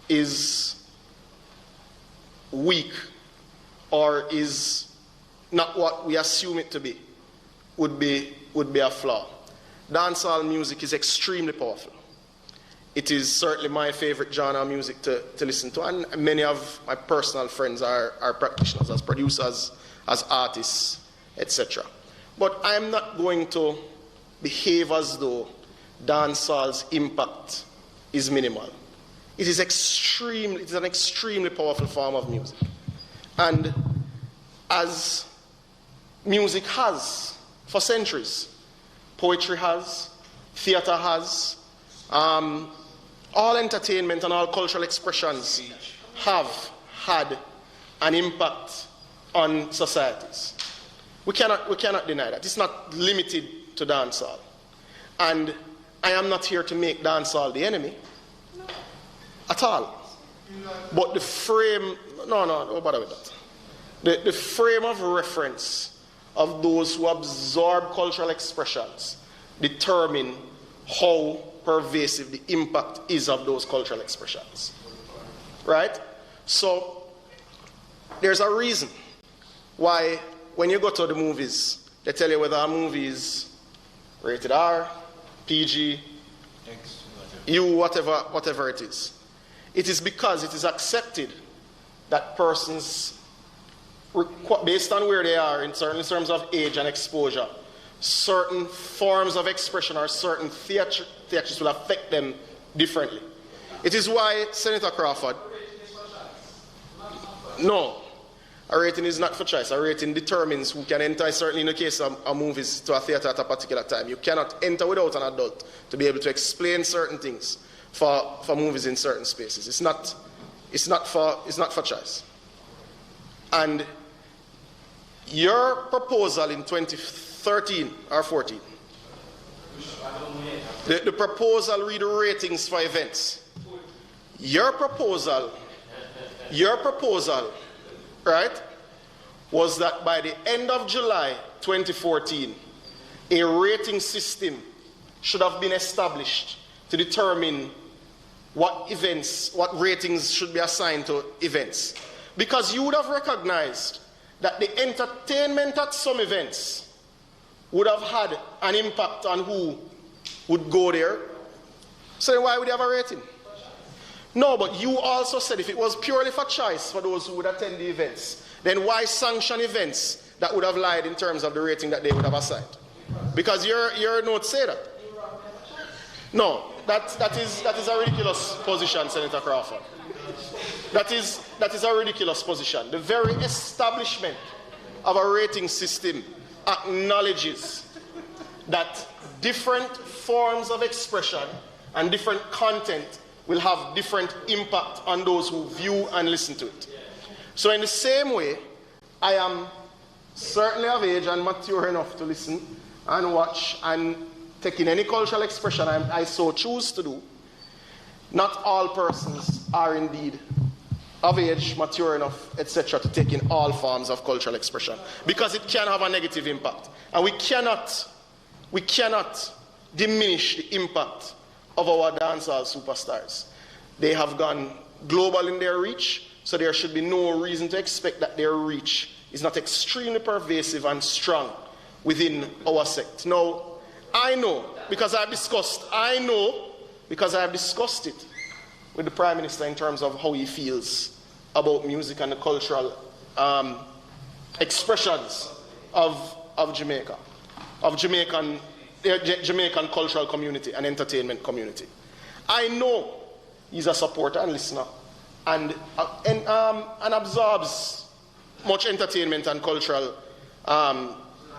is weak or is not what we assume it to be would be a flaw. Dancehall music is extremely powerful. It is certainly my favorite genre of music to listen to, and many of my personal friends are practitioners, as producers, as artists, etc. But I am not going to behave as though dancehall's impact is minimal. It is an extremely powerful form of music. And as music has for centuries, poetry has, theater has, all entertainment and all cultural expressions have had an impact on societies. We cannot deny that. It's not limited to dancehall. And I am not here to make dancehall the enemy at all. But the frame, don't bother with that. The frame of reference of those who absorb cultural expressions determine how pervasive the impact is of those cultural expressions. Right? So, there's a reason why when you go to the movies, they tell you whether a movie is rated R, PG, U, whatever it is. It is because it is accepted that persons, based on where they are in terms of age and exposure, certain forms of expression or certain theatrics will affect them differently. It is why Senator Crawford... No, a rating is not for choice. A rating determines who can enter, certainly in the case of movies, to a theater at a particular time. You cannot enter without an adult to be able to explain certain things for movies in certain spaces. It's not for choice. And your proposal in 2013 or 14, the proposal read the ratings for events. Your proposal, right, was that by the end of July 2014, a rating system should have been established to determine what ratings should be assigned to events. Because you would have recognized that the entertainment at some events would have had an impact on who would go there. So then why would you have a rating? No, but you also said if it was purely for choice for those who would attend the events, then why sanction events that would have lied in terms of the rating that they would have assigned? Because your notes say that. No, that is a ridiculous position, Senator Crawford. That is a ridiculous position. The very establishment of a rating system acknowledges that different forms of expression and different content will have different impact on those who view and listen to it. So in the same way, I am certainly of age and mature enough to listen and watch and take in any cultural expression I so choose to do. Not all persons are indeed of age, mature enough, etc., to take in all forms of cultural expression, because it can have a negative impact. And we cannot diminish the impact of our dancehall superstars. They have gone global in their reach, so there should be no reason to expect that their reach is not extremely pervasive and strong within our sect. Now, I know because I have discussed it with the Prime Minister in terms of how he feels about music and the cultural expressions of Jamaica, of Jamaican cultural community and entertainment community. I know he's a supporter and listener and absorbs much entertainment and cultural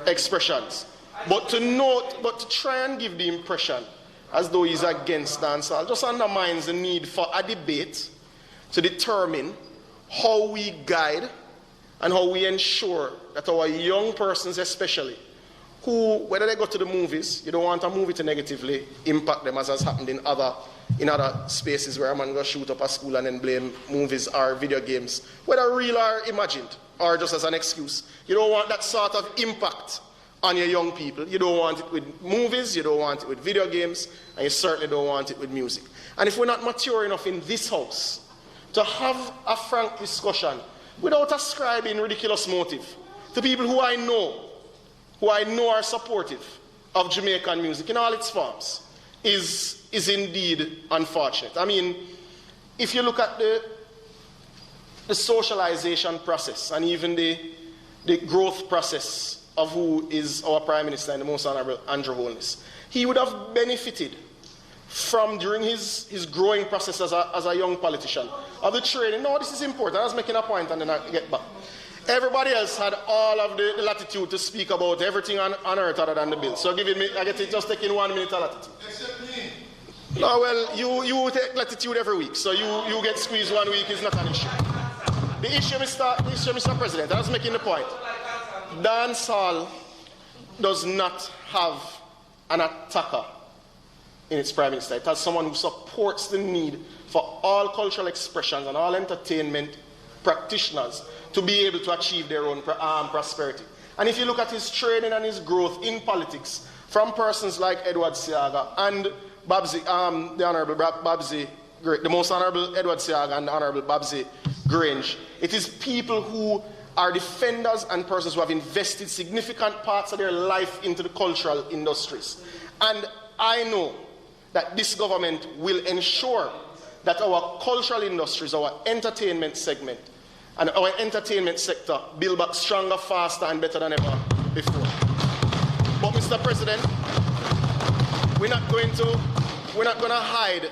expressions. But to try and give the impression as though he's against dancehall just undermines the need for a debate to determine how we guide and how we ensure that our young persons especially, who, whether they go to the movies, you don't want a movie to negatively impact them, as has happened in other spaces where a man goes shoot up a school and then blame movies or video games, whether real or imagined, or just as an excuse. You don't want that sort of impact on your young people. You don't want it with movies, you don't want it with video games, and you certainly don't want it with music. And if we're not mature enough in this house to have a frank discussion without ascribing ridiculous motive to people who I know are supportive of Jamaican music in all its forms, is indeed unfortunate. I mean, if you look at the socialization process and even the growth process of who is our Prime Minister and the Most Honourable Andrew Holness, he would have benefited from, during his growing process as a young politician, of the training. No, this is important. I was making a point and then I get back. Everybody else had all of the latitude to speak about everything on earth other than the bill. So I get it just taking 1 minute of latitude. Except me. No, well, you take latitude every week, so you get squeezed 1 week is not an issue. The issue, Mr. President, I was making the point. Dancehall does not have an attacker in its Prime Minister. It has someone who supports the need for all cultural expressions and all entertainment practitioners to be able to achieve their own prosperity. And if you look at his training and his growth in politics from persons like Edward Seaga and Babsy, the Honourable Babsy, the Most Honourable Edward Seaga and the Honourable Babsy Grange, it is people who are defenders and persons who have invested significant parts of their life into the cultural industries. And I know that this government will ensure that our cultural industries, our entertainment segment, and our entertainment sector build back stronger, faster, and better than ever before. But, Mr. President, we're not going to hide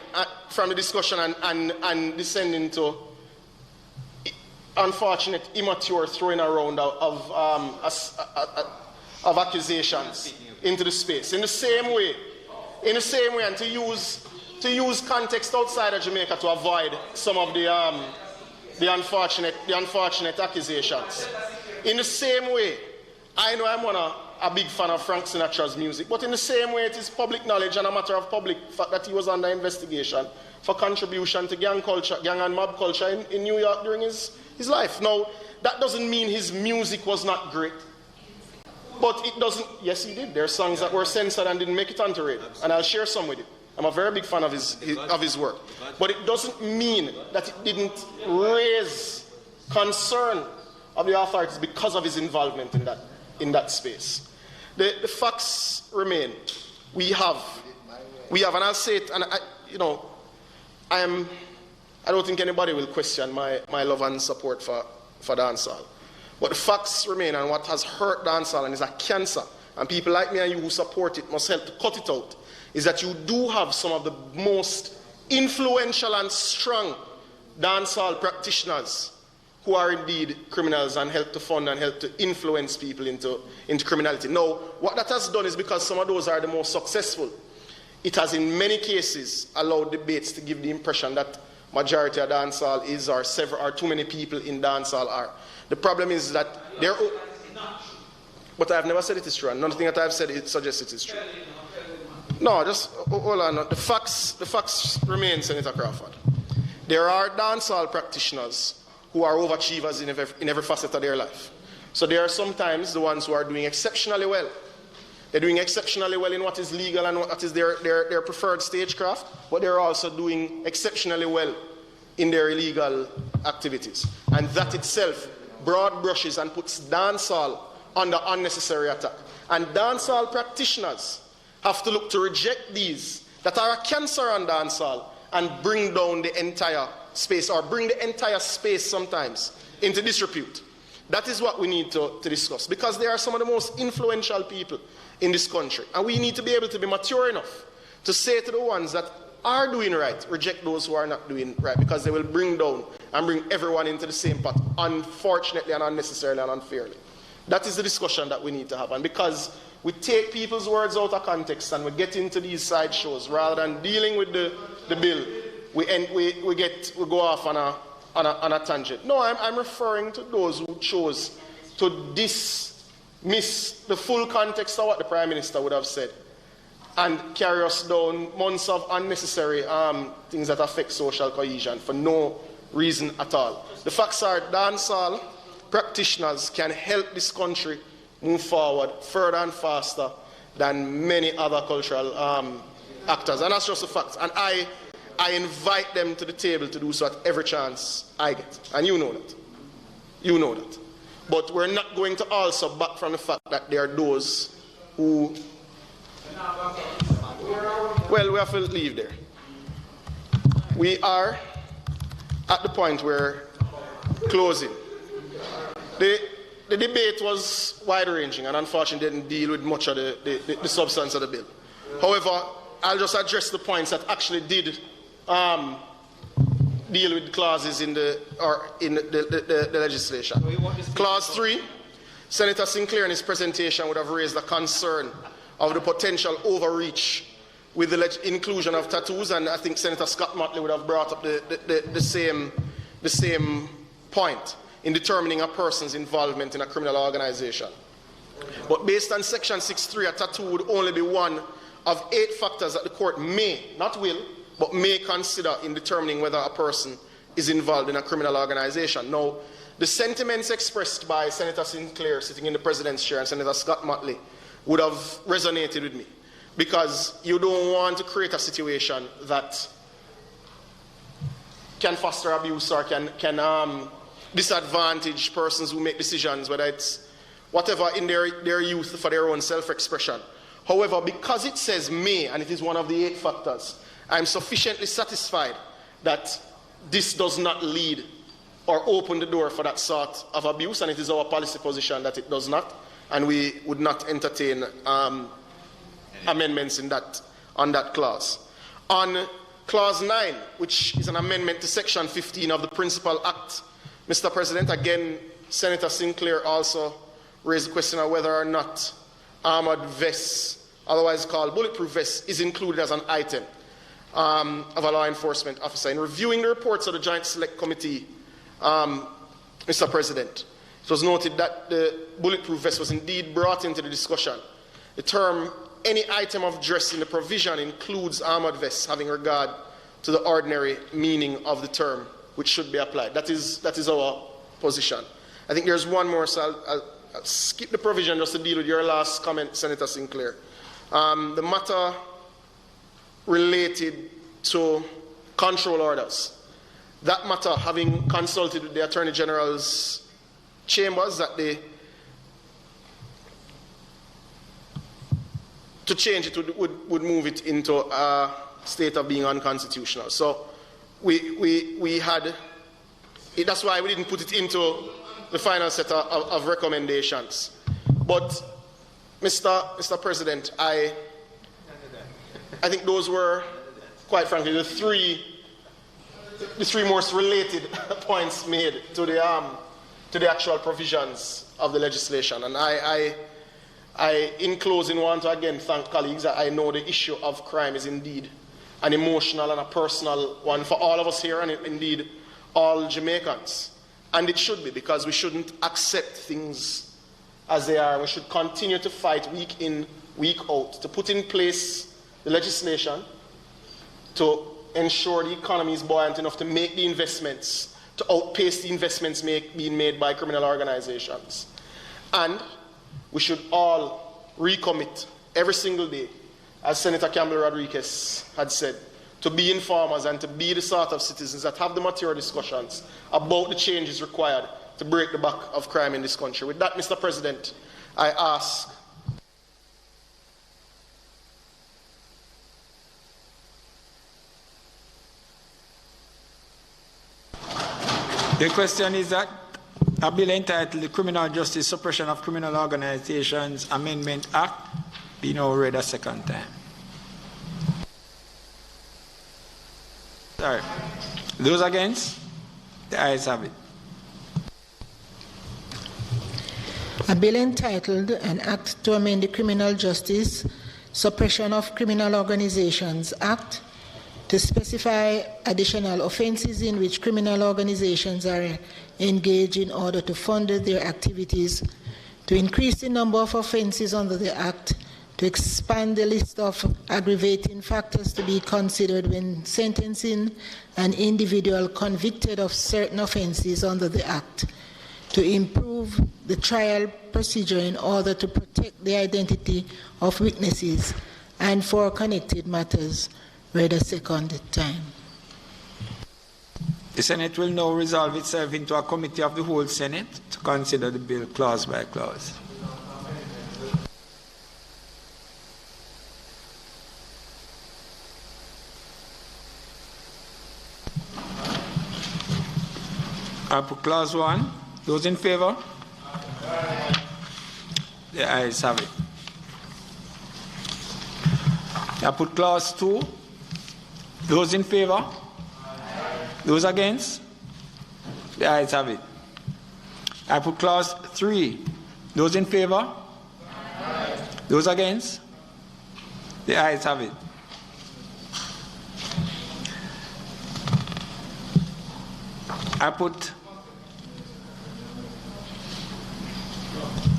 from the discussion and descend into unfortunate, immature throwing around of accusations into the space. In the same way, and to use context outside of Jamaica to avoid some of the unfortunate accusations. In the same way, I know I'm a big fan of Frank Sinatra's music, but in the same way, it is public knowledge and a matter of public fact that he was under investigation for contribution to gang and mob culture in New York during his life. Now, that doesn't mean his music was not great. But it doesn't, yes he did. There are songs that were censored and didn't make it onto radio. And I'll share some with you. I'm a very big fan of his work. But it doesn't mean that it didn't raise concern of the authorities because of his involvement in that space. The facts remain. We have, and I'll say it, and I don't think anybody will question my love and support for dancehall. But the facts remain, and what has hurt dancehall and is a cancer, and people like me and you who support it must help to cut it out, is that you do have some of the most influential and strong dancehall practitioners who are indeed criminals and help to fund and help to influence people into criminality. Now, what that has done is, because some of those are the most successful, it has in many cases allowed debates to give the impression that majority of dancehall is, or too many people in dancehall are. The problem is that there. But I've never said it is true, and nothing that I've said it suggests it is true. No, just hold on. The facts remain, Senator Crawford. There are dancehall practitioners who are overachievers in every facet of their life. So there are sometimes the ones who are doing exceptionally well. They're doing exceptionally well in what is legal and what is their preferred stagecraft, but they're also doing exceptionally well in their illegal activities. And that itself broad brushes and puts dancehall under unnecessary attack. And dancehall practitioners have to look to reject these that are a cancer on dancehall and bring down the entire space, or bring the entire space sometimes into disrepute. That is what we need to discuss, because they are some of the most influential people in this country. And we need to be able to be mature enough to say to the ones that are doing right, reject those who are not doing right, because they will bring down and bring everyone into the same pot, unfortunately and unnecessarily and unfairly. That is the discussion that we need to have. And because we take people's words out of context and we get into these sideshows rather than dealing with the bill, we go off on a tangent. No, I'm referring to those who chose to dismiss the full context of what the Prime Minister would have said and carry us down months of unnecessary things that affect social cohesion for no reason at all. The facts are, dancehall practitioners can help this country move forward further and faster than many other cultural actors. And that's just a fact. And I invite them to the table to do so at every chance I get. And you know that. You know that. But we're not going to also back from the fact that there are those who... Well, we have to leave there. We are at the point where closing. The debate was wide-ranging and unfortunately didn't deal with much of the substance of the bill. However, I'll just address the points that actually did deal with clauses in the legislation. Clause 3, Senator Sinclair in his presentation would have raised the concern of the potential overreach with the inclusion of tattoos, and I think Senator Scott Motley would have brought up the same point in determining a person's involvement in a criminal organization. But based on Section 6.3, a tattoo would only be one of 8 factors that the court may, not will, but may consider in determining whether a person is involved in a criminal organization. Now, the sentiments expressed by Senator Sinclair sitting in the President's chair and Senator Scott Motley would have resonated with me, because you don't want to create a situation that can foster abuse or can disadvantage persons who make decisions, whether it's whatever in their youth for their own self-expression. However, because it says may, and it is one of the 8 factors, I'm sufficiently satisfied that this does not lead or open the door for that sort of abuse, and it is our policy position that it does not, and we would not entertain amendments on that clause. On Clause 9, which is an amendment to Section 15 of the Principal Act, Mr. President, again, Senator Sinclair also raised the question of whether or not armored vests, otherwise called bulletproof vests, is included as an item of a law enforcement officer. In reviewing the reports of the Joint Select Committee, Mr. President, it was noted that the bulletproof vest was indeed brought into the discussion. The term any item of dress in the provision includes armored vests, having regard to the ordinary meaning of the term, which should be applied. That is our position. I think there's one more, so I'll skip the provision just to deal with your last comment, Senator Sinclair. The matter related to control orders. That matter, having consulted with the Attorney General's chambers, that to change it would move it into a state of being unconstitutional. So we had, that's why we didn't put it into the final set of recommendations. But Mr. President, I think those were, quite frankly, the three most related points made to the actual provisions of the legislation. And I in closing, want to again thank colleagues. I know the issue of crime is indeed an emotional and a personal one for all of us here, and indeed all Jamaicans. And it should be, because we shouldn't accept things as they are. We should continue to fight week in, week out, to put in place the legislation to ensure the economy is buoyant enough to make the investments, to outpace the investments being made by criminal organizations. And we should all recommit every single day, as Senator Campbell Rodriguez had said, to be informers and to be the sort of citizens that have the mature discussions about the changes required to break the back of crime in this country. With that, Mr. President, I ask the question is that a bill entitled the Criminal Justice Suppression of Criminal Organizations Amendment Act be now read a second time. Sorry. Those against? The ayes have it. A bill entitled An Act to Amend the Criminal Justice Suppression of Criminal Organizations Act to specify additional offenses in which criminal organizations are engaged in order to fund their activities, to increase the number of offenses under the Act, to expand the list of aggravating factors to be considered when sentencing an individual convicted of certain offenses under the Act, to improve the trial procedure in order to protect the identity of witnesses, and for connected matters, read a second time. The Senate will now resolve itself into a committee of the whole Senate to consider the bill clause by clause. I put clause 1. Those in favor? The ayes have it. I put clause 2. Those in favor? Those against? The ayes have it. I put clause 3. Those in favor? Those against? The ayes have it. I put...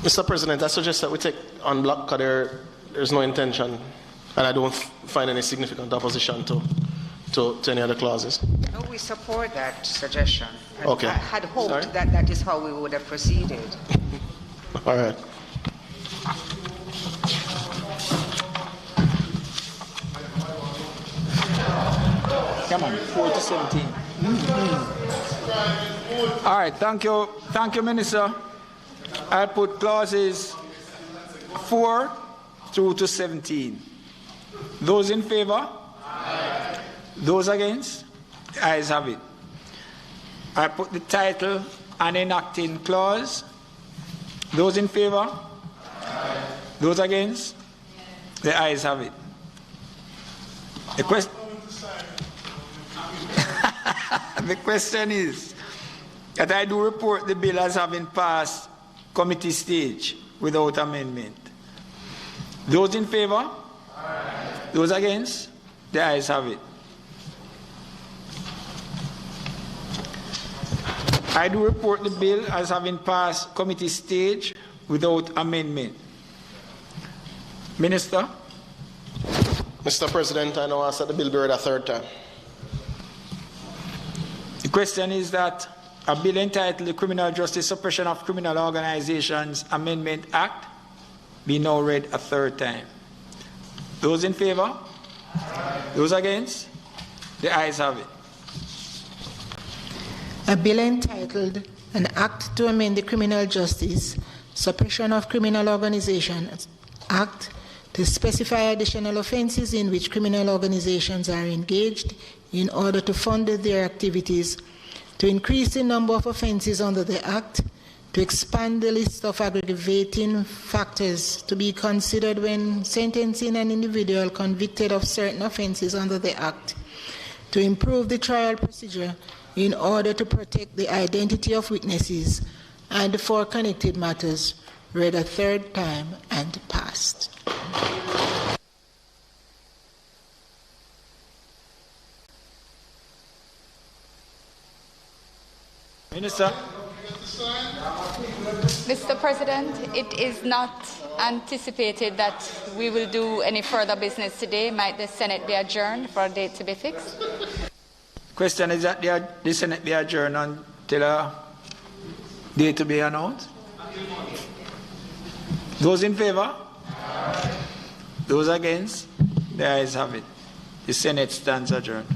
Mr. President, I suggest that we take on block because there's no intention, and I don't find any significant opposition to any other clauses. No, we support that suggestion. Okay. I had hoped that that is how we would have proceeded. All right. Come on, 4 to 17. All right, thank you. Thank you, Minister. I put clauses 4 through to 17. Those in favor? Aye. Those against? The ayes have it. I put the title and enacting clause. Those in favor? Aye. Those against? The ayes have it. The question is that I do report the bill as having passed committee stage without amendment. Those in favor? Aye. Those against? The ayes have it. I do report the bill as having passed committee stage without amendment. Minister? Mr. President, I now ask that the bill be read a third time. The question is that a bill entitled the Criminal Justice Suppression of Criminal Organizations Amendment Act be now read a third time. Those in favor? Aye. Those against? The ayes have it. A bill entitled An Act to Amend the Criminal Justice Suppression of Criminal Organizations Act to specify additional offenses in which criminal organizations are engaged in order to fund their activities, to increase the number of offenses under the Act, to expand the list of aggravating factors to be considered when sentencing an individual convicted of certain offenses under the Act, to improve the trial procedure in order to protect the identity of witnesses, and for connected matters, read a third time and passed. Minister. Mr. President, it is not anticipated that we will do any further business today. Might the Senate be adjourned for a date to be fixed? Question is that the Senate be adjourned until a date to be announced? Those in favor? Those against? The ayes have it. The Senate stands adjourned.